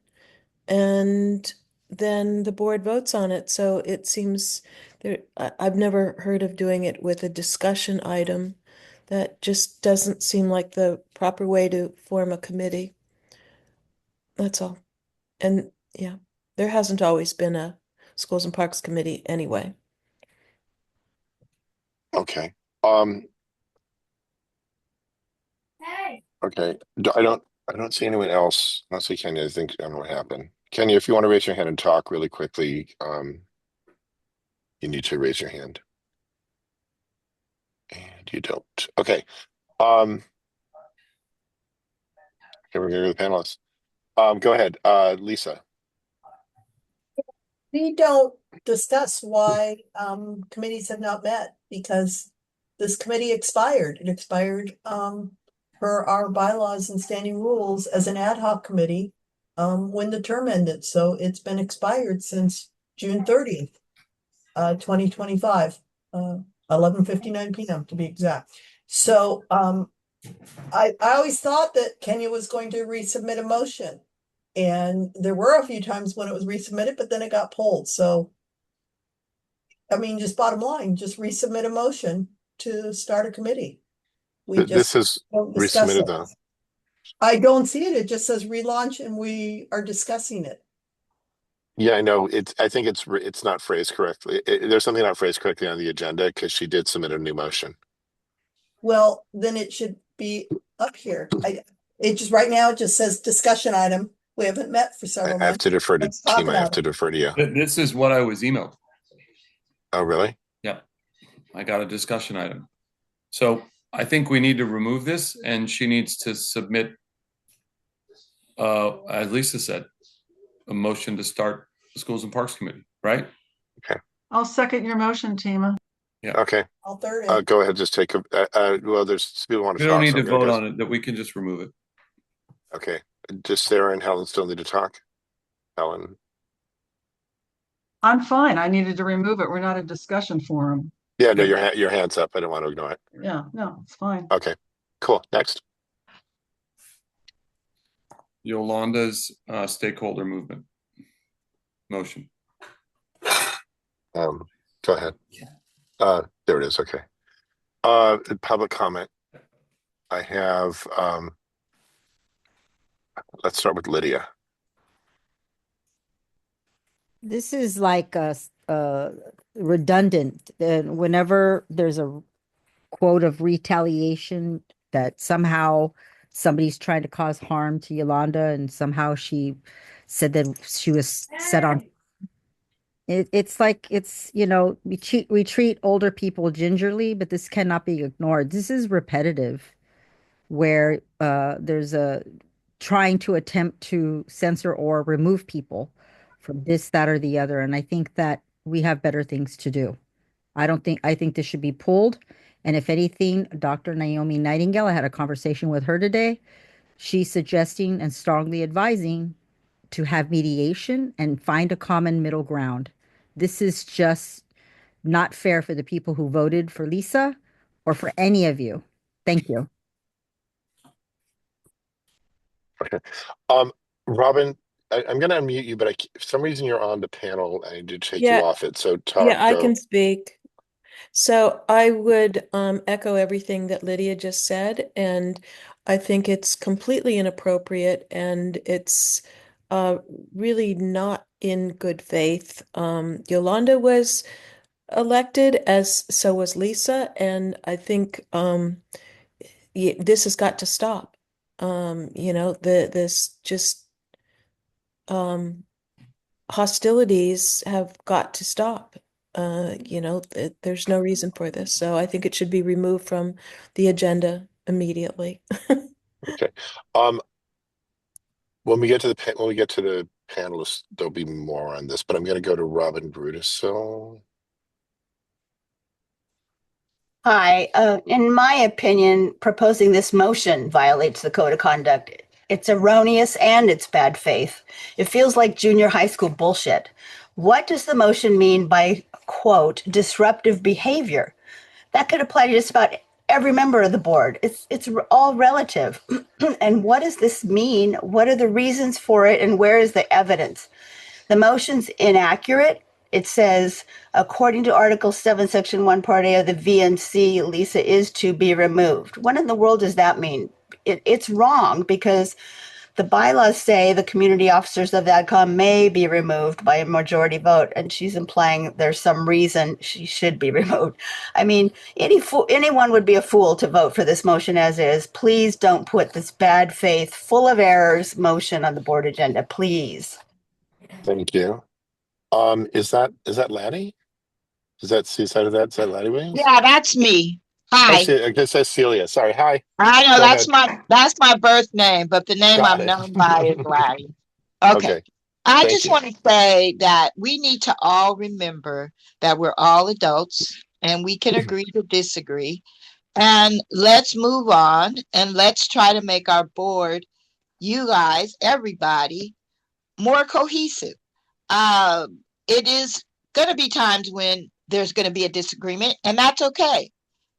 and then the board votes on it. So it seems I've never heard of doing it with a discussion item. That just doesn't seem like the proper way to form a committee. That's all. And yeah, there hasn't always been a Schools and Parks Committee anyway. Okay. Okay. I don't see anyone else. I don't see Kenya. I don't know what happened. Kenya, if you want to raise your hand and talk really quickly, you need to raise your hand. And you don't. Okay. Okay, we're gonna go to the panelists. Go ahead, Lisa. We don't discuss why committees have not met because this committee expired. It expired per our bylaws and standing rules as an ad hoc committee when the term ended. So it's been expired since June 30th, 2025, 11:59 p.m. to be exact. So I always thought that Kenya was going to resubmit a motion. And there were a few times when it was resubmitted, but then it got pulled. So, I mean, just bottom line, just resubmit a motion to start a committee. This is don't discuss resubmitted it. though. I don't see it. It just says relaunch and we are discussing it. Yeah, I know. I think it's not phrased correctly. There's something not phrased correctly on the agenda because she did submit a new motion. Well, then it should be up here. It just right now it just says discussion item. We haven't met for several I have months. to defer to Let's talk Tima. I have about to it. defer to you. This is what I was emailed. Oh, really? Yeah, I got a discussion item. So I think we need to remove this, and she needs to submit, as Lisa said, a motion to start the Schools and Parks Committee, right? Okay. I'll second your motion, Tima. Yeah. Okay. I'll third it. Go ahead. Just take a. Well, there's people want to We talk. don't need so to I'm gonna vote go- on it, that we can just remove it. Okay. Just Sarah and Helen still need to talk. Helen. I'm fine. I needed to remove it. We're not a discussion forum. Yeah, no, your hand's up. I don't want to ignore it. Yeah, no, it's fine. Okay. Cool. Next. Yolanda's stakeholder movement motion. Go ahead. There it is. Okay. Public comment. I have. Let's start with Lydia. This is like redundant. Whenever there's a quote of retaliation that somehow somebody's trying to cause harm to Yolanda, and somehow she said that she was set on. It's like we treat older people gingerly, but this cannot be ignored. This is repetitive, where there's a trying to attempt to censor or remove people from this, that, or the other. And I think that we have better things to do. I think this should be pulled. And if anything, Dr. Naomi Nightingale, I had a conversation with her today. She's suggesting and strongly advising to have mediation and find a common middle ground. This is just not fair for the people who voted for Lisa or for any of you. Thank you. Okay. Robin, I'm going to unmute you, but for some reason you're on the panel. I need to take you off it. So talk. Yeah, I can speak. So I would echo everything that Lydia just said, and I think it's completely inappropriate, and it's really not in good faith. Yolanda was elected, as so was Lisa, and I think this has got to stop. This just hostilities have got to stop. There's no reason for this. So I think it should be removed from the agenda immediately. Okay. When we get to the panelists, there'll be more on this, but I'm going to go to Robin Brutus. So. Hi, in my opinion, proposing this motion violates the code of conduct. It's erroneous and it's bad faith. It feels like junior high school bullshit. What does the motion mean by, quote, disruptive behavior? That could apply to just about every member of the board. It's all relative. And what does this mean? What are the reasons for it? And where is the evidence? The motion's inaccurate. It says, according to Article 7, Section 1, Part A of the VNC, Lisa is to be removed. What in the world does that mean? It's wrong because the bylaws say the community officers of AdCom may be removed by a majority vote, and she's implying there's some reason she should be removed. I mean, anyone would be a fool to vote for this motion as is. Please don't put this bad faith, full of errors motion on the board agenda, please. Thank you. Is that Lanny? Is that Seaside of that? Is that Lanny Williams? Yeah, that's me. Hi. I guess that's Celia. Sorry. Hi. I know Go that's my birth name, but the name Got I'm it. known by is Larry. Okay. Okay. I Thank just you. want to say that we need to all remember that we're all adults and we can agree to disagree. And let's move on and let's try to make our board, you guys, everybody, more cohesive. It is going to be times when there's going to be a disagreement, and that's okay.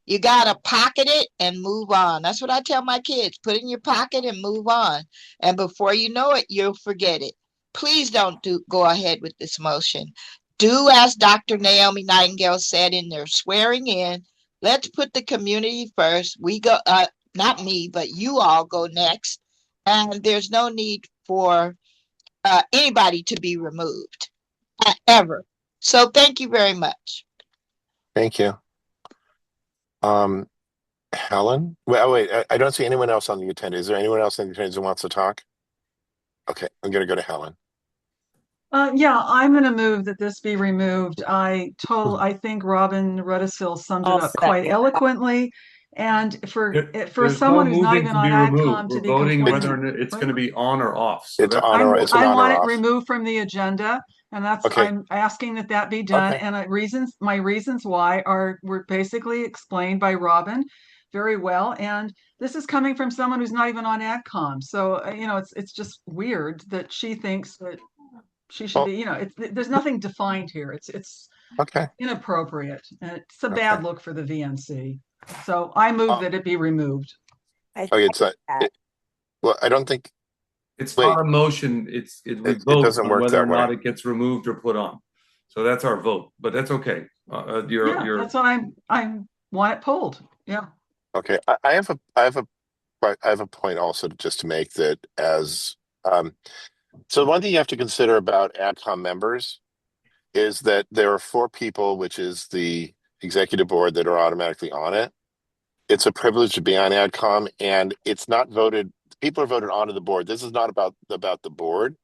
You got to pocket it and move on. That's what I tell my kids. Put it in your pocket and move on. And before you know it, you'll forget it. Please don't go ahead with this motion. Do as Dr. Naomi Nightingale said in their swearing in. Let's put the community first. We go, not me, but you all go next. And there's no need for anybody to be removed ever. So thank you very much. Thank you. Helen? Wait, I don't see anyone else on the agenda. Is there anyone else on the agenda who wants to talk? Okay, I'm going to go to Helen. Yeah, I'm going to move that this be removed. I think Robin Rudisill summed it I'll up quite second. eloquently. And for There's someone no who's not moving even to on be removed. AdCom to We're be voting complaining, whether it's going to be on or off. So It's that's on or it's an I on or want it off. removed from the agenda, and Okay. I'm asking that be done. Okay. And my reasons why were basically explained by Robin very well. And this is coming from someone who's not even on AdCom. So, it's just weird that she thinks that she should be, there's nothing defined here. It's Okay. inappropriate, and it's a Okay. bad look for the VNC. So I move that it be removed. Okay, well, I don't think it's wait. not a motion. We It vote doesn't on work whether that or not way. it gets removed or put on. So that's our vote, but that's okay. That's what I want it pulled. Yeah. Okay. I have a point also just to make that so one thing you have to consider about AdCom members is that there are 4 people, which is the executive board, that are automatically on it. It's a privilege to be on AdCom, and it's not voted. People are voted onto the board. This is not about the board,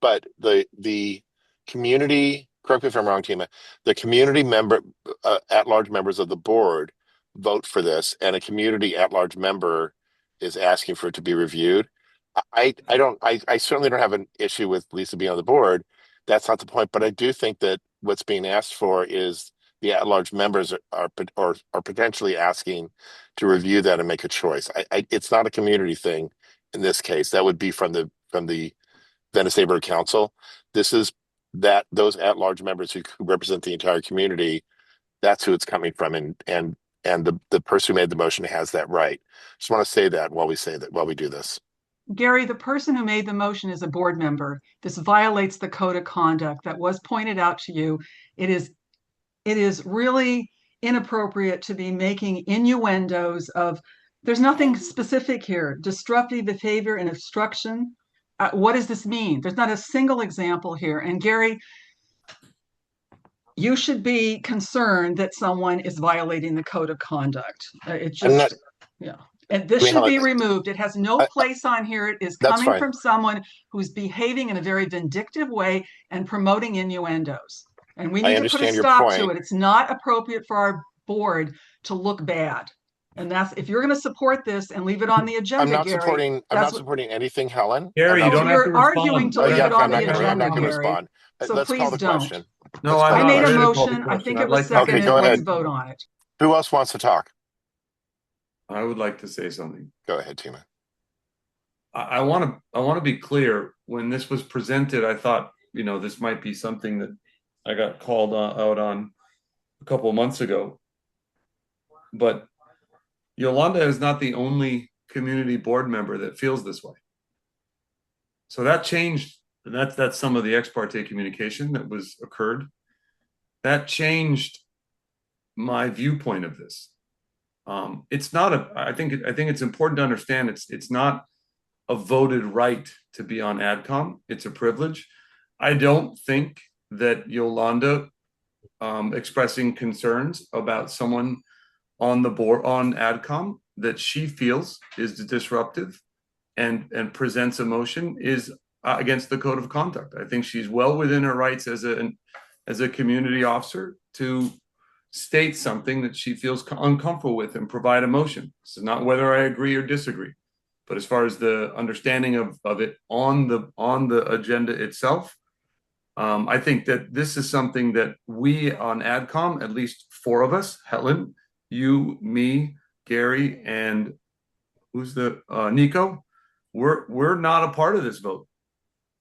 but the community. Correct me if I'm wrong, Tima. The community member, at-large members of the board, vote for this, and a community at-large member is asking for it to be reviewed. I certainly don't have an issue with Lisa being on the board. That's not the point, but I do think that what's being asked for is the at-large members are potentially asking to review that and make a choice. It's not a community thing in this case. That would be from the Venice Neighborhood Council. This is those at-large members who represent the entire community. That's who it's coming from, and the person who made the motion has that right. Just want to say that while we do this. Gary, the person who made the motion is a board member. This violates the code of conduct that was pointed out to you. It is really inappropriate to be making innuendos of, there's nothing specific here, disruptive behavior and obstruction. What does this mean? There's not a single example here. And Gary, you should be concerned that someone is violating the code of conduct. Yeah. And this should be removed. It has no place on here. It is coming from someone who's behaving in a very vindictive way and promoting innuendos. And we need to put a stop to it. It's not appropriate for our board to look bad. And if you're going to support this and leave it on the agenda, I'm not supporting anything, Helen. Gary, you don't have to respond. Arguing to leave it on the agenda, I'm not going to Gary. respond. So Let's please call the don't. question. No, I made a motion. I think it was seconded. Okay, go ahead. Let's vote on it. Who else wants to talk? I would like to say something. Go ahead, Tima. I want to be clear. When this was presented, I thought, this might be something that I got called out on a couple of months ago. But Yolanda is not the only community board member that feels this way. So that changed, and that's some of the ex parte communication that occurred. That changed my viewpoint of this. It's not I think it's important to understand it's not a voted right to be on AdCom. It's a privilege. I don't think that Yolanda expressing concerns about someone on the board on AdCom that she feels is disruptive and presents a motion is against the code of conduct. I think she's well within her rights as a community officer to state something that she feels uncomfortable with and provide a motion. This is not whether I agree or disagree, but as far as the understanding of it on the agenda itself, I think that this is something that we on AdCom, at least 4 of us, Helen, you, me, Gary, and who's Nico, we're not a part of this vote.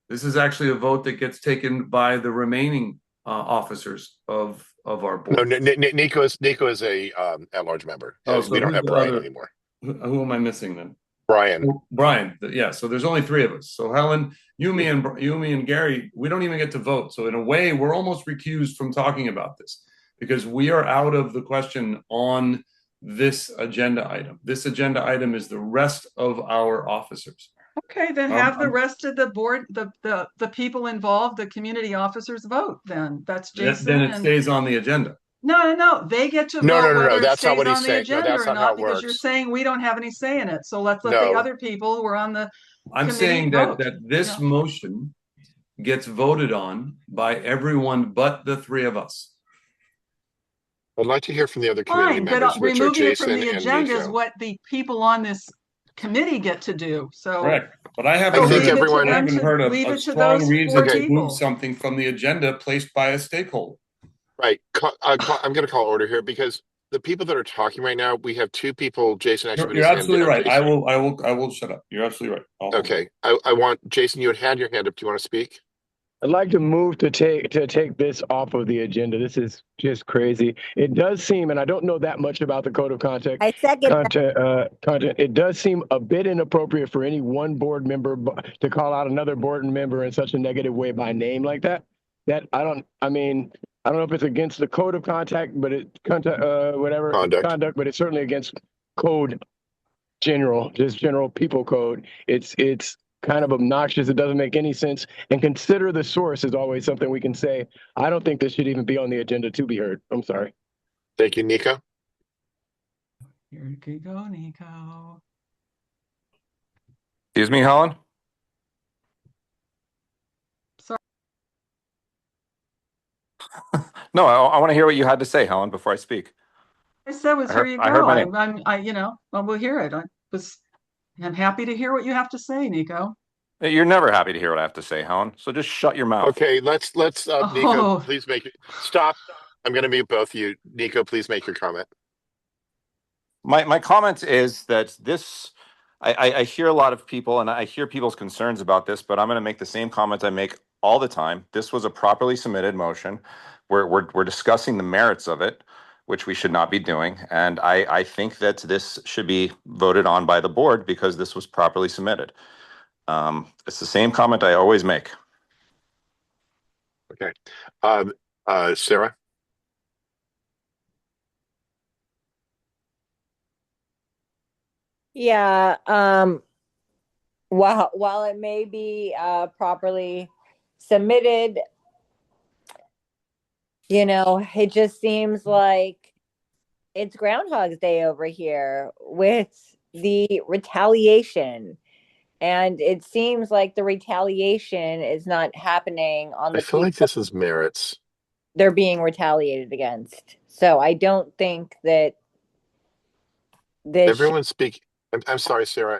This is actually a vote that gets taken by the remaining officers of our board. No, Nico is a at-large member. So we don't have Brian anymore. Who am I missing then? Brian. Yeah. So there's only 3 of us. So Helen, you, me, and Gary, we don't even get to vote. So in a way, we're almost recused from talking about this because we are out of the question on this agenda item. This agenda item is the rest of our officers. Okay, then have the rest of the board, the people involved, the community officers vote. Then that's Jason. Then it stays on the agenda. No. They get to vote whether it stays on the agenda or not, because you're saying we don't have any say in it. So let's let the other people who are on the I'm saying that this motion gets voted on by everyone but the three of us. I'd like to hear from the other community Fine, members, but which are removing it from Jason the and agenda is Nico. what the people on this committee get to do. So Correct. But I I haven't think heard, everyone. I haven't heard leave a it to strong those reason four to Okay. move people. something from the agenda placed by a stakeholder. Right. I'm going to call order here because the people that are talking right now, we have two people. Jason actually put You're his hand absolutely down. right. Jason. I will shut up. You're absolutely right. Okay. I want Jason. You had your hand up. Do you want to speak? I'd like to move to take this off of the agenda. This is just crazy. It does seem, and I don't know that much about the code of conduct. I second Content. It does seem a bit inappropriate for any one board member to call out another board member in such a negative way by name like that. I don't know if it's against the code of conduct, but conduct, but it's certainly against code general people code. It's kind of obnoxious. It doesn't make any sense. And consider the source is always something we can say. I don't think this should even be on the agenda to be heard. I'm sorry. Thank you, Nico. Here you go, Nico. Excuse me, Helen? Sorry. No, I want to hear what you had to say, Helen, before I speak. I said was here you I heard go. my name. Well, we'll hear it. I'm happy to hear what you have to say, Nico. You're never happy to hear what I have to say, Helen. So just shut your mouth. Okay. Let's Nico, Oh. please make it stop. I'm going to mute both of you. Nico, please make your comment. My comment is that I hear a lot of people and I hear people's concerns about this, but I'm going to make the same comment I make all the time. This was a properly submitted motion. We're discussing the merits of it, which we should not be doing. And I think that this should be voted on by the board because this was properly submitted. It's the same comment I always make. Okay. Sarah? Yeah, while it may be properly submitted, it just seems like it's Groundhog's Day over here with the retaliation. And it seems like the retaliation is not happening on I the feel like people this is merits. they're being retaliated against. So I don't think that Everyone speak. I'm sorry, Sarah.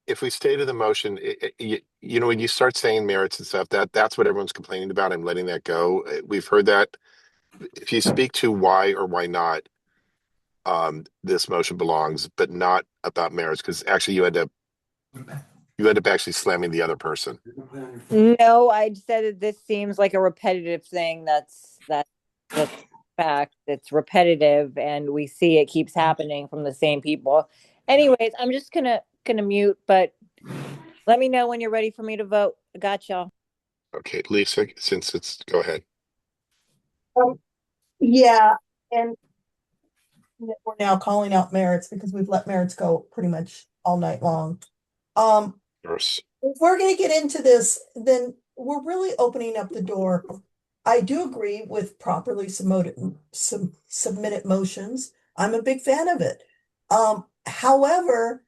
If we stay to the motion, when you start saying merits and stuff, that's what everyone's complaining about. I'm letting that go. We've heard that. If you speak to why or why not, this motion belongs, but not about merits, because actually you end up actually slamming the other person. No, I said that this seems like a repetitive thing. That's fact. It's repetitive, and we see it keeps happening from the same people. Anyways, I'm just gonna mute, but let me know when you're ready for me to vote. I got y'all. Okay, Lisa, go ahead. Yeah, and we're now calling out merits because we've let merits go pretty much all night long. If we're going to get into this, then we're really opening up the door. I do agree with properly submitted motions. I'm a big fan of it. However,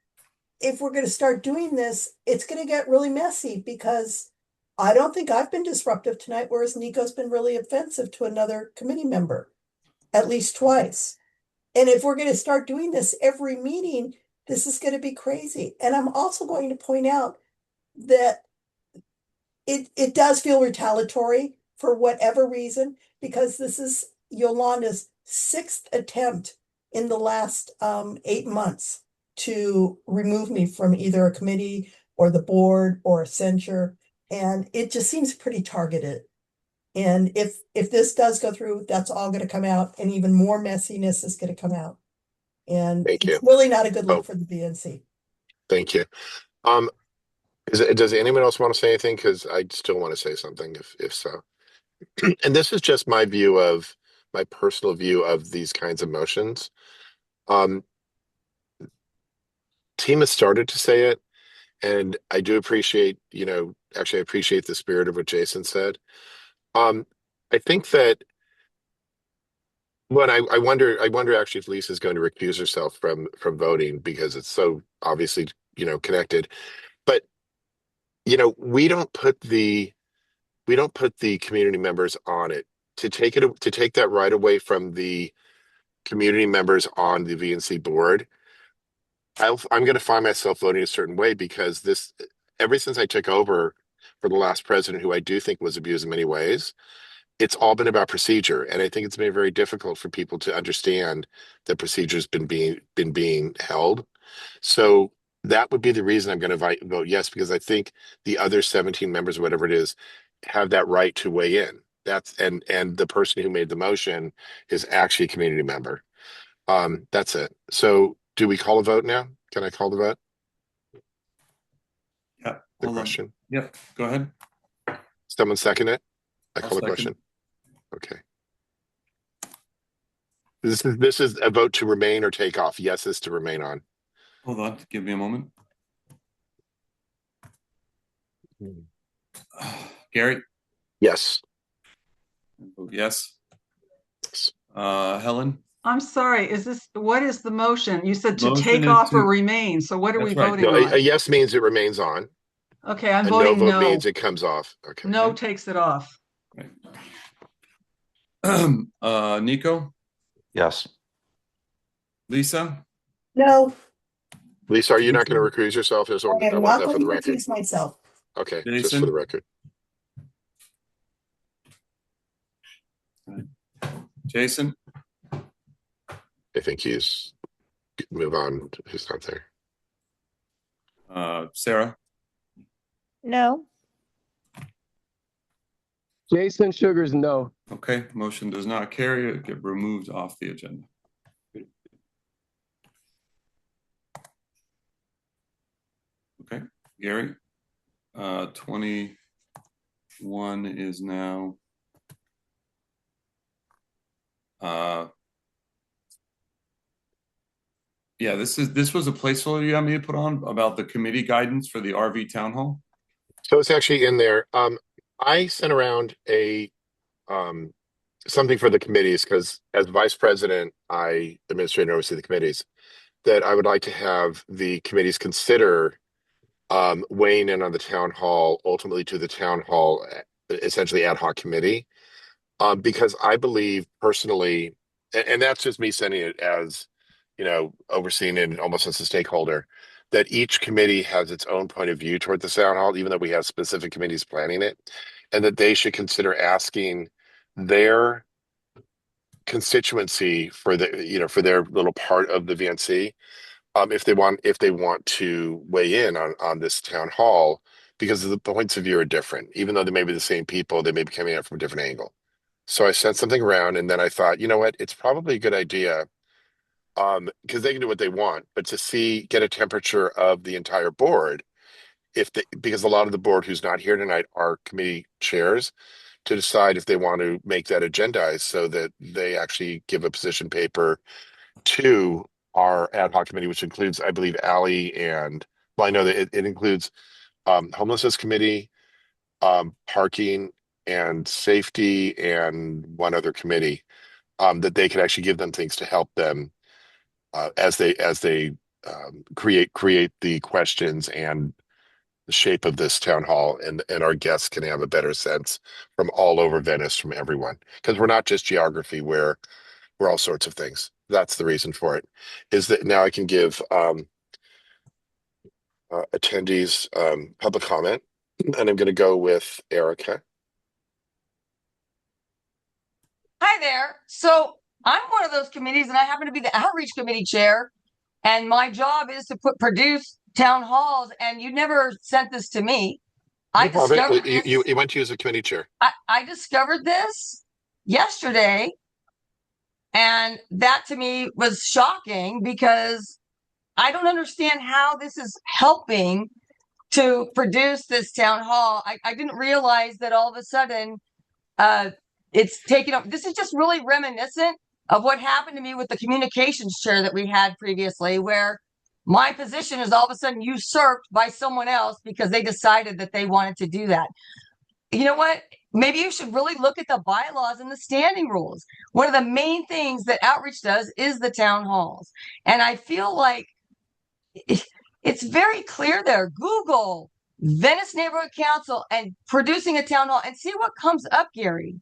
if we're going to start doing this, it's going to get really messy because I don't think I've been disruptive tonight, whereas Nico's been really offensive to another committee member, at least twice. And if we're going to start doing this every meeting, this is going to be crazy. And I'm also going to point out that it does feel retaliatory for whatever reason, because this is Yolanda's 6th attempt in the last 8 months to remove me from either a committee or the board or a censure. And it just seems pretty targeted. And if this does go through, that's all going to come out, and even more messiness is going to come out. And it's really not a good look for the VNC. Thank you. Does anyone else want to say anything? Because I still want to say something if so. And this is just my personal view of these kinds of motions. Team has started to say it, and I do appreciate, actually I appreciate the spirit of what Jason said. I think that I wonder actually if Lisa's going to recuse herself from voting because it's so obviously, connected. But we don't put the we don't put the community members on it. To take that right away from the community members on the VNC board, I'm going to find myself voting a certain way because ever since I took over for the last president, who I do think was abused in many ways, it's all been about procedure, and I think it's been very difficult for people to understand that procedure's been being held. So that would be the reason I'm going to vote yes, because I think the other 17 members, whatever it is, have that right to weigh in. And the person who made the motion is actually a community member. That's it. So do we call a vote now? Can I call the vote? Yeah. The question. Yep. Go ahead. Someone second it? I I'll call the second. question. Okay. This is a vote to remain or take off. Yes is to remain on. Hold on. Give me a moment. Gary? Yes. Yes. Helen? I'm sorry, what is the motion? You said to Motion take is off or to- remain. So what are we That's right. voting No, on? a yes means it remains on. Okay, I'm A no voting vote no. means it comes off. Okay. No takes it off. Nico? Yes. Lisa? No, Lisa, are you not going to recuse yourself? I I am want not that for going the to record. recuse myself. Okay, Jason? just for the record. Jason? I think he's move on. He's not there. Sarah? No. Jason Sugars, no. Okay, motion does not carry. It get removed off the agenda. Okay, Gary. 21 is now yeah, this was a placeholder you had me to put on about the committee guidance for the RV town hall. So it's actually in there. I sent around something for the committees because as vice president, I administrate and oversee the committees, that I would like to have the committees consider weighing in on the town hall, ultimately to the town hall, essentially ad hoc committee. Because I believe personally, and that's just me sending it as, overseeing it almost as a stakeholder, that each committee has its own point of view toward the town hall, even though we have specific committees planning it, and that they should consider asking their constituency for for their little part of the VNC, if they want to weigh in on this town hall, because the points of view are different, even though they may be the same people, they may be coming at it from a different angle. So I sent something around, and then I thought, you know what, it's probably a good idea, because they can do what they want, but to get a temperature of the entire board, because a lot of the board who's not here tonight are committee chairs, to decide if they want to make that agendized so that they actually give a position paper to our ad hoc committee, which includes, I believe, Ally and, well, I know that it includes homelessness committee, parking and safety, and one other committee, that they could actually give them things to help them as they create the questions and the shape of this town hall, and our guests can have a better sense from all over Venice, from everyone, because we're not just geography, we're all sorts of things. That's the reason for it, is that now I can give attendees public comment, and I'm going to go with Erica. Hi there. So I'm one of those committees, and I happen to be the outreach committee chair. And my job is to produce town halls. And you never sent this to me. I discovered this. You went to use a committee chair. I discovered this yesterday, and that to me was shocking because I don't understand how this is helping to produce this town hall. I didn't realize that all of a sudden it's taken up. This is just really reminiscent of what happened to me with the communications chair that we had previously, where my position is all of a sudden usurped by someone else because they decided that they wanted to do that. You know what? Maybe you should really look at the bylaws and the standing rules. One of the main things that outreach does is the town halls. And I feel like it's very clear there. Google, Venice Neighborhood Council and producing a town hall and see what comes up, Gary.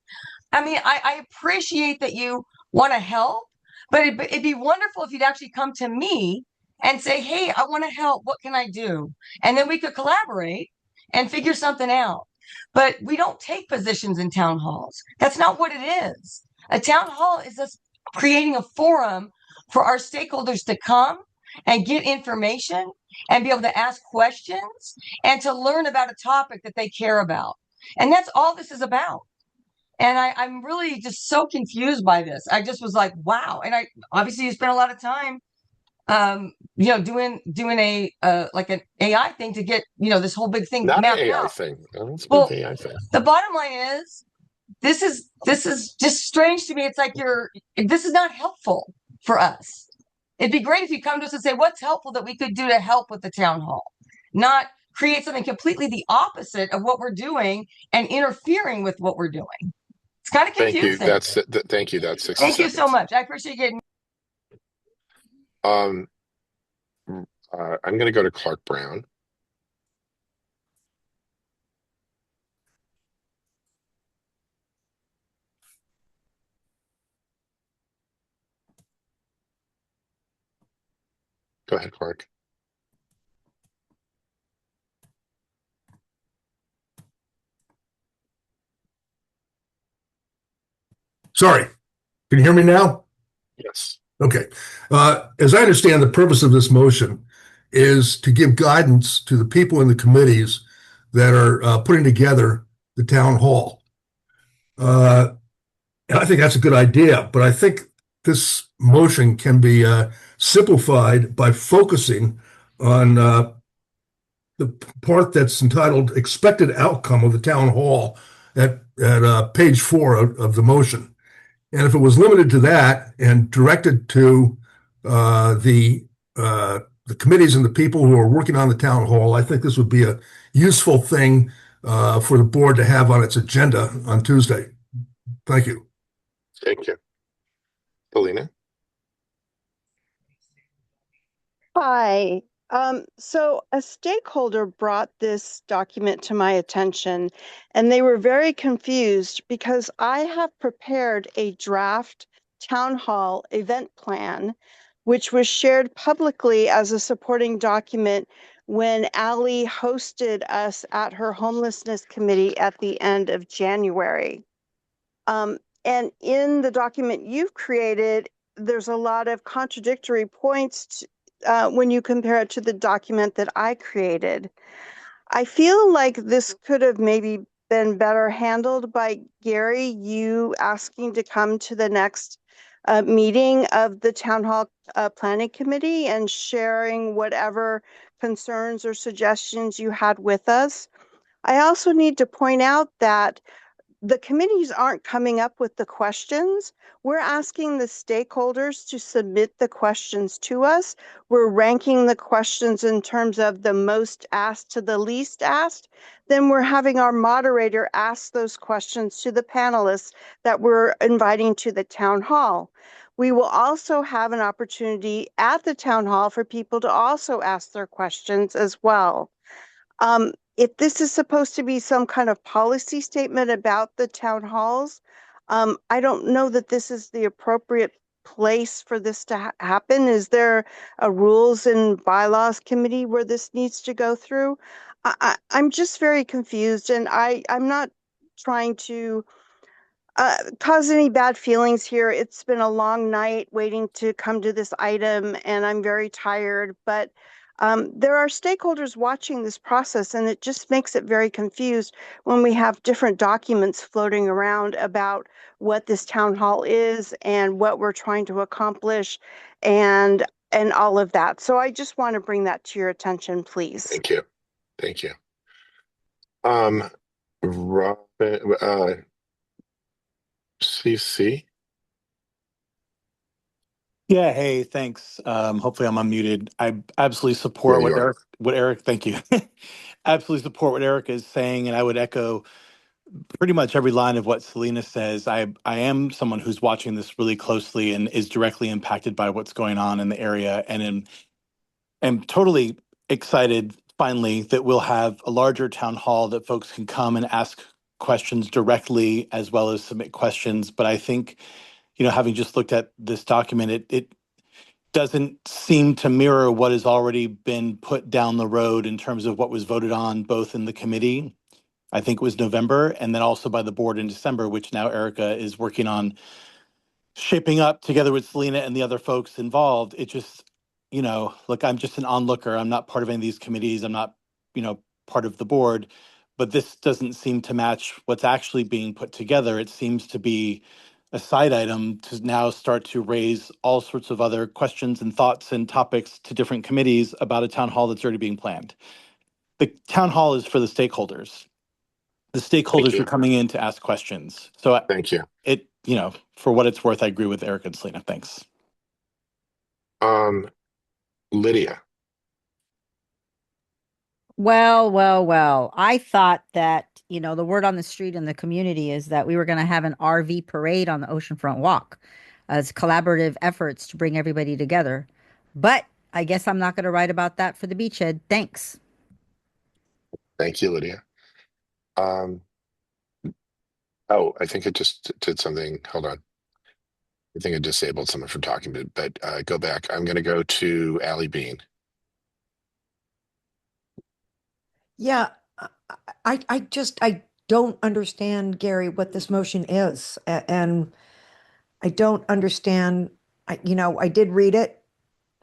I mean, I appreciate that you want to help, but it'd be wonderful if you'd actually come to me and say, hey, I want to help. What can I do? And then we could collaborate and figure something out. But we don't take positions in town halls. That's not what it is. A town hall is us creating a forum for our stakeholders to come and get information and be able to ask questions and to learn about a topic that they care about. And that's all this is about. And I'm really just so confused by this. I just was like, wow. And I obviously you spent a lot of time doing a like an AI thing to get, this whole big thing Not an mapped AI out. thing. It's Well, an AI thing. the bottom line is this is just strange to me. It's like this is not helpful for us. It'd be great if you come to us and say, what's helpful that we could do to help with the town hall, not create something completely the opposite of what we're doing and interfering with what we're doing. It's kind of confusing. Thank you. Thank you. That's 60 Thank seconds. you so much. I appreciate getting. I'm going to go to Clark Brown. Go ahead, Clark. Sorry, can you hear me now? Yes. Okay. As I understand, the purpose of this motion is to give guidance to the people in the committees that are putting together the town hall. And I think that's a good idea, but I think this motion can be simplified by focusing on the part that's entitled expected outcome of the town hall at page 4 of the motion. And if it was limited to that and directed to the committees and the people who are working on the town hall, I think this would be a useful thing for the board to have on its agenda on Tuesday. Thank you. Thank you. Alina? Hi. So a stakeholder brought this document to my attention, and they were very confused because I have prepared a draft town hall event plan, which was shared publicly as a supporting document when Allie hosted us at her homelessness committee at the end of January. And in the document you've created, there's a lot of contradictory points when you compare it to the document that I created. I feel like this could have maybe been better handled by Gary, you asking to come to the next meeting of the Town Hall Planning Committee and sharing whatever concerns or suggestions you had with us. I also need to point out that the committees aren't coming up with the questions. We're asking the stakeholders to submit the questions to us. We're ranking the questions in terms of the most asked to the least asked. Then we're having our moderator ask those questions to the panelists that we're inviting to the town hall. We will also have an opportunity at the town hall for people to also ask their questions as well. If this is supposed to be some kind of policy statement about the town halls, I don't know that this is the appropriate place for this to happen. Is there a rules and bylaws committee where this needs to go through? I'm just very confused, and I'm not trying to cause any bad feelings here. It's been a long night waiting to come to this item, and I'm very tired, but there are stakeholders watching this process, and it just makes it very confused when we have different documents floating around about what this town hall is and what we're trying to accomplish and all of that. So I just want to bring that to your attention, please. Thank you. Thank you. Robin, CC. Yeah, hey, thanks. Hopefully I'm unmuted. I absolutely support what Eric, thank you. Absolutely support what Eric is saying, and I would echo pretty much every line of what Selena says. I am someone who's watching this really closely and is directly impacted by what's going on in the area, and am totally excited finally, that we'll have a larger town hall that folks can come and ask questions directly as well as submit questions. But I think, having just looked at this document, it doesn't seem to mirror what has already been put down the road in terms of what was voted on both in the committee, I think it was November, and then also by the board in December, which now Erica is working on shaping up together with Selena and the other folks involved. It just, look, I'm just an onlooker. I'm not part of any of these committees. I'm not, part of the board, but this doesn't seem to match what's actually being put together. It seems to be a side item to now start to raise all sorts of other questions and thoughts and topics to different committees about a town hall that's already being planned. The town hall is for the stakeholders. The stakeholders are coming in to ask questions. So thank you. For what it's worth, I agree with Eric and Selena. Thanks. Lydia. Well. I thought that, the word on the street in the community is that we were going to have an RV parade on the Oceanfront Walk as collaborative efforts to bring everybody together. But I guess I'm not going to write about that for the beachhead. Thanks. Thank you, Lydia. I think it just did something. Hold on. I think it disabled someone from talking, but go back. I'm going to go to Allie Bean. Yeah, I don't understand, Gary, what this motion is. And I don't understand, I did read it.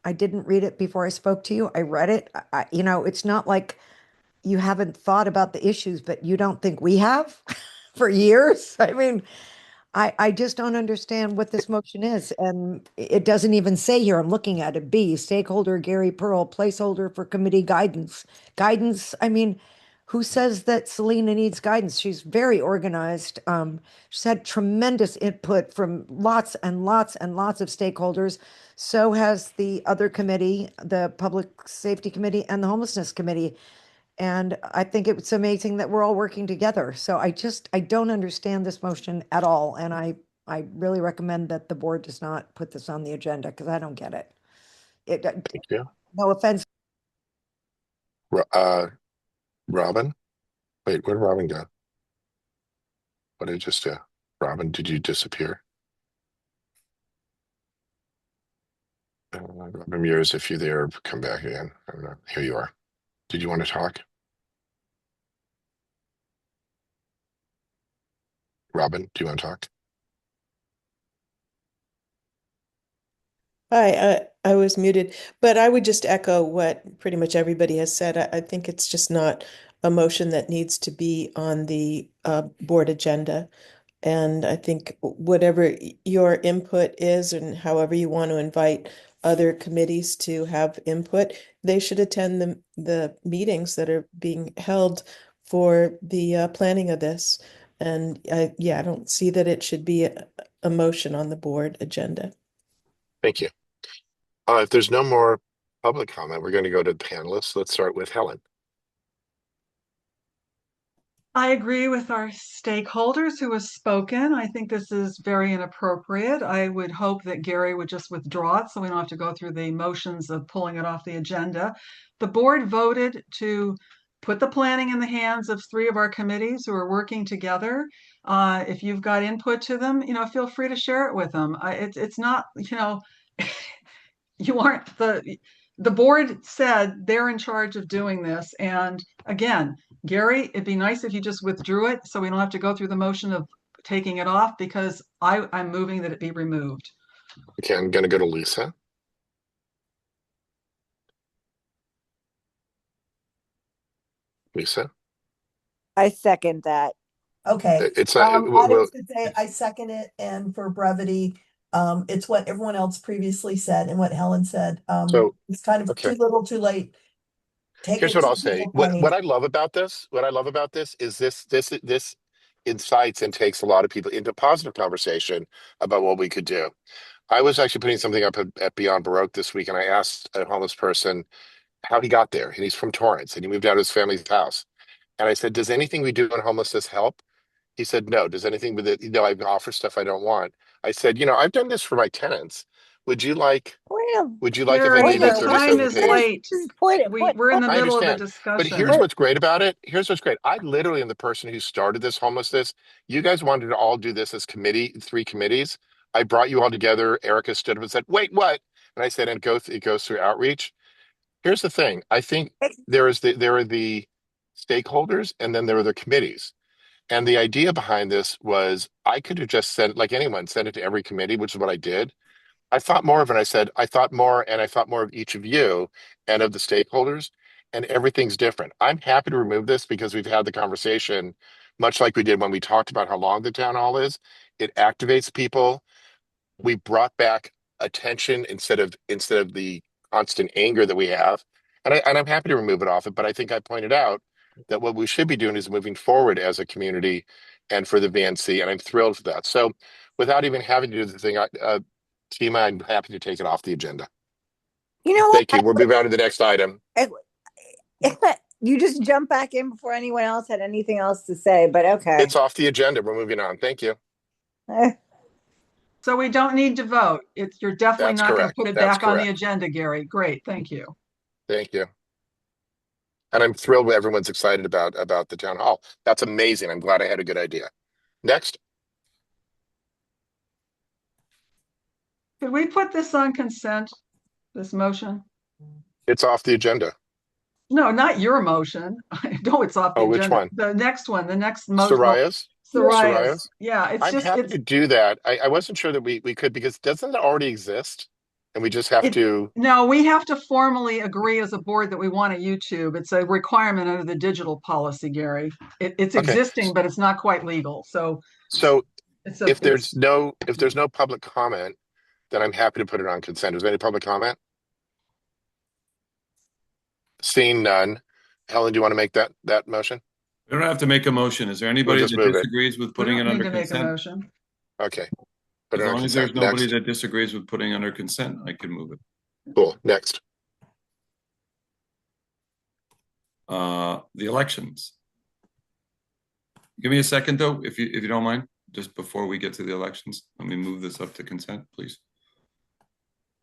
I didn't read it before I spoke to you. I read it. It's not like you haven't thought about the issues, but you don't think we have for years. I mean, I just don't understand what this motion is. And it doesn't even say here, I'm looking at it, B, stakeholder Gary Pearl, placeholder for committee guidance. Guidance, I mean, who says that Selena needs guidance? She's very organized. She's had tremendous input from lots and lots and lots of stakeholders. So has the other committee, the Public Safety Committee and the Homelessness Committee. And I think it's amazing that we're all working together. So I don't understand this motion at all. And I really recommend that the board does not put this on the agenda because I don't get it. Thank you. No offense. Robin? Wait, where did Robin go? What did I just do? Robin, did you disappear? Robin Mears, if you're there, come back again. I don't know. Here you are. Did you want to talk? Robin, do you want to talk? Hi, I was muted, but I would just echo what pretty much everybody has said. I think it's just not a motion that needs to be on the board agenda. And I think whatever your input is and however you want to invite other committees to have input, they should attend the meetings that are being held for the planning of this. And I don't see that it should be a motion on the board agenda. Thank you. If there's no more public comment, we're going to go to the panelists. Let's start with Helen. I agree with our stakeholders who have spoken. I think this is very inappropriate. I would hope that Gary would just withdraw it so we don't have to go through the motions of pulling it off the agenda. The board voted to put the planning in the hands of 3 of our committees who are working together. If you've got input to them, feel free to share it with them. It's not, you aren't the board said they're in charge of doing this. And again, Gary, it'd be nice if you just withdrew it so we don't have to go through the motion of taking it off because I'm moving that it be removed. Okay, I'm going to go to Lisa. Lisa? I second that. Okay. It's I was gonna say I second it, and for brevity, it's what everyone else previously said and what Helen said. so It's kind of too little, too late. Here's what I'll say. What I love about this, is this incites and takes a lot of people into positive conversation about what we could do. I was actually putting something up at Beyond Baroque this week, and I asked a homeless person how he got there, and he's from Torrance, and he moved out of his family's house. And I said, "Does anything we do on homelessness help?" He said, "No." "Does anything with it?" "No, I offer stuff I don't want." I said, "I've done this for my tenants. would you like if it Gary, needed the 37 time is pages? late. We're in the I middle of a understand. But discussion. here's what's great about it. Here's what's great. I literally am the person who started this homelessness. You guys wanted to all do this as three committees. I brought you all together. Erica stood up and said, "Wait, what?" And I said, "And it goes through outreach." Here's the thing. I think there are the stakeholders, and then there are the committees. And the idea behind this was I could have just sent, like anyone, sent it to every committee, which is what I did. I thought more of it. I said, I thought more, and I thought more of each of you and of the stakeholders, and everything's different. I'm happy to remove this because we've had the conversation, much like we did when we talked about how long the town hall is. It activates people. We brought back attention instead of the constant anger that we have. And I'm happy to remove it off it, but I think I pointed out that what we should be doing is moving forward as a community and for the VNC, and I'm thrilled for that. So without even having to do the thing, Tima, I'm happy to take it off the agenda. You know Thank you. We'll move on to the next item. You just jumped back in before anyone else had anything else to say, but okay. It's off the agenda. We're moving on. Thank you. So we don't need to vote. You're definitely That's not going to correct. put it That's back on the correct. agenda, Gary. Great. Thank you. Thank you. And I'm thrilled with everyone's excited about the town hall. That's amazing. I'm glad I had a good idea. Next. Could we put this on consent, this motion? It's off the agenda. No, not your motion. No, it's off the Oh, agenda. which one? The next one, the next motion. Soraya's? Soraya's. Yeah, I'm happy to do that. I wasn't sure that we could, because doesn't it already exist? And we just have to. No, we have to formally agree as a board that we want a YouTube. It's a requirement under the digital policy, Gary. It's Okay. existing, but it's not quite legal. So if there's no public comment, then I'm happy to put it on consent. Is there any public comment? Seeing none. Helen, do you want to make that motion? We don't have to make a motion. Is there anybody that disagrees with putting it under to make a consent? motion. Okay. As long as there's nobody that disagrees with putting under consent, I can move it. Cool. Next. The elections. Give me a second though, if you don't mind, just before we get to the elections. Let me move this up to consent, please.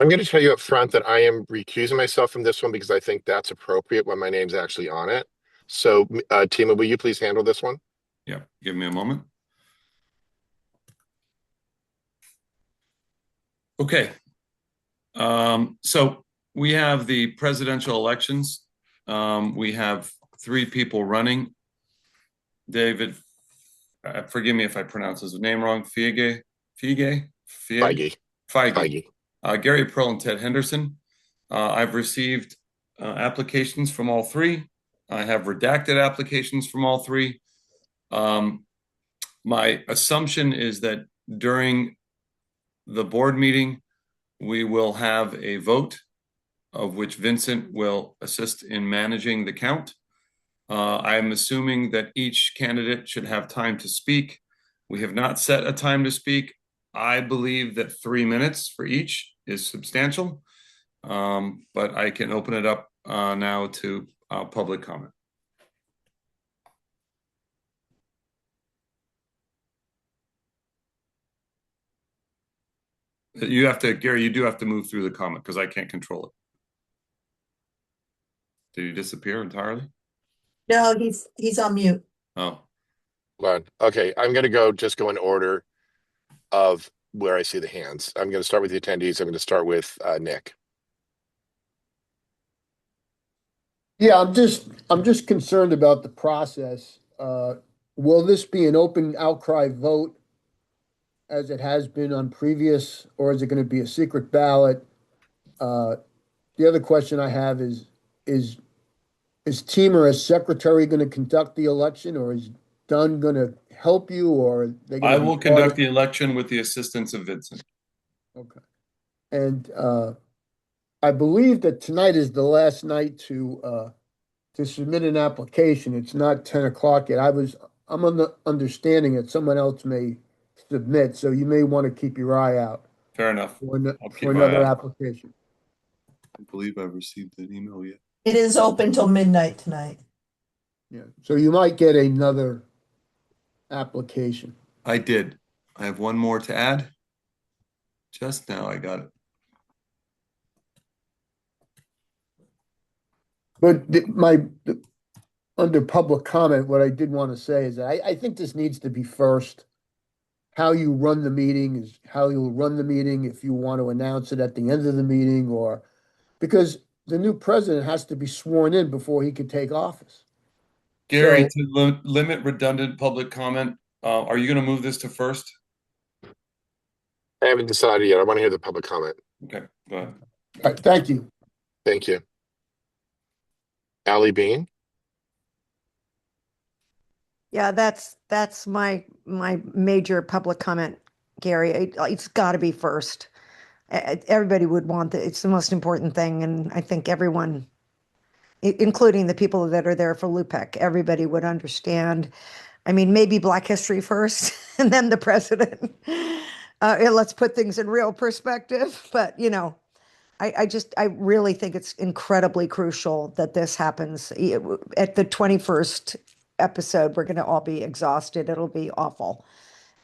I'm going to tell you up front that I am recusing myself from this one because I think that's appropriate when my name's actually on it. So, Tima, will you please handle this one? Yeah, give me a moment. Okay. So we have the presidential elections. We have 3 people running. David, forgive me if I pronounce his name wrong. Feige. Gary Pearl and Ted Henderson. I've received applications from all 3. I have redacted applications from all 3. My assumption is that during the board meeting, we will have a vote of which Vincent will assist in managing the count. I'm assuming that each candidate should have time to speak. We have not set a time to speak. I believe that 3 minutes for each is substantial, but I can open it up now to public comment. You have to, Gary, you do have to move through the comment because I can't control it. Did he disappear entirely? No, he's on mute. Oh. Okay, I'm going to just go in order of where I see the hands. I'm going to start with the attendees. I'm going to start with Nick. Yeah, I'm just concerned about the process. Will this be an open outcry vote as it has been on previous, or is it going to be a secret ballot? The other question I have is Teamer as secretary going to conduct the election, or is Dunn going to help you, or they? I will conduct the election with the assistance of Vincent. Okay. And I believe that tonight is the last night to submit an application. It's not 10 o'clock yet. I'm on the understanding that someone else may submit, so you may want to keep your eye out. Fair enough. For another application. I believe I've received an email yet. It is open till midnight tonight. Yeah, so you might get another application. I did. I have one more to add. Just now I got it. But under public comment, what I did want to say is that I think this needs to be first. How you run the meeting is how you'll run the meeting if you want to announce it at the end of the meeting or because the new president has to be sworn in before he could take office. Gary, So- to limit redundant public comment, are you going to move this to first? I haven't decided yet. I want to hear the public comment. Okay, go ahead. All right, thank you. Thank you. Allie Bean. Yeah, that's my major public comment, Gary. It's got to be first. Everybody would want it's the most important thing, and I think everyone, including the people that are there for LUPEC, everybody would understand. I mean, maybe Black History first, and then the president. Let's put things in real perspective, but I really think it's incredibly crucial that this happens. At the 21st episode, we're going to all be exhausted. It'll be awful.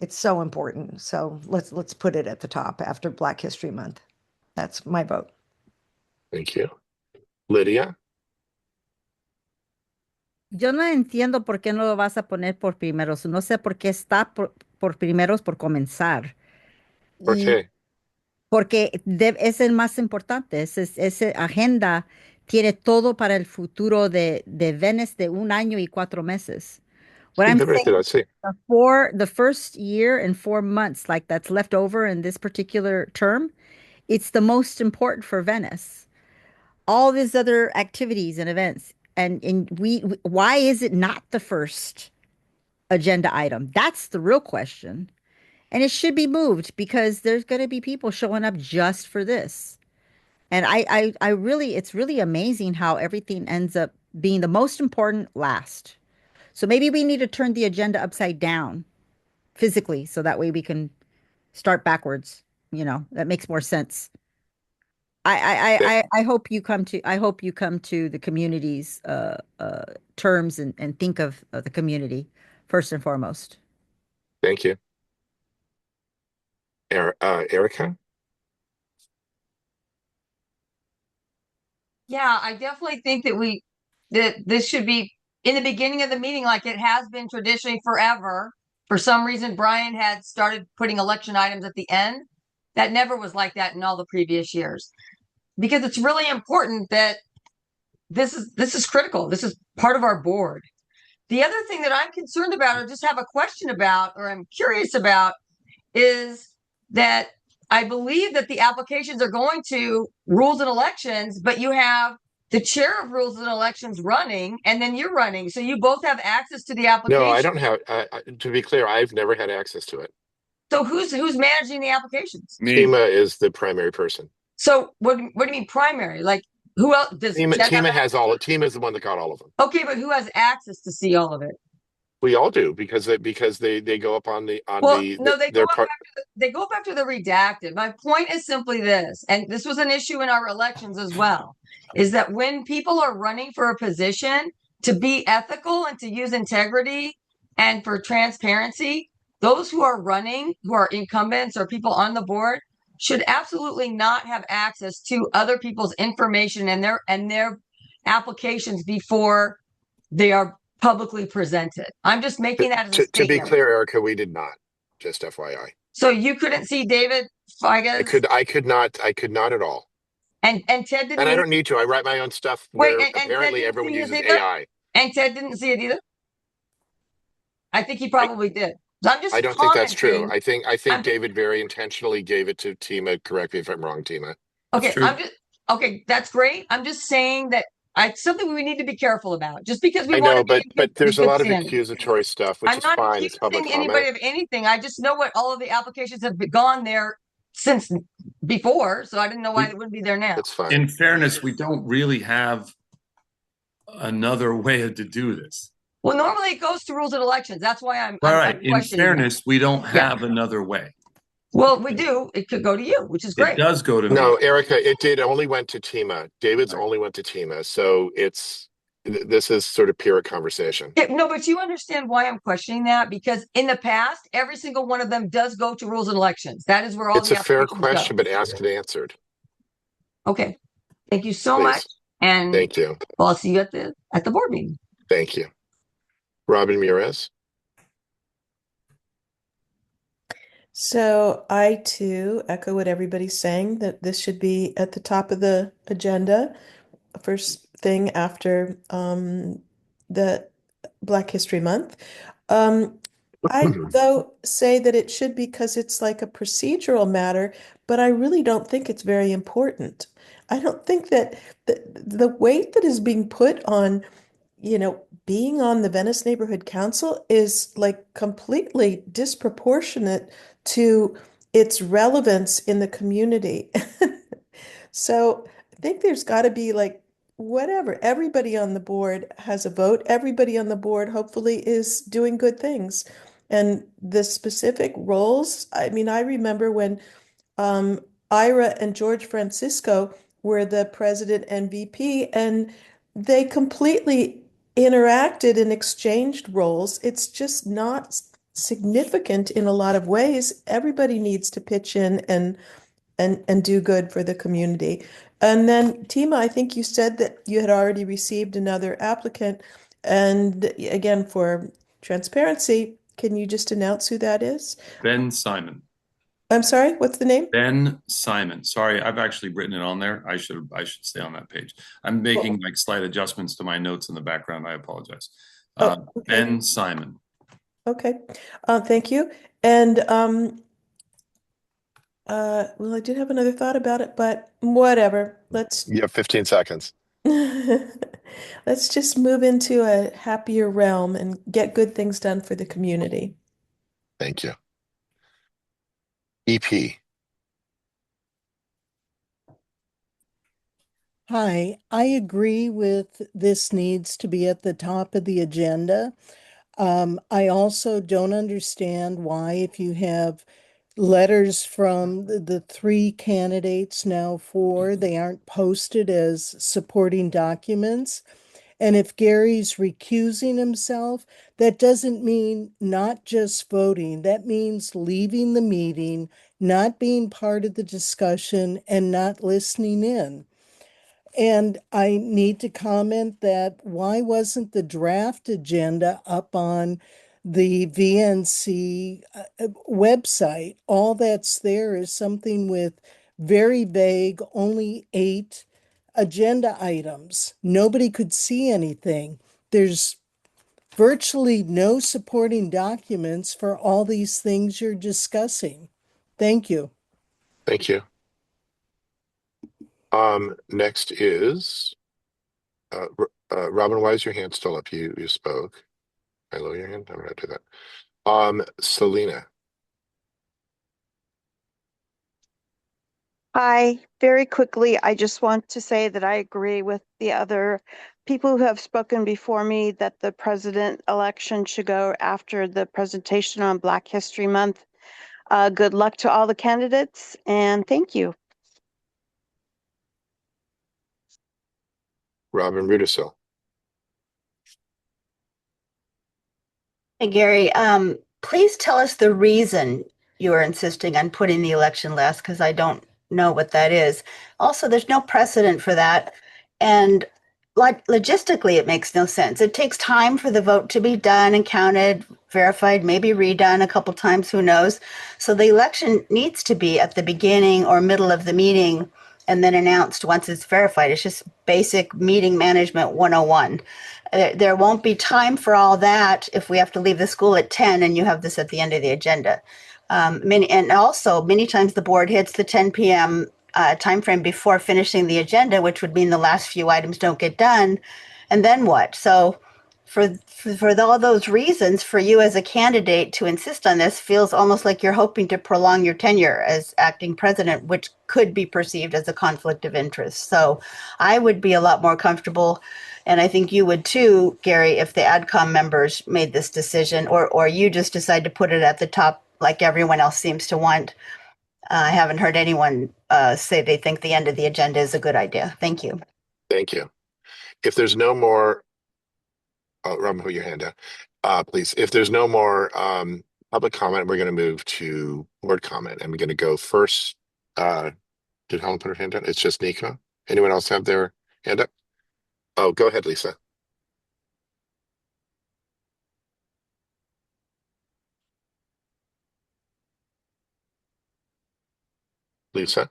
It's so important. So let's put it at the top after Black History Month. That's my vote. Thank you. Lydia. Yo no entiendo por qué no lo vas a poner por primeros. No sé por qué está por primeros por comenzar. ¿Por qué? Porque es el más importante. Esa agenda tiene todo para el futuro de Venice de 1 año y 4 meses. What I'm saying, for the first year and 4 months, like that's left over in this particular term, it's the most important for Venice. All these other activities and events, and why is it not the first agenda item? That's the real question. And it should be moved because there's going to be people showing up just for this. And I really, it's really amazing how everything ends up being the most important last. So maybe we need to turn the agenda upside down physically so that way we can start backwards. That makes more sense. I hope you come to the community's terms and think of the community first and foremost. Thank you. Erica? Yeah, I definitely think that this should be in the beginning of the meeting, like it has been traditionally forever. For some reason, Brian had started putting election items at the end. That never was like that in all the previous years. Because it's really important that this is critical. This is part of our board. The other thing that I'm concerned about or just have a question about or I'm curious about is that I believe that the applications are going to rules and elections, but you have the chair of rules and elections running and then you're running. So you both have access to the application. No, I don't have, to be clear, I've never had access to it. So who's managing the applications? Tima is the primary person. So what do you mean primary? Like who else does Tima has all of it. Tima is the one that got all of them. Okay, but who has access to see all of it? We all do because they go up on the they go up after the redacted. My point is simply this, and this was an issue in our elections as well, is that when people are running for a position, to be ethical and to use integrity and for transparency, those who are running, who are incumbents or people on the board, should absolutely not have access to other people's information and their applications before they are publicly presented. I'm just making that as a statement. To be clear, Erica, we did not. Just FYI. So you couldn't see David Feiges? I could not at all. And Ted didn't. And I don't need to. I write my own stuff. Wait, where apparently everyone uses AI. And Ted didn't see it either. I think he probably did. I don't think that's true. I think David very intentionally gave it to Tima. Correct me if I'm wrong, Tima. Okay, that's great. I'm just saying that something we need to be careful about. Just because we but there's a lot of accusatory stuff, which is fine. It's public comment. Anybody of anything. I just know what all of the applications have gone there since before, so I didn't know why they wouldn't be there now. That's fine. In fairness, we don't really have another way to do this. Well, normally it goes to rules and elections. That's why I'm In fairness, we don't have another way. Well, we do. It could go to you, which is great. It does go to me. No, Erica, it only went to Tima. David's only went to Tima. So this is sort of pure conversation. No, but you understand why I'm questioning that? Because in the past, every single one of them does go to rules and elections. That is where all it's a fair question, but asked and answered. Okay. Thank you so much. And Thank you. I'll see you at the board meeting. Thank you. Robin Mures. So I too echo what everybody's saying, that this should be at the top of the agenda, first thing after the Black History Month. I though say that it should because it's like a procedural matter, but I really don't think it's very important. I don't think that the weight that is being put on, being on the Venice Neighborhood Council is like completely disproportionate to its relevance in the community. So I think there's got to be like whatever. Everybody on the board has a vote. Everybody on the board hopefully is doing good things. And the specific roles, I mean, I remember when um, Ira and George Francisco were the president and VP, and they completely interacted and exchanged roles. It's just not significant in a lot of ways. Everybody needs to pitch in and do good for the community. And then, Tima, I think you said that you had already received another applicant. And again, for transparency, can you just announce who that is? Ben Simon. I'm sorry, what's the name? Ben Simon. Sorry, I've actually written it on there. I should stay on that page. I'm making like slight adjustments to my notes in the background. I apologize. Okay. Ben Simon. Okay. Thank you. And well, I did have another thought about it, but whatever. You have 15 seconds. Let's just move into a happier realm and get good things done for the community. Thank you. EP. Hi, I agree with this needs to be at the top of the agenda. I also don't understand why, if you have letters from the three candidates, now four, they aren't posted as supporting documents. And if Gary's recusing himself, that doesn't mean not just voting. That means leaving the meeting, not being part of the discussion, and not listening in. And I need to comment that why wasn't the draft agenda up on the VNC website? All that's there is something with very vague, only 8 agenda items. Nobody could see anything. There's virtually no supporting documents for all these things you're discussing. Thank you. Thank you. Next is Robin. Why is your hand still up? You spoke. I lower your hand. I'm gonna do that. Selena. Hi, very quickly, I just want to say that I agree with the other people who have spoken before me that the president election should go after the presentation on Black History Month. Good luck to all the candidates and thank you. Robin Rudisil. Hey, Gary, please tell us the reason you are insisting on putting the election last, because I don't know what that is. Also, there's no precedent for that. And like logistically, it makes no sense. It takes time for the vote to be done and counted, verified, maybe redone a couple times, who knows? So the election needs to be at the beginning or middle of the meeting and then announced once it's verified. It's just basic meeting management 101. There won't be time for all that if we have to leave the school at 10 and you have this at the end of the agenda. Many times the board hits the 10 p.m. Timeframe before finishing the agenda, which would mean the last few items don't get done. And then what? So for all those reasons, for you as a candidate to insist on this feels almost like you're hoping to prolong your tenure as acting president, which could be perceived as a conflict of interest. So I would be a lot more comfortable, and I think you would too, Gary, if the AdCom members made this decision, or you just decide to put it at the top like everyone else seems to want. I haven't heard anyone say they think the end of the agenda is a good idea. Thank you. Thank you. If there's no more, Robin, put your hand down, please. If there's no more public comment, we're going to move to board comment, and we're going to go first. Did Helen put her hand down? It's just Nico. Anyone else have their hand up? Oh, go ahead, Lisa. Lisa?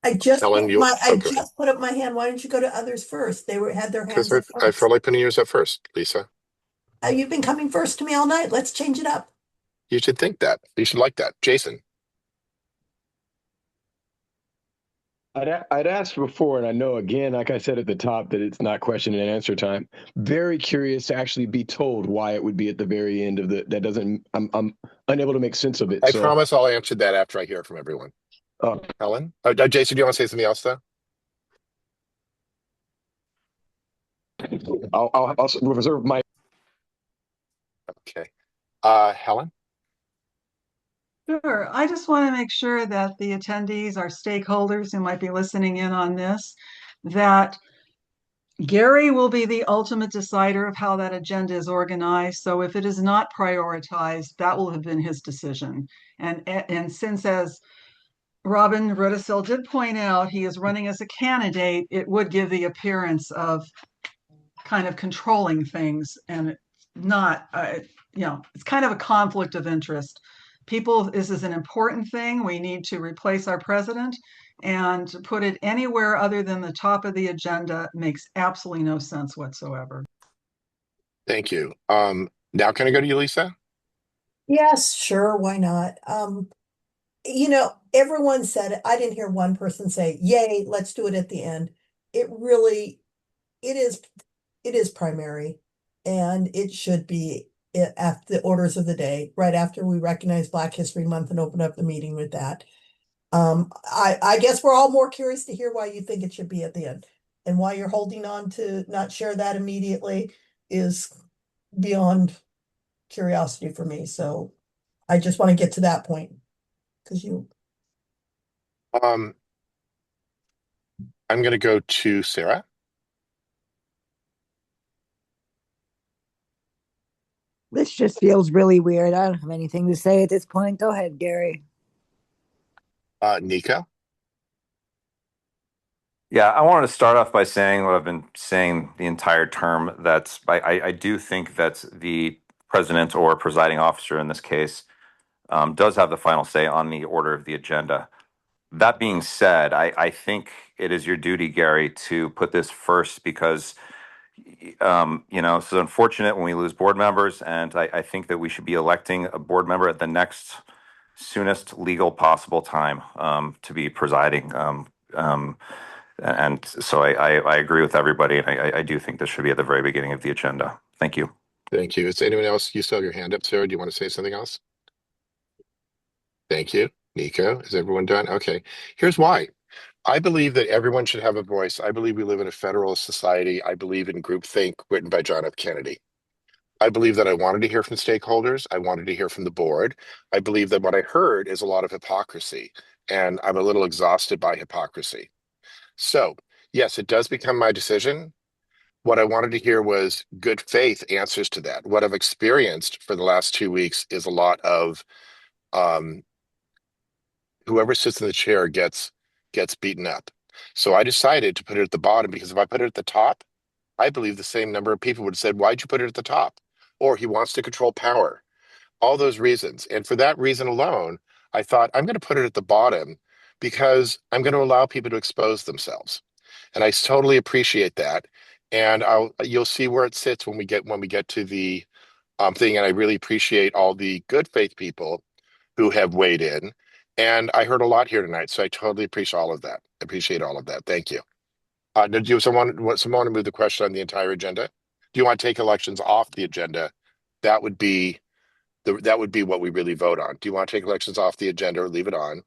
I just Helen, put you, my I oh, go ahead. just put up my hand. Why don't you go to others first? They had their Because hands up I first. felt like putting yours up first, Lisa. You've been coming first to me all night. Let's change it up. You should think that. You should like that. Jason. I'd asked before, and I know again, like I said at the top, that it's not question and answer time. Very curious to actually be told why it would be at the very end of the. That doesn't. I'm unable to make sense of it. I So promise I'll answer that after I hear from everyone. Helen? Jason, do you want to say something else, though? I'll reserve my. Okay. Helen? Sure. I just want to make sure that the attendees, our stakeholders who might be listening in on this, that Gary will be the ultimate decider of how that agenda is organized. So if it is not prioritized, that will have been his decision. And since, as Robin Rudisill did point out, he is running as a candidate, it would give the appearance of kind of controlling things and not, it's kind of a conflict of interest. People, this is an important thing. We need to replace our president, and to put it anywhere other than the top of the agenda makes absolutely no sense whatsoever. Thank you. Now can I go to you, Lisa? Yes, sure, why not? Everyone said it. I didn't hear one person say, "Yay, let's do it at the end." It really, it is primary, and it should be at the orders of the day, right after we recognize Black History Month and open up the meeting with that. I guess we're all more curious to hear why you think it should be at the end, and why you're holding on to not share that immediately is beyond curiosity for me. So I just want to get to that point because I'm going to go to Sarah. This just feels really weird. I don't have anything to say at this point. Go ahead, Gary. Nico. Yeah, I wanted to start off by saying what I've been saying the entire term. That's I do think that the president or presiding officer in this case does have the final say on the order of the agenda. That being said, I think it is your duty, Gary, to put this first because it's unfortunate when we lose board members, and I think that we should be electing a board member at the next soonest legal possible time to be presiding. And so I agree with everybody, and I do think this should be at the very beginning of the agenda. Thank you. Thank you. Is anyone else? You still have your hand up, Sarah. Do you want to say something else? Thank you. Nico, is everyone done? Okay. Here's why. I believe that everyone should have a voice. I believe we live in a federalist society. I believe in groupthink written by John F. Kennedy. I believe that I wanted to hear from stakeholders. I wanted to hear from the board. I believe that what I heard is a lot of hypocrisy, and I'm a little exhausted by hypocrisy. So, yes, it does become my decision. What I wanted to hear was good faith answers to that. What I've experienced for the last 2 weeks is a lot of whoever sits in the chair gets beaten up. So I decided to put it at the bottom because if I put it at the top, I believe the same number of people would have said, "Why'd you put it at the top?" Or he wants to control power. All those reasons. And for that reason alone, I thought I'm going to put it at the bottom because I'm going to allow people to expose themselves. And I totally appreciate that. And you'll see where it sits when we get to the thing. And I really appreciate all the good faith people who have weighed in. And I heard a lot here tonight, so I totally appreciate all of that. Thank you. Do someone want to move the question on the entire agenda? Do you want to take elections off the agenda? That would be what we really vote on. Do you want to take elections off the agenda or leave it on?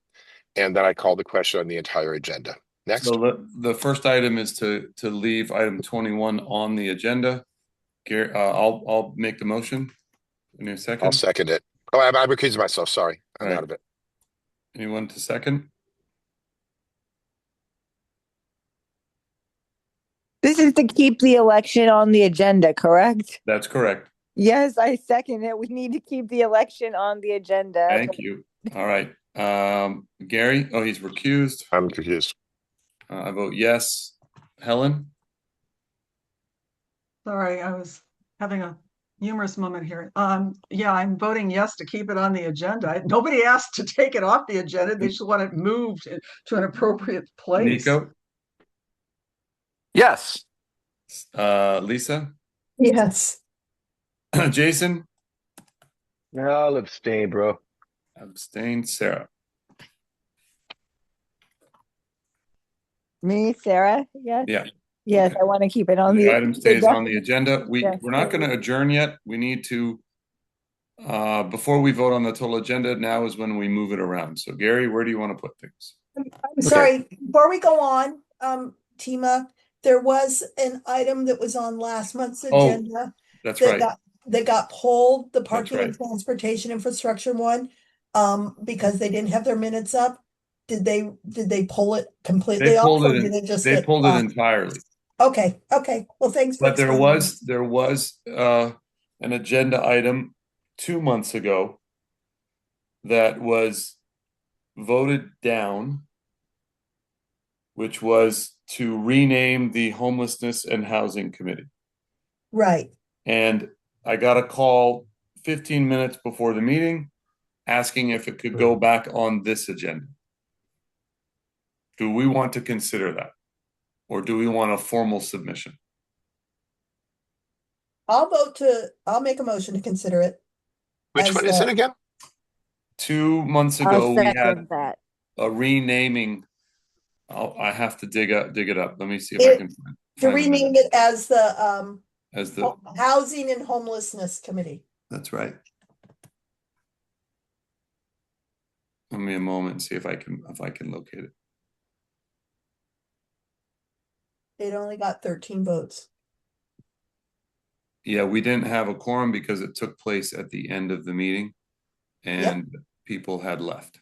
And then I call the question on the entire agenda. Next. So the first item is to leave item 21 on the agenda. Gary, I'll make the motion. In a second. I'll second it. Oh, I'm recusing myself. Sorry, I'm out of it. Anyone to second? This is to keep the election on the agenda, correct? That's correct. Yes, I second it. We need to keep the election on the agenda. Thank you. All right. Gary, he's recused. I'm recused. I vote yes. Helen? Sorry, I was having a humorous moment here. Yeah, I'm voting yes to keep it on the agenda. Nobody asked to take it off the agenda. They just want it moved to an appropriate place. Nico? Yes. Lisa? Yes. Jason? I'll abstain, bro. Abstain. Sarah? Me, Sarah? Yes. Yeah. Yes, Okay. I want to keep it on The the item stays agenda. on the agenda. Yes, We're not going to adjourn yet. We need to, before we vote on the total agenda, now is when we move it around. So Gary, where do you want to put things? I'm sorry, before we go on, Tima, there was an item that was on last month's agenda. That's that right. got pulled, the That's parking right. and transportation infrastructure one, because they didn't have their minutes up. Did they pull it completely They off, pulled or it. did it just They get pulled it off? entirely. Okay, well, thanks for But there explaining. was an agenda item 2 months ago that was voted down, which was to rename the Homelessness and Housing Committee. Right. And I got a call 15 minutes before the meeting asking if it could go back on this agenda. Do we want to consider that? Or do we want a formal submission? I'll make a motion to consider it. Which one is it again? 2 months I'll ago, we had second that. a renaming. I have to dig it up. Let me see if I can find To the rename minutes. it as the the Housing and Homelessness Committee. That's right. Give me a moment and see if I can locate it. It only got 13 votes. Yeah, we didn't have a quorum because it took place at the end of the meeting and people had left.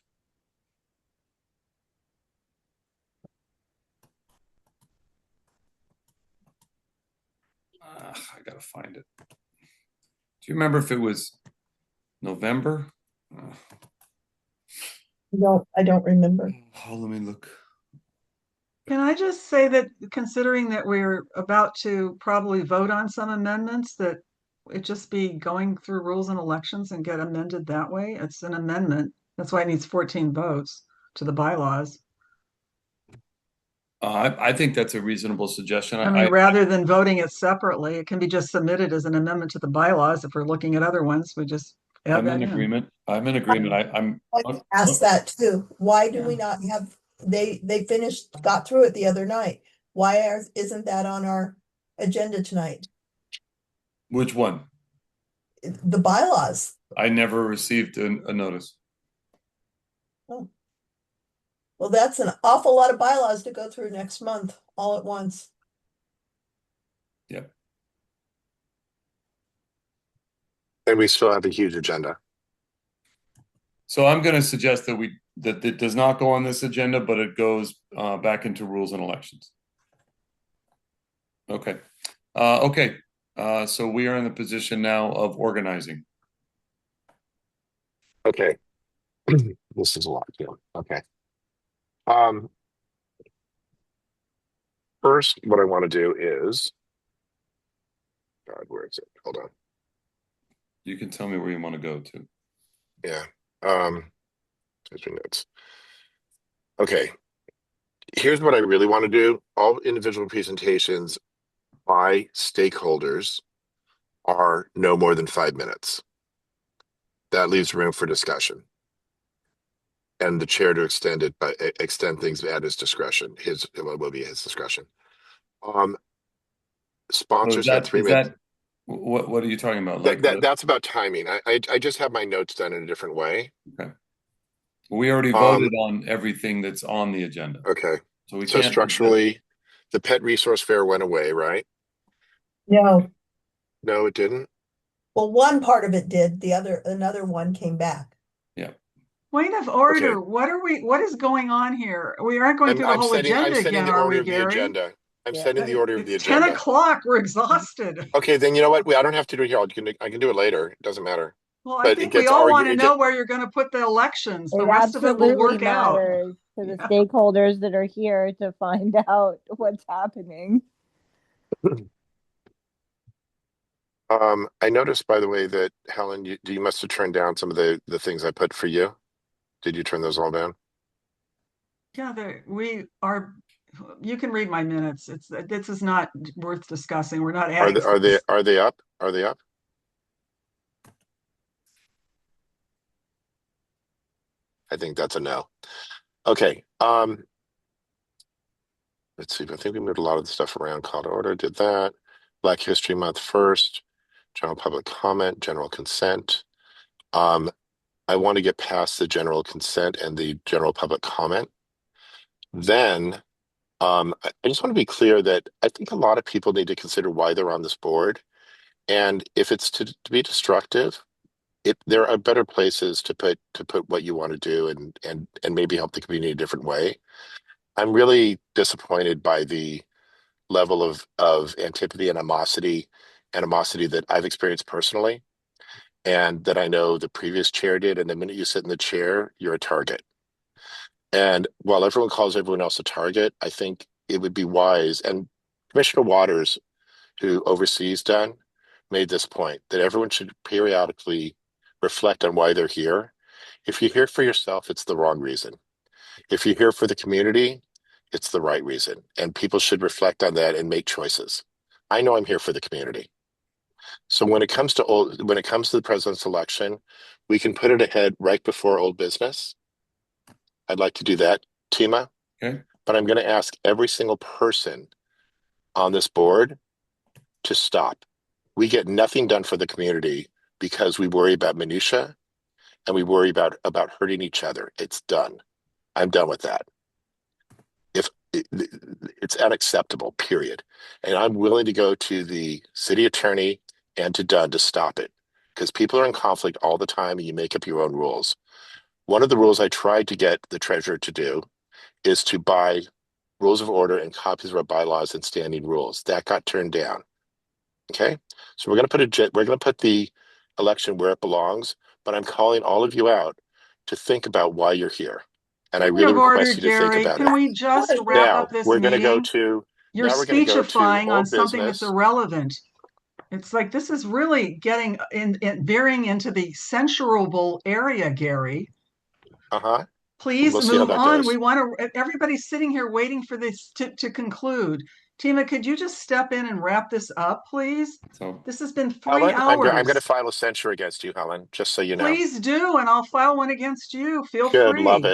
I gotta find it. Do you remember if it was November? No, I don't remember. Oh, let me look. Can I just say that considering that we're about to probably vote on some amendments, that it just be going through rules and elections and get amended that way? It's an amendment. That's why it needs 14 votes to the bylaws. I think that's a reasonable suggestion. I mean, rather than voting it separately, it can be just submitted as an amendment to the bylaws. If we're looking at other ones, we just add I'm that in in. agreement. I'm in agreement. I'm Ask that too. Why do we not have, they got through it the other night. Why isn't that on our agenda tonight? Which one? The bylaws. I never received a notice. Oh. Well, that's an awful lot of bylaws to go through next month, all at once. Yep. And we still have a huge agenda. So I'm going to suggest that that it does not go on this agenda, but it goes back into rules and elections. Okay. Okay. So we are in the position now of organizing. Okay. This is a lot too. Okay. First, what I want to do is, God, where is it? Hold on. You can tell me where you want to go to. Yeah. Notes. Okay. Here's what I really want to do. All individual presentations by stakeholders are no more than 5 minutes. That leaves room for discussion. And the chair to extend things at his discretion. It will be his discretion. Sponsors have 3 minutes. What are you talking about? That's about timing. I just have my notes done in a different way. Okay. We already voted on everything that's on the agenda. Okay. So we So can't structurally, the pet resource fair went away, right? No. No, it didn't. Well, one part of it did. Another one came back. Yeah. Point of order. Okay. What is going on here? We aren't going through the whole agenda again, are we, Gary? I'm setting the order of the It's agenda. 10 o'clock. We're exhausted. Okay, then you know what? I don't have to do it here. I can do it later. It doesn't matter. Well, I think we all want to know where you're going to put the elections. The rest of it will work out. to the stakeholders that are here to find out what's happening. I noticed, by the way, that Helen, you must have turned down some of the things I put for you. Did you turn those all down? Yeah, we are. You can read my minutes. This is not worth discussing. We're not adding. Are they up? Are they up? I think that's a no. Okay. Let's see. I think we moved a lot of the stuff around. Call to order, did that. Black History Month first. General public comment, general consent. I want to get past the general consent and the general public comment. Then I just want to be clear that I think a lot of people need to consider why they're on this board. And if it's to be destructive, there are better places to put what you want to do and maybe help the community a different way. I'm really disappointed by the level of antipathy and animosity that I've experienced personally, and that I know the previous chair did. And the minute you sit in the chair, you're a target. And while everyone calls everyone else a target, I think it would be wise. And Commissioner Waters, who oversees Dunn, made this point that everyone should periodically reflect on why they're here. If you're here for yourself, it's the wrong reason. If you're here for the community, it's the right reason. And people should reflect on that and make choices. I know I'm here for the community. So when it comes to the president's election, we can put it ahead right before old business. I'd like to do that, Tima. Okay. But I'm going to ask every single person on this board to stop. We get nothing done for the community because we worry about minutia and we worry about hurting each other. It's done. I'm done with that. It's unacceptable, period. And I'm willing to go to the city attorney and to Dunn to stop it, because people are in conflict all the time and you make up your own rules. One of the rules I tried to get the treasurer to do is to buy rules of order and copies of our bylaws and standing rules. That got turned down. Okay, so we're going to put the election where it belongs, but I'm calling all of you out to think about why you're here. And I really request you to think about it. Can we just wrap up this we're going to meeting? go to You're now we're going to go to speechifying on old something that's business. irrelevant. It's like this is really getting veering into the censurable area, Gary. Please move on. We want to. Everybody's sitting here waiting for this to conclude. Tima, could you just step in and wrap this up, please? So this has been 3 Helen, hours. I'm going to file a censure against you, Helen, just so you know. Please do, and I'll file one against you. Feel Good, free. love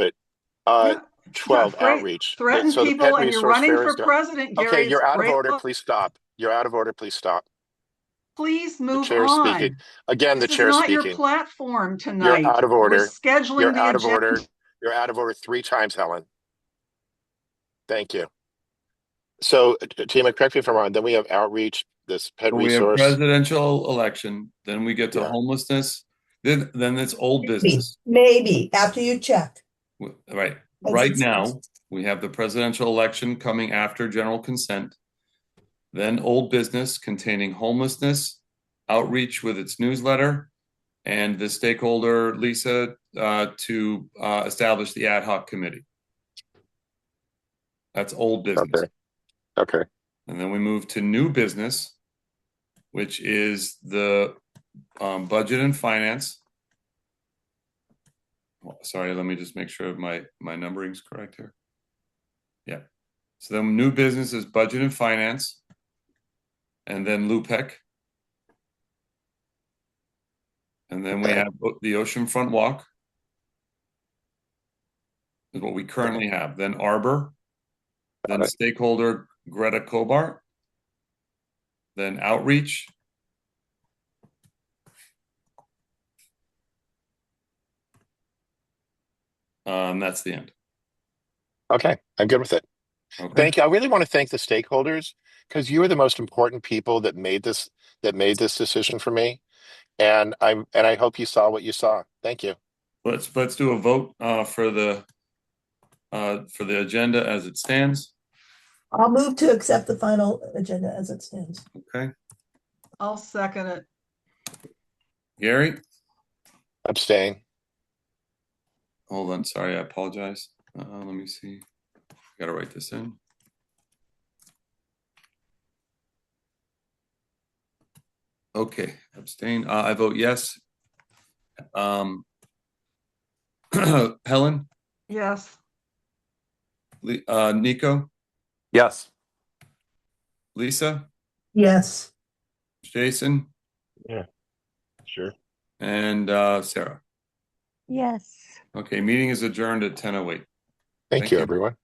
it. 12 outreach. Threaten So the people, pet and you're resource running fair for is president, Gary. Okay, you're out of Great order. luck. Please stop. You're out of order. Please stop. Please move The chair is on. speaking. Again, the This is chair is not your speaking. platform tonight. You're out of order. We're scheduling You're the out of agenda. order. You're out of order 3 times, Helen. Thank you. So, Tima, correct me if I'm wrong. Then we have outreach, this pet we resource. have presidential election. Then we get to homelessness. Then it's old business. Maybe after you check. Right. Right now, we have the presidential election coming after general consent. Then old business containing homelessness, outreach with its newsletter, and the stakeholder, Lisa, to establish the ad hoc committee. That's old business. Okay. And then we move to new business, which is the budget and finance. Sorry, let me just make sure my numbering is correct here. Yeah. So then new business is budget and finance, and then LUPEC. And then we have the Oceanfront Walk is what we currently have. Then Arbor, then stakeholder Greta Kobart, then outreach, and that's the end. Okay, I'm good with it. Okay. Thank you. I really want to thank the stakeholders, because you are the most important people that made this decision for me, and I hope you saw what you saw. Thank you. Let's do a vote for the agenda as it stands. I'll move to accept the final agenda as it stands. Okay. I'll second it. Gary? Abstain. Hold on. Sorry, I apologize. Let me see. Got to write this in. Okay, abstain. I vote yes. Helen, Yes. Nico, Yes. Lisa, Yes. Jason, Yeah, sure. and Sarah. Yes. Okay, meeting is adjourned at 10:08. Thank you, everyone.